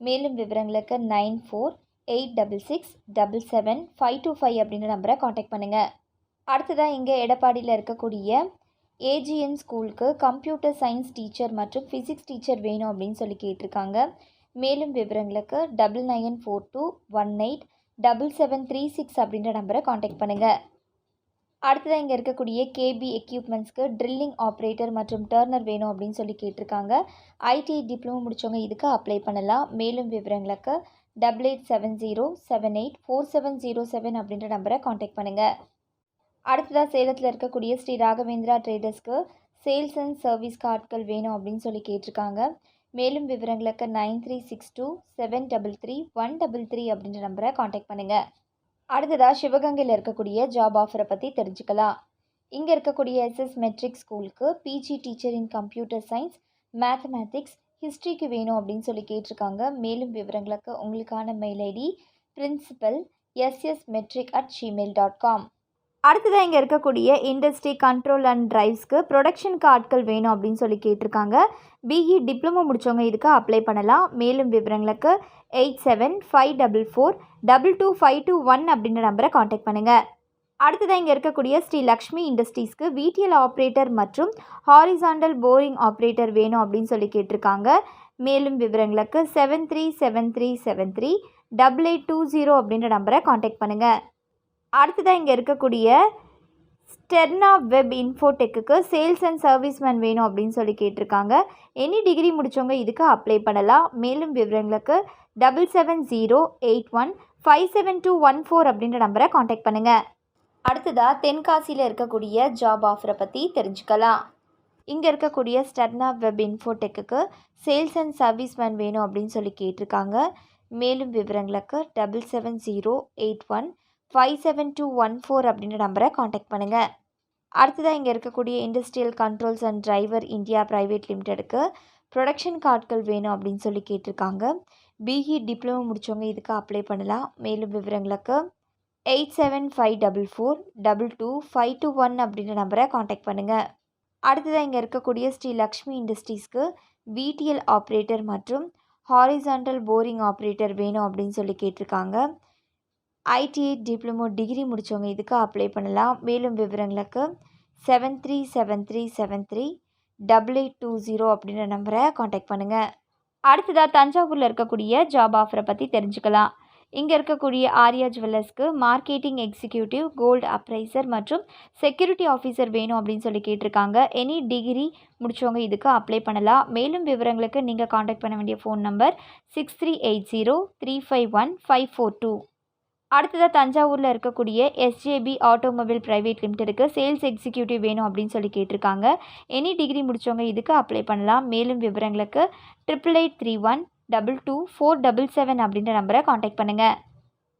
மேலும் விவரங்களுக்கு 9486677525 அப்படின்ற நம்பரை காண்டாக்ட் பண்ணுங்கள். அடுத்ததாக இங்கே எடப்பாடியில் இருக்கக்கூடிய ஏஜிஎன் ஸ்கூலுக்கு கம்ப்யூட்டர் சயின்ஸ் டீச்சர் மற்றும் ஃபிசிக்ஸ் டீச்சர் வேணும் அப்படின்னு சொல்லி கேட்டிருக்காங்க. மேலும் விவரங்களுக்கு 9942187736 அப்படின்ற நம்பரை காண்டாக்ட் பண்ணுங்கள். அடுத்ததாக இங்கே இருக்கக்கூடிய கேபி எக்யூப்மெண்ட்ஸ்க்கு ட்ரில்லிங் ஆப்ரேட்டர் மற்றும் டர்னர் வேணும் அப்படின்னு சொல்லி கேட்டிருக்காங்க. ஐடிஐ டிப்ளமோ முடித்தவங்க இதுக்கு அப்ளை பண்ணலாம். மேலும் விவரங்களுக்கு 8870784707 அப்படின்ற நம்பரை காண்டாக்ட் பண்ணுங்கள். அடுத்ததாக சேலத்தில் இருக்கக்கூடிய ஸ்ரீ ராகவேந்திரா ட்ரேடர்ஸ்க்கு சேல்ஸ் அண்ட் சர்வீஸ்க்கு ஆட்கள் வேணும் அப்படின்னு சொல்லி கேட்டிருக்காங்க. மேலும் விவரங்களுக்கு 9362733133 அப்படின்ற நம்பரை காண்டாக்ட் பண்ணுங்கள். அடுத்ததாக சிவகங்கையில் இருக்கக்கூடிய ஜாப் ஆஃபரை பற்றி தெரிஞ்சுக்கலாம். இங்கே இருக்கக்கூடிய எஸ்எஸ் மெட்ரிக் ஸ்கூலுக்கு PG teacher in computer science mathematics ஹிஸ்ட்ரிக்கு வேணும் அப்படின்னு சொல்லி கேட்டிருக்காங்க. மேலும் விவரங்களுக்கு உங்களுக்கான மெயில் ஐடி principal@ssmetric@gmail.com. அடுத்ததாக இங்கே இருக்கக்கூடிய இண்டஸ்ட்ரி கண்ட்ரோல் அண்ட் டிரைவ்ஸ்க்கு ப்ரொடக்ஷனுக்கு ஆட்கள் வேணும் அப்படின்னு சொல்லி கேட்டிருக்காங்க. பிஇ டிப்ளமோ முடித்தவங்க இதுக்கு அப்ளை பண்ணலாம். மேலும் விவரங்களுக்கு 8754422521 அப்படின்ற நம்பரை காண்டாக்ட் பண்ணுங்கள். அடுத்ததாக இங்கே இருக்கக்கூடிய ஸ்ரீ லக்ஷ்மி இண்டஸ்ட்ரீஸ்க்கு விடிஎல் ஆப்ரேட்டர் மற்றும் ஹாரிசாண்டல் போரிங் ஆப்ரேட்டர் வேணும் அப்படின்னு சொல்லி கேட்டிருக்காங்க. மேலும் விவரங்களுக்கு 7373738820 அப்படின்ற நம்பரை காண்டாக்ட் பண்ணுங்கள். அடுத்ததாக இங்கே இருக்கக்கூடிய ஸ்டெர்னா வெப் இன்ஃபோடெக்குக்கு சேல்ஸ் அண்ட் சர்வீஸ்மேன் வேணும் அப்படின்னு சொல்லி கேட்டிருக்காங்க. எனி டிகிரி முடித்தவங்க இதுக்கு அப்ளை பண்ணலாம். மேலும் விவரங்களுக்கு 7708157214 அப்படின்ற நம்பரை காண்டாக்ட் பண்ணுங்கள். அடுத்ததாக தென்காசியில் இருக்கக்கூடிய ஜாப் ஆஃபரை பற்றி தெரிஞ்சுக்கலாம். இங்கே இருக்கக்கூடிய ஸ்டெர்னா வெப் இன்ஃபோடெக்குக்கு சேல்ஸ் அண்ட் சர்வீஸ்மேன் வேணும் அப்படின்னு சொல்லி கேட்டிருக்காங்க. மேலும் விவரங்களுக்கு 7708157214 அப்படின்ற நம்பரை காண்டாக்ட் பண்ணுங்கள். அடுத்ததாக இங்கே இருக்கக்கூடிய industrial controls and driver India private லிமிடெடுக்கு ப்ரொடக்ஷன் கார்ட்கள் வேணும் அப்படின்னு சொல்லி கேட்டிருக்காங்க. பிஇ டிப்ளமோ முடித்தவங்க இதுக்கு அப்ளை பண்ணலாம். மேலும் விவரங்களுக்கு 8754422521 அப்படின்ற நம்பரை காண்டாக்ட் பண்ணுங்கள். அடுத்ததாக இங்கே இருக்கக்கூடிய ஸ்ரீ லக்ஷ்மி இண்டஸ்ட்ரீஸ்க்கு விடிஎல் ஆப்ரேட்டர் மற்றும் ஹாரிசாண்டல் போரிங் ஆப்ரேட்டர் வேணும் அப்படின்னு சொல்லி கேட்டிருக்காங்க. ஐடிஐ டிப்ளமோ டிகிரி முடித்தவங்க இதுக்கு அப்ளை பண்ணலாம். மேலும் விவரங்களுக்கு 7373738820 அப்படின்ற நம்பரை காண்டாக்ட் பண்ணுங்கள். அடுத்ததாக தஞ்சாவூரில் இருக்கக்கூடிய ஜாப் ஆஃபரை பற்றி தெரிஞ்சுக்கலாம். இங்கே இருக்கக்கூடிய ஆர்யா ஜுவல்லர்ஸ்க்கு மார்க்கெட்டிங் எக்ஸிக்யூட்டிவ், கோல்டு அப்ரைசர் மற்றும் செக்யூரிட்டி ஆஃபீஸர் வேணும் அப்படின்னு சொல்லி கேட்டிருக்காங்க. எனி டிகிரி முடித்தவங்க இதுக்கு அப்ளை பண்ணலாம். மேலும் விவரங்களுக்கு நீங்கள் காண்டாக்ட் பண்ண வேண்டிய ஃபோன் நம்பர் 6380351542. அடுத்ததாக தஞ்சாவூரில் இருக்கக்கூடிய எஸ்ஜேபி ஆட்டோமொபைல் பிரைவேட் லிமிடெடுக்கு சேல்ஸ் எக்ஸிக்யூட்டிவ் வேணும் அப்படின்னு சொல்லி கேட்டிருக்காங்க. எனி டிகிரி முடித்தவங்க இதுக்கு அப்ளை பண்ணலாம். மேலும் விவரங்களுக்கு 8831222477 அப்படின்ற நம்பரை காண்டாக்ட் பண்ணுங்கள்.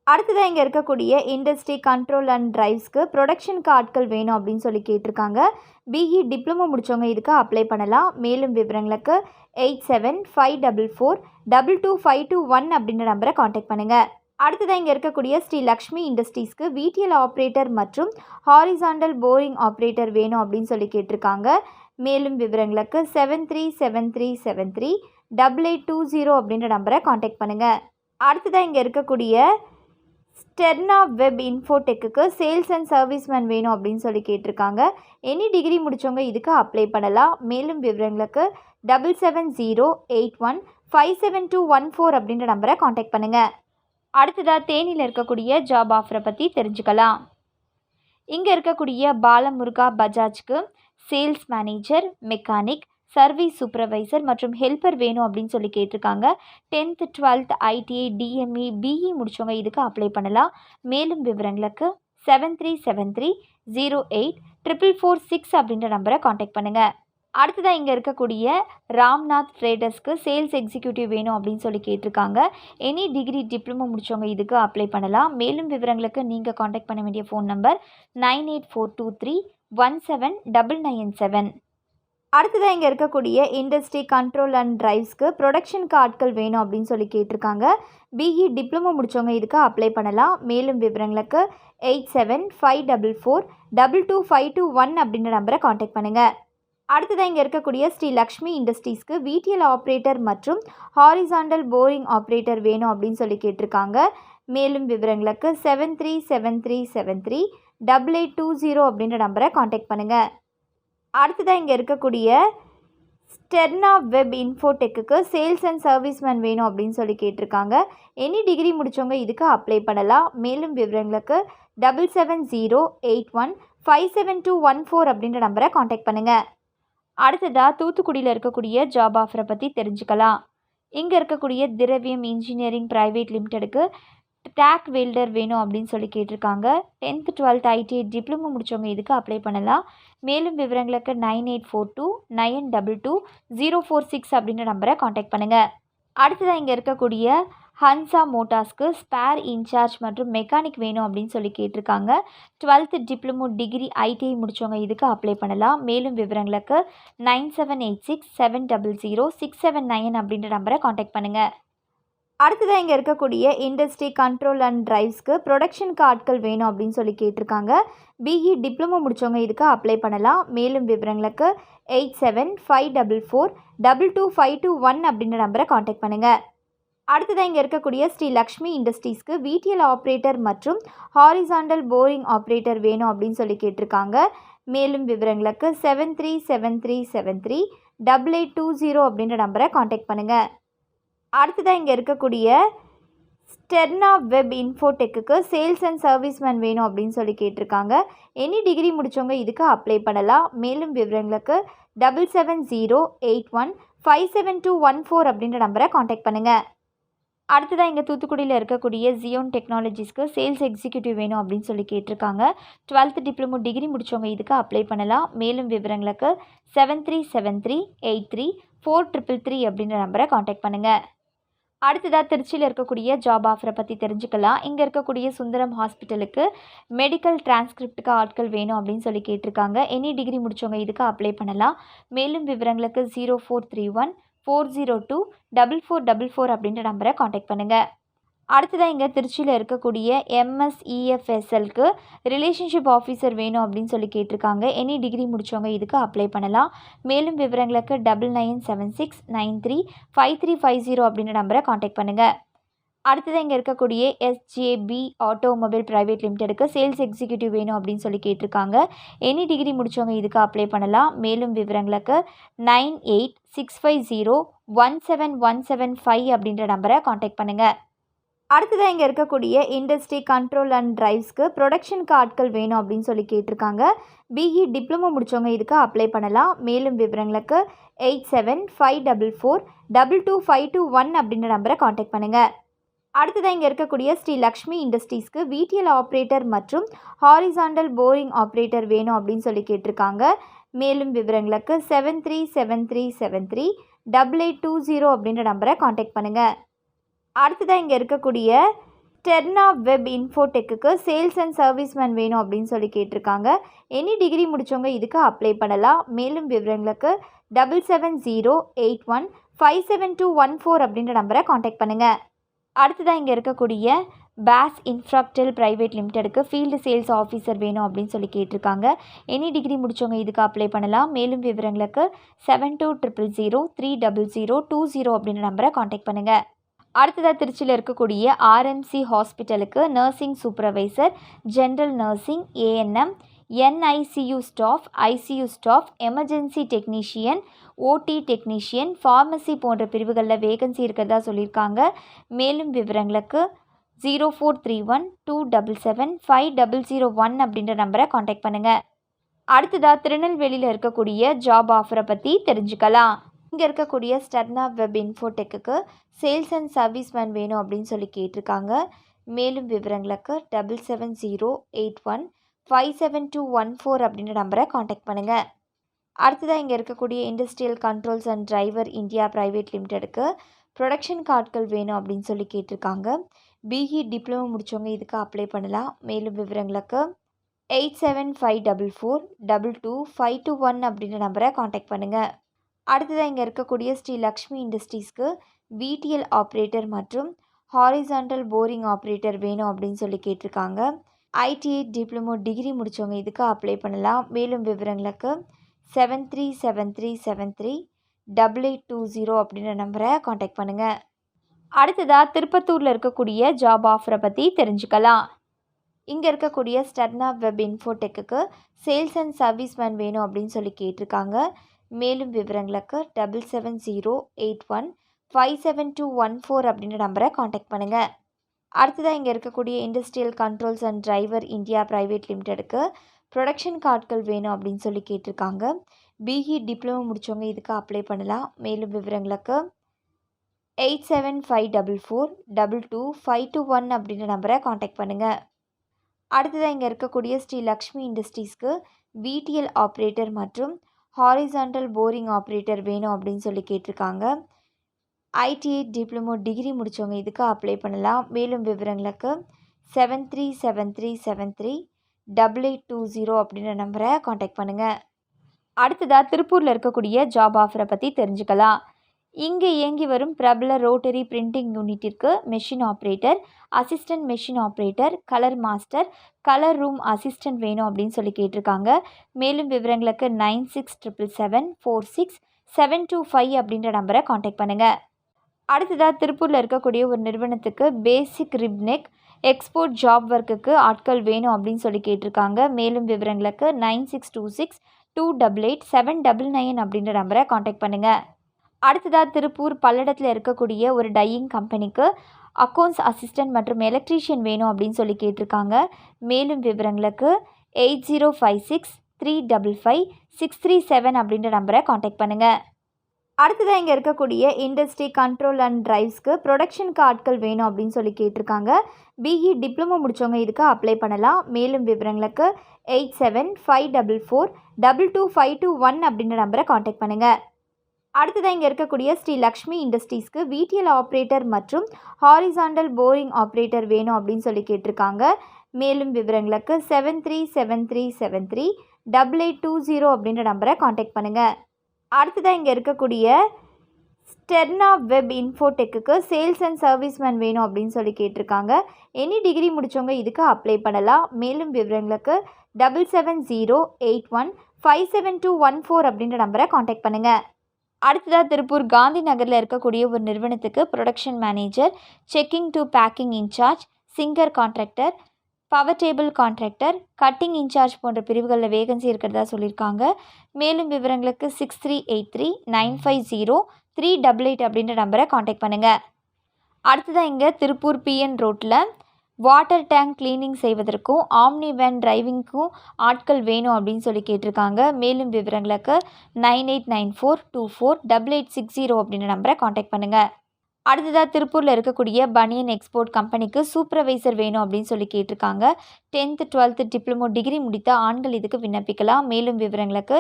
அடுத்ததாக இங்கே இருக்கக்கூடிய இண்டஸ்ட்ரி கண்ட்ரோல் அண்ட் டிரைவ்ஸ்க்கு ப்ரொடக்ஷனுக்கு ஆட்கள் வேணும் அப்படின்னு சொல்லி கேட்டிருக்காங்க. பிஇ டிப்ளமோ முடித்தவங்க இதுக்கு அப்ளை பண்ணலாம். மேலும் விவரங்களுக்கு 8754422521 அப்படின்ற நம்பரை காண்டாக்ட் பண்ணுங்கள். அடுத்ததாக இங்கே இருக்கக்கூடிய ஸ்ரீ லக்ஷ்மி இண்டஸ்ட்ரீஸ்க்கு விடிஎல் ஆப்ரேட்டர் மற்றும் ஹாரிசாண்டல் போரிங் ஆப்ரேட்டர் வேணும் அப்படின்னு சொல்லி கேட்டிருக்காங்க. மேலும் விவரங்களுக்கு 7373738820 அப்படின்ற நம்பரை காண்டாக்ட் பண்ணுங்கள். அடுத்ததாக இங்கே இருக்கக்கூடிய ஸ்டெர்னா வெப் இன்ஃபோடெக்குக்கு சேல்ஸ் அண்ட் சர்வீஸ்மேன் வேணும் அப்படின்னு சொல்லி கேட்டிருக்காங்க. எனி டிகிரி முடித்தவங்க இதுக்கு அப்ளை பண்ணலாம். மேலும் விவரங்களுக்கு 7708157214 அப்படின்ற நம்பரை காண்டாக்ட் பண்ணுங்கள். அடுத்ததாக தேனியில் இருக்கக்கூடிய ஜாப் ஆஃபரை பற்றி தெரிஞ்சுக்கலாம். இங்கே இருக்கக்கூடிய பாலமுருகா பஜாஜ்க்கு sales manager, mechanic, service supervisor மற்றும் ஹெல்ப்பர் வேணும் அப்படின்னு சொல்லி கேட்டிருக்காங்க. 10th 12th ITI DME BE முடித்தவங்க இதுக்கு அப்ளை பண்ணலாம். மேலும் விவரங்களுக்கு 7373084446 அப்படின்ற நம்பரை காண்டாக்ட் பண்ணுங்கள். அடுத்ததாக இங்கே இருக்கக்கூடிய ராம்நாத் ட்ரேடர்ஸ்க்கு சேல்ஸ் எக்ஸிக்யூட்டிவ் வேணும் அப்படின்னு சொல்லி கேட்டிருக்காங்க. எனி டிகிரி டிப்ளமோ முடித்தவங்க இதுக்கு அப்ளை பண்ணலாம். மேலும் விவரங்களுக்கு நீங்கள் காண்டாக்ட் பண்ண வேண்டிய ஃபோன் நம்பர் 9842317997. அடுத்ததாக இங்கே இருக்கக்கூடிய இண்டஸ்ட்ரி கண்ட்ரோல் அண்ட் டிரைவ்ஸ்க்கு ப்ரொடக்ஷனுக்கு ஆட்கள் வேணும் அப்படின்னு சொல்லி கேட்டிருக்காங்க. பிஇ டிப்ளமோ முடித்தவங்க இதுக்கு அப்ளை பண்ணலாம். மேலும் விவரங்களுக்கு 8754422521 அப்படின்ற நம்பரை காண்டாக்ட் பண்ணுங்கள். அடுத்ததாக இங்கே இருக்கக்கூடிய ஸ்ரீ லக்ஷ்மி இண்டஸ்ட்ரீஸ்க்கு விடிஎல் ஆப்ரேட்டர் மற்றும் ஹாரிசாண்டல் போரிங் ஆப்ரேட்டர் வேணும் அப்படின்னு சொல்லி கேட்டிருக்காங்க. மேலும் விவரங்களுக்கு 7373738820 அப்படின்ற நம்பரை காண்டாக்ட் பண்ணுங்கள். அடுத்ததாக இங்கே இருக்கக்கூடிய ஸ்டெர்னா வெப் இன்ஃபோடெக்கு சேல்ஸ் அண்ட் சர்வீஸ்மேன் வேணும் அப்படின்னு சொல்லி கேட்டிருக்காங்க. எனி டிகிரி முடித்தவங்க இதுக்கு அப்ளை பண்ணலாம். மேலும் விவரங்களுக்கு 7708157214 அப்படின்ற நம்பரை காண்டாக்ட் பண்ணுங்கள். அடுத்ததாக தூத்துக்குடியில் இருக்கக்கூடிய ஜாப் ஆஃபரை பற்றி தெரிஞ்சுக்கலாம். இங்கே இருக்கக்கூடிய திரவியம் இன்ஜினியரிங் பிரைவேட் லிமிட்டெடுக்கு டேக் வெல்டர் வேணும் அப்படின்னு சொல்லி கேட்டிருக்காங்க. 10th 12th ஐடிஐ டிப்ளமோ முடித்தவங்க இதுக்கு அப்ளை பண்ணலாம். மேலும் விவரங்களுக்கு 9842922046 அப்படின்ற நம்பரை காண்டாக்ட் பண்ணுங்கள். அடுத்ததாக இங்கே இருக்கக்கூடிய ஹன்சா மோட்டார்ஸ்க்கு ஸ்பேர் இன்சார்ஜ் மற்றும் மெக்கானிக் வேணும் அப்படின்னு சொல்லி கேட்டிருக்காங்க. 12th டிப்ளமோ டிகிரி ஐடிஐ முடித்தவங்க இதுக்கு அப்ளை பண்ணலாம். மேலும் விவரங்களுக்கு 9786700679 அப்படின்ற நம்பரை காண்டாக்ட் பண்ணுங்கள். அடுத்ததாக இங்கே இருக்கக்கூடிய இண்டஸ்ட்ரி கண்ட்ரோல் அண்ட் டிரைவ்ஸ்க்கு ப்ரொடக்ஷனுக்கு ஆட்கள் வேணும் அப்படின்னு சொல்லி கேட்டிருக்காங்க. பிஇ டிப்ளமோ முடித்தவங்க இதுக்கு அப்ளை பண்ணலாம். மேலும் விவரங்களுக்கு 8754422521 அப்படின்ற நம்பரை காண்டாக்ட் பண்ணுங்கள். அடுத்ததாக இங்கே இருக்கக்கூடிய ஸ்ரீ லக்ஷ்மி இண்டஸ்ட்ரீஸ்க்கு விடிஎல் ஆப்ரேட்டர் மற்றும் ஹாரிசாண்டல் போரிங் ஆப்ரேட்டர் வேணும் அப்படின்னு சொல்லி கேட்டிருக்காங்க. மேலும் விவரங்களுக்கு 7373738820 அப்படின்ற நம்பரை காண்டாக்ட் பண்ணுங்கள். அடுத்ததாக இங்கே இருக்கக்கூடிய ஸ்டெர்னா வெப் இன்ஃபோடெக்கு சேல்ஸ் அண்ட் சர்வீஸ்மேன் வேணும் அப்படின்னு சொல்லி கேட்டிருக்காங்க. எனி டிகிரி முடித்தவங்க இதுக்கு அப்ளை பண்ணலாம். மேலும் விவரங்களுக்கு 7708157214 அப்படின்ற நம்பரை காண்டாக்ட் பண்ணுங்கள். அடுத்ததாக இங்கே தூத்துக்குடியில் இருக்கக்கூடிய ஜியோன் டெக்னாலஜிஸ்க்கு சேல்ஸ் எக்ஸிக்யூட்டிவ் வேணும் அப்படின்னு சொல்லி கேட்டிருக்காங்க. 12th டிப்ளமோ டிகிரி முடித்தவங்க இதுக்கு அப்ளை பண்ணலாம். மேலும் விவரங்களுக்கு 7373834333 அப்படின்ற நம்பரை காண்டாக்ட் பண்ணுங்கள். அடுத்ததாக திருச்சியில் இருக்கக்கூடிய ஜாப் ஆஃபரை பற்றி தெரிஞ்சுக்கலாம். இங்கே இருக்கக்கூடிய சுந்தரம் ஹாஸ்பிட்டலுக்கு மெடிக்கல் டிரான்ஸ்கிரிப்டுக்கு ஆட்கள் வேணும் அப்படின்னு சொல்லி கேட்டிருக்காங்க. எனி டிகிரி முடித்தவங்க இதுக்கு அப்ளை பண்ணலாம். மேலும் விவரங்களுக்கு 0431402444 அப்படின்ற நம்பரை காண்டாக்ட் பண்ணுங்கள். அடுத்ததாக இங்கே திருச்சியில் இருக்கக்கூடிய MSEFSLக்கு ரிலேஷன்ஷிப் ஆஃபீஸர் வேணும் அப்படின்னு சொல்லி கேட்டிருக்காங்க. எனி டிகிரி முடித்தவங்க இதுக்கு அப்ளை பண்ணலாம். மேலும் விவரங்களுக்கு 9976935350 அப்படின்ற நம்பரை காண்டாக்ட் பண்ணுங்கள். அடுத்ததாக இங்கே இருக்கக்கூடிய SJB ஆட்டோமொபைல் பிரைவேட் லிமிட்டெடுக்கு சேல்ஸ் எக்ஸிக்யூட்டிவ் வேணும் அப்படின்னு சொல்லி கேட்டிருக்காங்க. எனி டிகிரி முடித்தவங்க இதுக்கு அப்ளை பண்ணலாம். மேலும் விவரங்களுக்கு 9865017175 அப்படின்ற நம்பரை காண்டாக்ட் பண்ணுங்கள். அடுத்ததாக இங்கே இருக்கக்கூடிய இண்டஸ்ட்ரி கண்ட்ரோல் அண்ட் டிரைவ்ஸ்க்கு ப்ரொடக்ஷனுக்கு ஆட்கள் வேணும் அப்படின்னு சொல்லி கேட்டிருக்காங்க. பிஇ டிப்ளமோ முடித்தவங்க இதுக்கு அப்ளை பண்ணலாம். மேலும் விவரங்களுக்கு 8754422521 அப்படின்ற நம்பரை காண்டாக்ட் பண்ணுங்கள். அடுத்ததாக இங்கே இருக்கக்கூடிய ஸ்ரீ லக்ஷ்மி இண்டஸ்ட்ரீஸ்க்கு விடிஎல் ஆப்ரேட்டர் மற்றும் ஹாரிசாண்டல் போரிங் ஆப்ரேட்டர் வேணும் அப்படின்னு சொல்லி கேட்டிருக்காங்க. மேலும் விவரங்களுக்கு 7373738820 அப்படின்ற நம்பரை காண்டாக்ட் பண்ணுங்கள். அடுத்ததாக இங்கே இருக்கக்கூடிய ஸ்டெர்னா வெப் இன்ஃபோடெக்கு சேல்ஸ் அண்ட் சர்வீஸ்மேன் வேணும் அப்படின்னு சொல்லி கேட்டிருக்காங்க. எனி டிகிரி முடித்தவங்க இதுக்கு அப்ளை பண்ணலாம். மேலும் விவரங்களுக்கு 7708157214 அப்படின்ற நம்பரை காண்டாக்ட் பண்ணுங்கள். அடுத்ததாக இங்கே இருக்கக்கூடிய பேஸ் இன்ஃப்ராக்டெல் பிரைவேட் லிமிட்டெடுக்கு ஃபீல்டு சேல்ஸ் ஆஃபீஸர் வேணும் அப்படின்னு சொல்லி கேட்டிருக்காங்க. எனி டிகிரி முடித்தவங்க இதுக்கு அப்ளை பண்ணலாம். மேலும் விவரங்களுக்கு 7200030020 அப்படின்ற நம்பரை காண்டாக்ட் பண்ணுங்கள். அடுத்ததாக திருச்சியில் இருக்கக்கூடிய RMC ஹாஸ்பிட்டலுக்கு nursing supervisor, general nursing, ANM, NICU staff, ICU staff, emergency technician, OT technician, pharmacy போன்ற பிரிவுகளில் வேகன்சி இருக்கிறதா சொல்லியிருக்காங்க. மேலும் விவரங்களுக்கு 0431277501 அப்படின்ற நம்பரை காண்டாக்ட் பண்ணுங்கள். அடுத்ததாக திருநெல்வேலியில் இருக்கக்கூடிய ஜாப் ஆஃபரை பற்றி தெரிஞ்சுக்கலாம். இங்கே இருக்கக்கூடிய ஸ்டெர்னா வெப் இன்ஃபோடெக்கு சேல்ஸ் அண்ட் சர்வீஸ்மேன் வேணும் அப்படின்னு சொல்லி கேட்டிருக்காங்க. மேலும் விவரங்களுக்கு 7708157214 அப்படின்ற நம்பரை காண்டாக்ட் பண்ணுங்கள். அடுத்ததாக இங்கே இருக்கக்கூடிய industrial controls and driver India private லிமிடெடுக்கு ப்ரொடக்ஷன் கார்ட்கள் வேணும் அப்படின்னு சொல்லி கேட்டிருக்காங்க. பிஇ டிப்ளமோ முடித்தவங்க இதுக்கு அப்ளை பண்ணலாம். மேலும் விவரங்களுக்கு 8754422521 அப்படின்ற நம்பரை காண்டாக்ட் பண்ணுங்கள். அடுத்ததாக இங்கே இருக்கக்கூடிய ஸ்ரீ லக்ஷ்மி இண்டஸ்ட்ரீஸ்க்கு விடிஎல் ஆப்ரேட்டர் மற்றும் ஹாரிசான்டல் போரிங் ஆப்ரேட்டர் வேணும் அப்படின்னு சொல்லி கேட்டிருக்காங்க. ஐடிஐ டிப்ளமோ டிகிரி முடித்தவங்க இதுக்கு அப்ளை பண்ணலாம். மேலும் விவரங்களுக்கு 7373738820 அப்படின்ற நம்பரை காண்டாக்ட் பண்ணுங்கள். அடுத்ததாக திருப்பத்தூரில் இருக்கக்கூடிய ஜாப் ஆஃபரை பற்றி தெரிஞ்சுக்கலாம். இங்கே இருக்கக்கூடிய ஸ்டர்னா வெப் இன்ஃபோடெக்கு சேல்ஸ் அண்ட் சர்வீஸ்மேன் வேணும் அப்படின்னு சொல்லி கேட்டிருக்காங்க. மேலும் விவரங்களுக்கு 7708157214 அப்படின்ற நம்பரை காண்டாக்ட் பண்ணுங்கள். அடுத்ததாக இங்கே இருக்கக்கூடிய industrial controls and driver India private லிமிடெடுக்கு ப்ரொடக்ஷன் கார்ட்கள் வேணும் அப்படின்னு சொல்லி கேட்டிருக்காங்க. பிஇ டிப்ளமோ முடித்தவங்க இதுக்கு அப்ளை பண்ணலாம். மேலும் விவரங்களுக்கு 8754422521 அப்படின்ற நம்பரை காண்டாக்ட் பண்ணுங்கள். அடுத்ததாக இங்கே இருக்கக்கூடிய ஸ்ரீ லக்ஷ்மி இண்டஸ்ட்ரீஸ்க்கு விடிஎல் ஆப்ரேட்டர் மற்றும் ஹாரிசான்டல் போரிங் ஆப்ரேட்டர் வேணும் அப்படின்னு சொல்லி கேட்டிருக்காங்க. ஐடிஐ டிப்ளமோ டிகிரி முடித்தவங்க இதுக்கு அப்ளை பண்ணலாம். மேலும் விவரங்களுக்கு 7373738820 அப்படின்ற நம்பரை காண்டாக்ட் பண்ணுங்கள். அடுத்ததாக திருப்பூரில் இருக்கக்கூடிய ஜாப் ஆஃபரை பற்றி தெரிஞ்சுக்கலாம். இங்கே இயங்கி வரும் பிரபல ரோட்டரி பிரிண்டிங் யூனிட்டிற்கு machine operator, assistant machine operator, colour master, colour room assistant வேணும் அப்படின்னு சொல்லி கேட்டிருக்காங்க. மேலும் விவரங்களுக்கு 9677746725 அப்படின்ற நம்பரை காண்டாக்ட் பண்ணுங்கள். அடுத்ததாக திருப்பூரில் இருக்கக்கூடிய ஒரு நிறுவனத்துக்கு பேசிக் ரிப்னெக் எக்ஸ்போர்ட் ஜாப் ஒர்க்குக்கு ஆட்கள் வேணும் அப்படின்னு சொல்லி கேட்டிருக்காங்க. மேலும் விவரங்களுக்கு 9626288799 அப்படின்ற நம்பரை காண்டாக்ட் பண்ணுங்கள். அடுத்ததாக திருப்பூர் பல்லடத்தில் இருக்கக்கூடிய ஒரு டையிங் கம்பெனிக்கு அக்கௌண்ட்ஸ் அசிஸ்டன்ட் மற்றும் எலக்ட்ரீஷியன் வேணும் அப்படின்னு சொல்லி கேட்டிருக்காங்க. மேலும் விவரங்களுக்கு 8056355637 அப்படின்ற நம்பரை காண்டாக்ட் பண்ணுங்கள். அடுத்ததாக இங்கே இருக்கக்கூடிய இண்டஸ்ட்ரி கண்ட்ரோல் அண்ட் டிரைவ்ஸ்க்கு ப்ரொடக்ஷன் ஆட்கள் வேணும் அப்படின்னு சொல்லி கேட்டிருக்காங்க. பிஇ டிப்ளமோ முடித்தவங்க இதுக்கு அப்ளை பண்ணலாம். மேலும் விவரங்களுக்கு 8754422521 அப்படின்ற நம்பரை காண்டாக்ட் பண்ணுங்கள். அடுத்ததாக இங்கே இருக்கக்கூடிய ஸ்ரீ லக்ஷ்மி இண்டஸ்ட்ரீஸ்க்கு விடிஎல் ஆப்ரேட்டர் மற்றும் ஹாரிசான்டல் போரிங் ஆப்ரேட்டர் வேணும் அப்படின்னு சொல்லி கேட்டிருக்காங்க. மேலும் விவரங்களுக்கு 7373738820 அப்படின்ற நம்பரை காண்டாக்ட் பண்ணுங்கள். அடுத்ததாக இங்கே இருக்கக்கூடிய ஸ்டெர்னா வெப் இன்ஃபோடெக்கு சேல்ஸ் அண்ட் சர்வீஸ்மேன் வேணும் அப்படின்னு சொல்லி கேட்டிருக்காங்க. எனி டிகிரி முடித்தவங்க இதுக்கு அப்ளை பண்ணலாம். மேலும் விவரங்களுக்கு 7708157214 அப்படின்ற நம்பரை காண்டாக்ட் பண்ணுங்கள். அடுத்ததாக திருப்பூர் காந்தி நகரில் இருக்கக்கூடிய ஒரு நிறுவனத்துக்கு production manager, checking to packing incharge, singer contractor, power table contractor, cutting incharge போன்ற பிரிவுகளில் வேகன்சி இருக்கிறதா சொல்லியிருக்காங்க. மேலும் விவரங்களுக்கு 6383950388 அப்படின்ற நம்பரை காண்டாக்ட் பண்ணுங்கள். அடுத்ததாக இங்கே திருப்பூர் பிஎன் ரோட்டில் வாட்டர் டேங்க் கிளீனிங் செய்வதற்கும் ஆம்னி வேன் டிரைவிங்க்கும் ஆட்கள் வேணும் அப்படின்னு சொல்லி கேட்டிருக்காங்க. மேலும் விவரங்களுக்கு 9894248860 அப்படின்ற நம்பரை காண்டாக்ட் பண்ணுங்கள். அடுத்ததாக திருப்பூரில் இருக்கக்கூடிய பனியன் எக்ஸ்போர்ட் கம்பெனிக்கு சூப்பர்வைசர் வேணும் அப்படின்னு சொல்லி கேட்டிருக்காங்க. 10th 12th டிப்ளமோ டிகிரி முடித்த ஆண்கள் இதுக்கு விண்ணப்பிக்கலாம். மேலும் விவரங்களுக்கு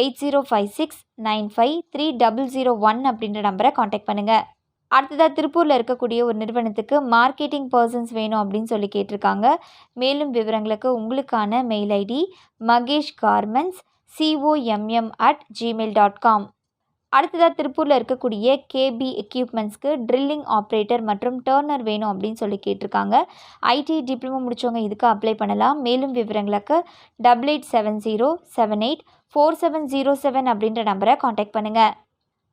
8056953001 அப்படின்ற நம்பரை காண்டாக்ட் பண்ணுங்கள். அடுத்ததாக திருப்பூரில் இருக்கக்கூடிய ஒரு நிறுவனத்துக்கு மார்க்கெட்டிங் பர்சன்ஸ் வேணும் அப்படின்னு சொல்லி கேட்டிருக்காங்க. மேலும் விவரங்களுக்கு உங்களுக்கான மெயில் ஐடி magesh.garments@gmail.com. அடுத்ததாக திருப்பூரில் இருக்கக்கூடிய கேபி எக்யூப்மெண்ட்ஸ்க்கு ட்ரில்லிங் ஆப்ரேட்டர் மற்றும் டர்னர் வேணும் அப்படின்னு சொல்லி கேட்டிருக்காங்க. ஐடி டிப்ளமோ முடித்தவங்க இதுக்கு அப்ளை பண்ணலாம். மேலும் விவரங்களுக்கு 8870784707 அப்படின்ற நம்பரை காண்டாக்ட் பண்ணுங்கள்.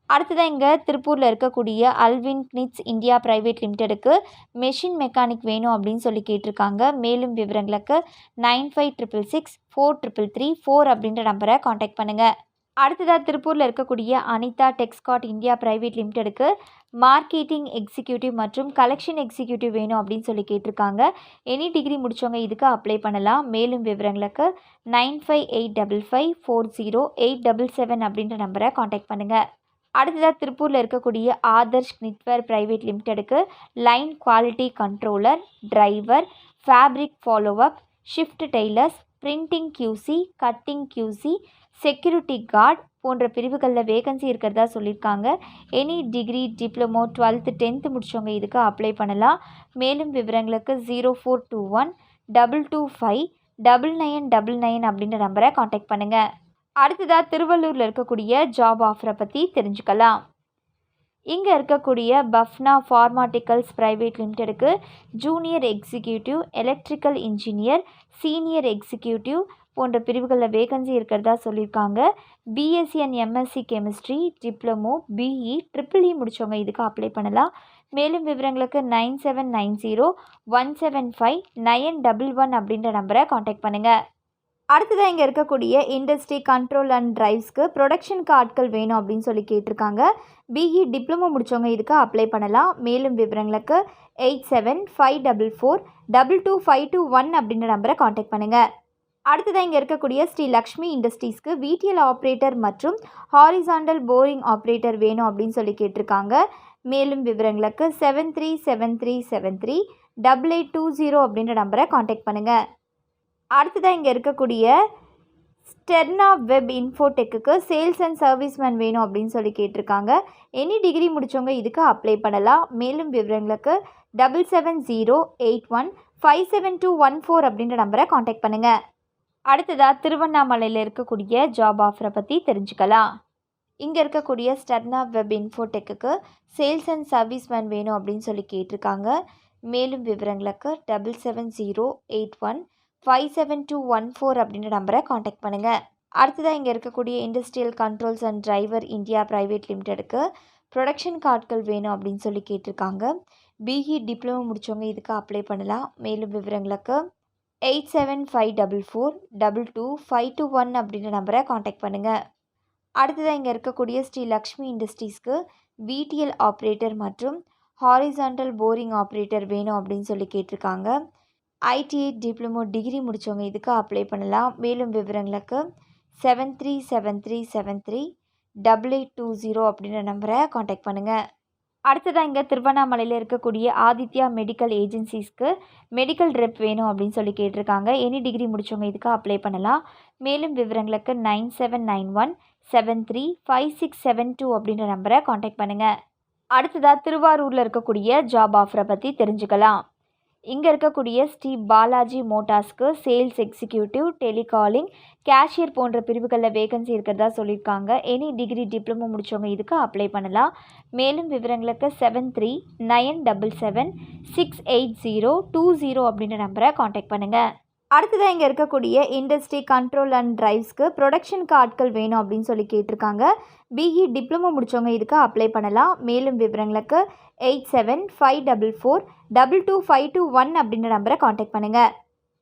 அடுத்ததாக இங்கே திருப்பூரில் இருக்கக்கூடிய அல்வின் கினிட்ஸ் இந்தியா பிரைவேட் லிமிடெடுக்கு மெஷின் மெக்கானிக் வேணும் அப்படின்னு சொல்லி கேட்டிருக்காங்க. மேலும் விவரங்களுக்கு 9566643334 அப்படின்ற நம்பரை காண்டாக்ட் பண்ணுங்கள். அடுத்ததாக திருப்பூரில் இருக்கக்கூடிய அனிதா டெக்ஸ்கார்ட் இந்தியா பிரைவேட் லிமிடெடுக்கு மார்க்கெட்டிங் எக்ஸிக்யூட்டிவ் மற்றும் கலெக்ஷன் எக்ஸிக்யூட்டிவ் வேணும் அப்படின்னு சொல்லி கேட்டிருக்காங்க. எனி டிகிரி முடித்தவங்க இதுக்கு அப்ளை பண்ணலாம். மேலும் விவரங்களுக்கு 9585540877 அப்படின்ற நம்பரை காண்டாக்ட் பண்ணுங்கள். அடுத்ததாக திருப்பூரில் இருக்கக்கூடிய ஆதர்ஷ் கினிட்வேர் பிரைவேட் லிமிடெடுக்கு line quality controller, driver, fabric follow up, shift tailors, printing QC, cutting QC, security guard போன்ற பிரிவுகளில் வேகன்சி இருக்கிறதா சொல்லியிருக்காங்க. Any degree, diploma, 12th 10th முடித்தவங்க இதுக்கு அப்ளை பண்ணலாம். மேலும் விவரங்களுக்கு 0421-225-9999 அப்படின்ற நம்பரை காண்டாக்ட் பண்ணுங்கள். அடுத்ததாக திருவள்ளூரில் இருக்கக்கூடிய ஜாப் ஆஃபரை பற்றி தெரிஞ்சுக்கலாம். இங்கே இருக்கக்கூடிய பஃப்னா ஃபார்மாட்டிக்கல்ஸ் பிரைவேட் லிமிடெடுக்கு junior executive, electrical engineer, senior executive போன்ற பிரிவுகளில் வேகன்சி இருக்கிறதா சொல்லியிருக்காங்க. BSc and MSc chemistry, diploma, BE, EEE முடித்தவங்க இதுக்கு அப்ளை பண்ணலாம். மேலும் விவரங்களுக்கு 9790-175-911 அப்படின்ற நம்பரை காண்டாக்ட் பண்ணுங்கள். அடுத்ததாக இங்கே இருக்கக்கூடிய இண்டஸ்ட்ரி கண்ட்ரோல் அண்ட் டிரைவ்ஸ்க்கு ப்ரொடக்ஷனுக்கு ஆட்கள் வேணும் அப்படின்னு சொல்லி கேட்டிருக்காங்க. பிஇ, டிப்ளமோ முடித்தவங்க இதுக்கு அப்ளை பண்ணலாம். மேலும் விவரங்களுக்கு 8754422521 அப்படின்ற நம்பரை காண்டாக்ட் பண்ணுங்கள். அடுத்ததாக இங்கே இருக்கக்கூடிய ஸ்ரீ லக்ஷ்மி இண்டஸ்ட்ரீஸ்க்கு VTL ஆப்ரேட்டர் மற்றும் ஹாரிசாண்டல் போரிங் ஆப்ரேட்டர் வேணும் அப்படின்னு சொல்லி கேட்டிருக்காங்க. மேலும் விவரங்களுக்கு 7373738820 அப்படின்ற நம்பரை காண்டாக்ட் பண்ணுங்கள். அடுத்ததாக இங்கே இருக்கக்கூடிய ஸ்டெர்னா வெப் இன்ஃபோடெக்குக்கு சேல்ஸ் அண்ட் சர்வீஸ்மேன் வேணும் அப்படின்னு சொல்லி கேட்டிருக்காங்க. எனி டிகிரி முடித்தவங்க இதுக்கு அப்ளை பண்ணலாம். மேலும் விவரங்களுக்கு 7708157214 அப்படின்ற நம்பரை காண்டாக்ட் பண்ணுங்கள். அடுத்ததாக திருவண்ணாமலையில் இருக்கக்கூடிய ஜாப் ஆஃபரை பற்றி தெரிஞ்சுக்கலாம். இங்கே இருக்கக்கூடிய ஸ்டெர்னா வெப் இன்ஃபோடெக்குக்கு சேல்ஸ் அண்ட் சர்வீஸ்மேன் வேணும் அப்படின்னு சொல்லி கேட்டிருக்காங்க. மேலும் விவரங்களுக்கு 7708157214 அப்படின்ற நம்பரை காண்டாக்ட் பண்ணுங்கள். அடுத்ததாக இங்கே இருக்கக்கூடிய industrial controls and driver India private லிமிடெடுக்கு ப்ரொடக்ஷன் கார்ட்கள் வேணும் அப்படின்னு சொல்லி கேட்டிருக்காங்க. பிஇ, டிப்ளமோ முடித்தவங்க இதுக்கு அப்ளை பண்ணலாம். மேலும் விவரங்களுக்கு 8754422521 அப்படின்ற நம்பரை காண்டாக்ட் பண்ணுங்கள். அடுத்ததாக இங்கே இருக்கக்கூடிய ஸ்ரீ லக்ஷ்மி இண்டஸ்ட்ரீஸ்க்கு VTL ஆப்ரேட்டர் மற்றும் ஹாரிசாண்டல் போரிங் ஆப்ரேட்டர் வேணும் அப்படின்னு சொல்லி கேட்டிருக்காங்க. ITI, டிப்ளமோ, டிகிரி முடித்தவங்க இதுக்கு அப்ளை பண்ணலாம். மேலும் விவரங்களுக்கு 7373738820 அப்படின்ற நம்பரை காண்டாக்ட் பண்ணுங்கள். அடுத்ததாக இங்கே திருவண்ணாமலையில் இருக்கக்கூடிய ஆதித்யா மெடிக்கல் ஏஜென்சிஸ்க்கு மெடிக்கல் ரெப் வேணும் அப்படின்னு சொல்லி கேட்டிருக்காங்க. எனி டிகிரி முடித்தவங்க இதுக்கு அப்ளை பண்ணலாம். மேலும் விவரங்களுக்கு 9791735672 அப்படின்ற நம்பரை காண்டாக்ட் பண்ணுங்கள். அடுத்ததாக திருவாரூரில் இருக்கக்கூடிய ஜாப் ஆஃபரை பற்றி தெரிஞ்சுக்கலாம். இங்கே இருக்கக்கூடிய ஸ்ரீ பாலாஜி மோட்டார்ஸ்க்கு சேல்ஸ் எக்ஸிக்யூட்டிவ், டெலிகாலிங், கேஷியர் போன்ற பிரிவுகளில் வேகன்சி இருக்கிறதா சொல்லியிருக்காங்க. எனி டிகிரி, டிப்ளமோ முடித்தவங்க இதுக்கு அப்ளை பண்ணலாம். மேலும் விவரங்களுக்கு 7397768020 அப்படின்ற நம்பரை காண்டாக்ட் பண்ணுங்கள். அடுத்ததாக இங்கே இருக்கக்கூடிய இண்டஸ்ட்ரி கண்ட்ரோல் அண்ட் டிரைவ்ஸ்க்கு ப்ரொடக்ஷனுக்கு ஆட்கள் வேணும் அப்படின்னு சொல்லி கேட்டிருக்காங்க. பிஇ, டிப்ளமோ முடித்தவங்க இதுக்கு அப்ளை பண்ணலாம். மேலும் விவரங்களுக்கு 8754422521 அப்படின்ற நம்பரை காண்டாக்ட் பண்ணுங்கள்.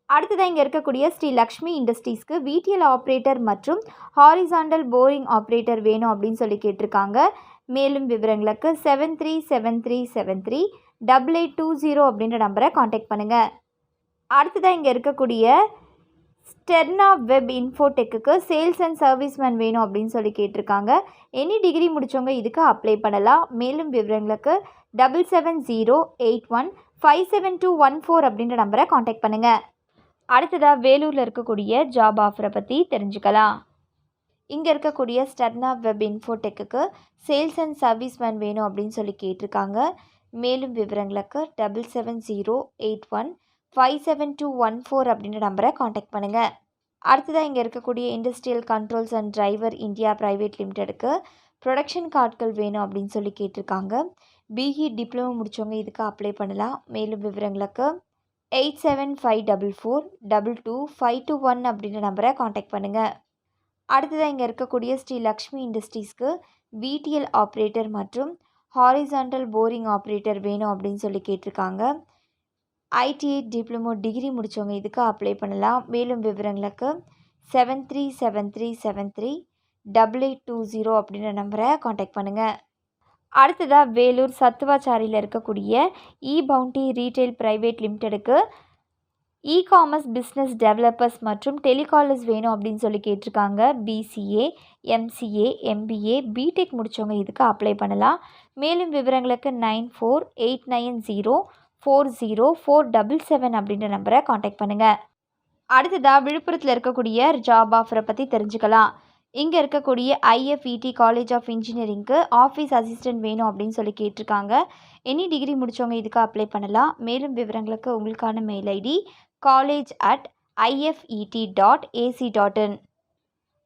அடுத்ததாக இங்கே இருக்கக்கூடிய ஸ்ரீ லக்ஷ்மி இண்டஸ்ட்ரீஸ்க்கு VTL ஆப்ரேட்டர் மற்றும் ஹாரிசாண்டல் போரிங் ஆப்ரேட்டர் வேணும் அப்படின்னு சொல்லி கேட்டிருக்காங்க. மேலும் விவரங்களுக்கு 7373738820 அப்படின்ற நம்பரை காண்டாக்ட் பண்ணுங்கள். அடுத்ததாக இங்கே இருக்கக்கூடிய ஸ்டெர்னா வெப் இன்ஃபோடெக்குக்கு சேல்ஸ் அண்ட் சர்வீஸ்மேன் வேணும் அப்படின்னு சொல்லி கேட்டிருக்காங்க. எனி டிகிரி முடித்தவங்க இதுக்கு அப்ளை பண்ணலாம். மேலும் விவரங்களுக்கு 7708157214 அப்படின்ற நம்பரை காண்டாக்ட் பண்ணுங்கள். அடுத்ததாக வேலூரில் இருக்கக்கூடிய ஜாப் ஆஃபரை பற்றி தெரிஞ்சுக்கலாம். இங்கே இருக்கக்கூடிய ஸ்டெர்னா வெப் இன்ஃபோடெக்குக்கு சேல்ஸ் அண்ட் சர்வீஸ்மேன் வேணும் அப்படின்னு சொல்லி கேட்டிருக்காங்க. மேலும் விவரங்களுக்கு 7708157214 அப்படின்ற நம்பரை காண்டாக்ட் பண்ணுங்கள். அடுத்ததாக இங்கே இருக்கக்கூடிய industrial controls and driver India private லிமிடெடுக்கு ப்ரொடக்ஷன் கார்ட்கள் வேணும் அப்படின்னு சொல்லி கேட்டிருக்காங்க. பிஇ, டிப்ளமோ முடித்தவங்க இதுக்கு அப்ளை பண்ணலாம். மேலும் விவரங்களுக்கு 8754422521 அப்படின்ற நம்பரை காண்டாக்ட் பண்ணுங்கள். அடுத்ததாக இங்கே இருக்கக்கூடிய ஸ்ரீ லக்ஷ்மி இண்டஸ்ட்ரீஸ்க்கு VTL ஆப்ரேட்டர் மற்றும் ஹாரிசாண்டல் போரிங் ஆப்ரேட்டர் வேணும் அப்படின்னு சொல்லி கேட்டிருக்காங்க. ITI, டிப்ளமோ, டிகிரி முடித்தவங்க இதுக்கு அப்ளை பண்ணலாம். மேலும் விவரங்களுக்கு 7373738820 அப்படின்ற நம்பரை காண்டாக்ட் பண்ணுங்கள். அடுத்ததாக வேலூர் சத்துவாச்சாரியில் இருக்கக்கூடிய பவுண்டி ரீட்டைல் பிரைவேட் லிமிடெடுக்கு காமர்ஸ் பிஸ்னஸ் டெவலப்பர்ஸ் மற்றும் டெலிகாலர்ஸ் வேணும் அப்படின்னு சொல்லி கேட்டிருக்காங்க. BCA, MCA, MBA, BTech முடித்தவங்க இதுக்கு அப்ளை பண்ணலாம். மேலும் விவரங்களுக்கு 9489040477 அப்படின்ற நம்பரை காண்டாக்ட் பண்ணுங்கள். அடுத்ததாக விழுப்புரத்தில் இருக்கக்கூடிய ஜாப் ஆஃபரை பற்றி தெரிஞ்சுக்கலாம். இங்கே இருக்கக்கூடிய ஐஎஃப்இடி காலேஜ் ஆஃப் இன்ஜினியரிங்க்கு ஆஃபீஸ் அசிஸ்டன்ட் வேணும் அப்படின்னு சொல்லி கேட்டிருக்காங்க. எனி டிகிரி முடித்தவங்க இதுக்கு அப்ளை பண்ணலாம். மேலும் விவரங்களுக்கு உங்களுக்கான மெயில் ஐடி college@ifet.ac.in.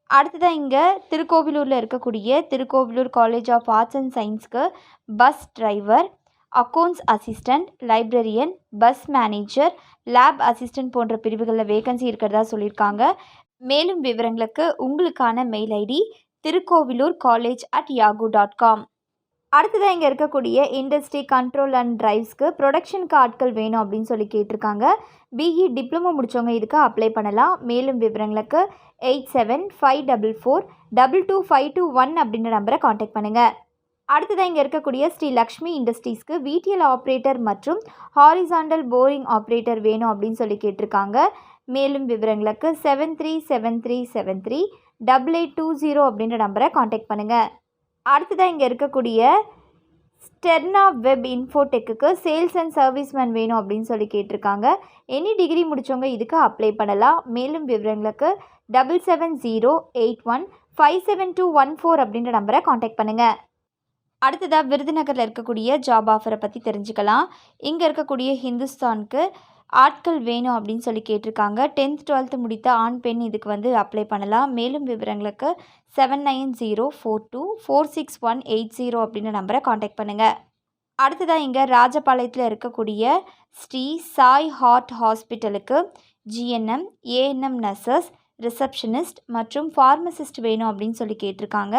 அடுத்ததாக இங்கே திருக்கோவிலூரில் இருக்கக்கூடிய Tirukkovilur College of Arts and சயின்ஸ்க்கு bus driver, accounts assistant, librarian, bus manager, lab assistant போன்ற பிரிவுகளில் வேகன்சி இருக்கிறதா சொல்லியிருக்காங்க. மேலும் விவரங்களுக்கு உங்களுக்கான மெயில் ஐடி tirukkovilur.college@yahoo.com. அடுத்ததாக இங்கே இருக்கக்கூடிய இண்டஸ்ட்ரி கண்ட்ரோல் அண்ட் டிரைவ்ஸ்க்கு ப்ரொடக்ஷனுக்கு ஆட்கள் வேணும் அப்படின்னு சொல்லி கேட்டிருக்காங்க. பிஇ டிப்ளமோ முடித்தவங்க இதுக்கு அப்ளை பண்ணலாம். மேலும் விவரங்களுக்கு 8754422521 அப்படின்ற நம்பரை காண்டாக்ட் பண்ணுங்கள். அடுத்ததாக இங்கே இருக்கக்கூடிய ஸ்ரீ லக்ஷ்மி இண்டஸ்ட்ரீஸ்க்கு VTL ஆப்ரேட்டர் மற்றும் ஹாரிசாண்டல் போரிங் ஆப்ரேட்டர் வேணும் அப்படின்னு சொல்லி கேட்டிருக்காங்க. மேலும் விவரங்களுக்கு 7373738820 அப்படின்ற நம்பரை காண்டாக்ட் பண்ணுங்கள். அடுத்ததாக இங்கே இருக்கக்கூடிய ஸ்டெர்னா வெப் இன்ஃபோடெக்கு சேல்ஸ் அண்ட் சர்வீஸ்மேன் வேணும் அப்படின்னு சொல்லி கேட்டிருக்காங்க. எனி டிகிரி முடித்தவங்க இதுக்கு அப்ளை பண்ணலாம். மேலும் விவரங்களுக்கு 7708157214 அப்படின்ற நம்பரை காண்டாக்ட் பண்ணுங்கள். அடுத்ததாக விருதுநகரில் இருக்கக்கூடிய ஜாப் ஆஃபரை பற்றி தெரிஞ்சுக்கலாம். இங்கே இருக்கக்கூடிய ஹிந்துஸ்தானுக்கு ஆட்கள் வேணும் அப்படின்னு சொல்லி கேட்டிருக்காங்க. 10th 12th முடித்த ஆண் பெண் இதுக்கு அப்ளை பண்ணலாம். மேலும் விவரங்களுக்கு 7904246180 அப்படின்ற நம்பரை காண்டாக்ட் பண்ணுங்கள். அடுத்ததாக இங்கே ராஜபாளையத்தில் இருக்கக்கூடிய ஸ்ரீ சாய் ஹார்ட் ஹாஸ்பிட்டலுக்கு GNM, ANM நர்சஸ், ரிசப்ஷனிஸ்ட் மற்றும் ஃபார்மசிஸ்ட் வேணும் அப்படின்னு சொல்லி கேட்டிருக்காங்க.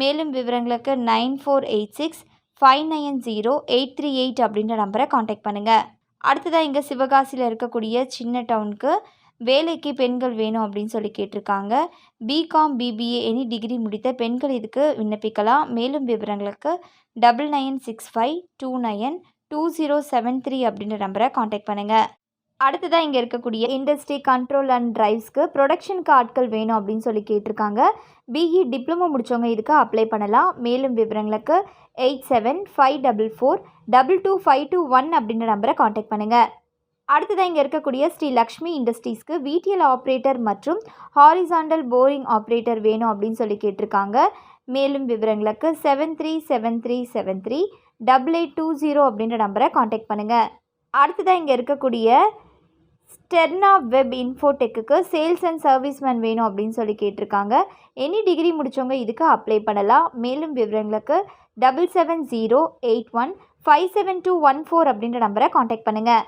மேலும் விவரங்களுக்கு 9486590838 அப்படின்ற நம்பரை காண்டாக்ட் பண்ணுங்கள். அடுத்ததாக இங்கே சிவகாசியில் இருக்கக்கூடிய சின்ன டவுனுக்கு வேலைக்கு பெண்கள் வேணும் அப்படின்னு சொல்லி கேட்டிருக்காங்க. BCom, BBA எனி டிகிரி முடித்த பெண்கள் இதுக்கு விண்ணப்பிக்கலாம். மேலும் விவரங்களுக்கு 9965292073 அப்படின்ற நம்பரை காண்டாக்ட் பண்ணுங்கள். அடுத்ததாக இங்கே இருக்கக்கூடிய இண்டஸ்ட்ரி கண்ட்ரோல் அண்ட் டிரைவ்ஸ்க்கு ப்ரொடக்ஷனுக்கு ஆட்கள் வேணும் அப்படின்னு சொல்லி கேட்டிருக்காங்க. பிஇ டிப்ளமோ முடித்தவங்க இதுக்கு அப்ளை பண்ணலாம். மேலும் விவரங்களுக்கு 8754422521 அப்படின்ற நம்பரை காண்டாக்ட் பண்ணுங்கள். அடுத்ததாக இங்கே இருக்கக்கூடிய ஸ்ரீ லக்ஷ்மி இண்டஸ்ட்ரீஸ்க்கு VTL ஆப்ரேட்டர் மற்றும் ஹாரிசாண்டல் போரிங் ஆப்ரேட்டர் வேணும் அப்படின்னு சொல்லி கேட்டிருக்காங்க. மேலும் விவரங்களுக்கு 7373738820 அப்படின்ற நம்பரை காண்டாக்ட் பண்ணுங்கள். அடுத்ததாக இங்கே இருக்கக்கூடிய ஸ்டெர்னா வெப் இன்ஃபோடெக்கு சேல்ஸ் அண்ட் சர்வீஸ்மேன் வேணும் அப்படின்னு சொல்லி கேட்டிருக்காங்க. எனி டிகிரி முடித்தவங்க இதுக்கு அப்ளை பண்ணலாம். மேலும் விவரங்களுக்கு 7708157214 அப்படின்ற நம்பரை காண்டாக்ட் பண்ணுங்கள்.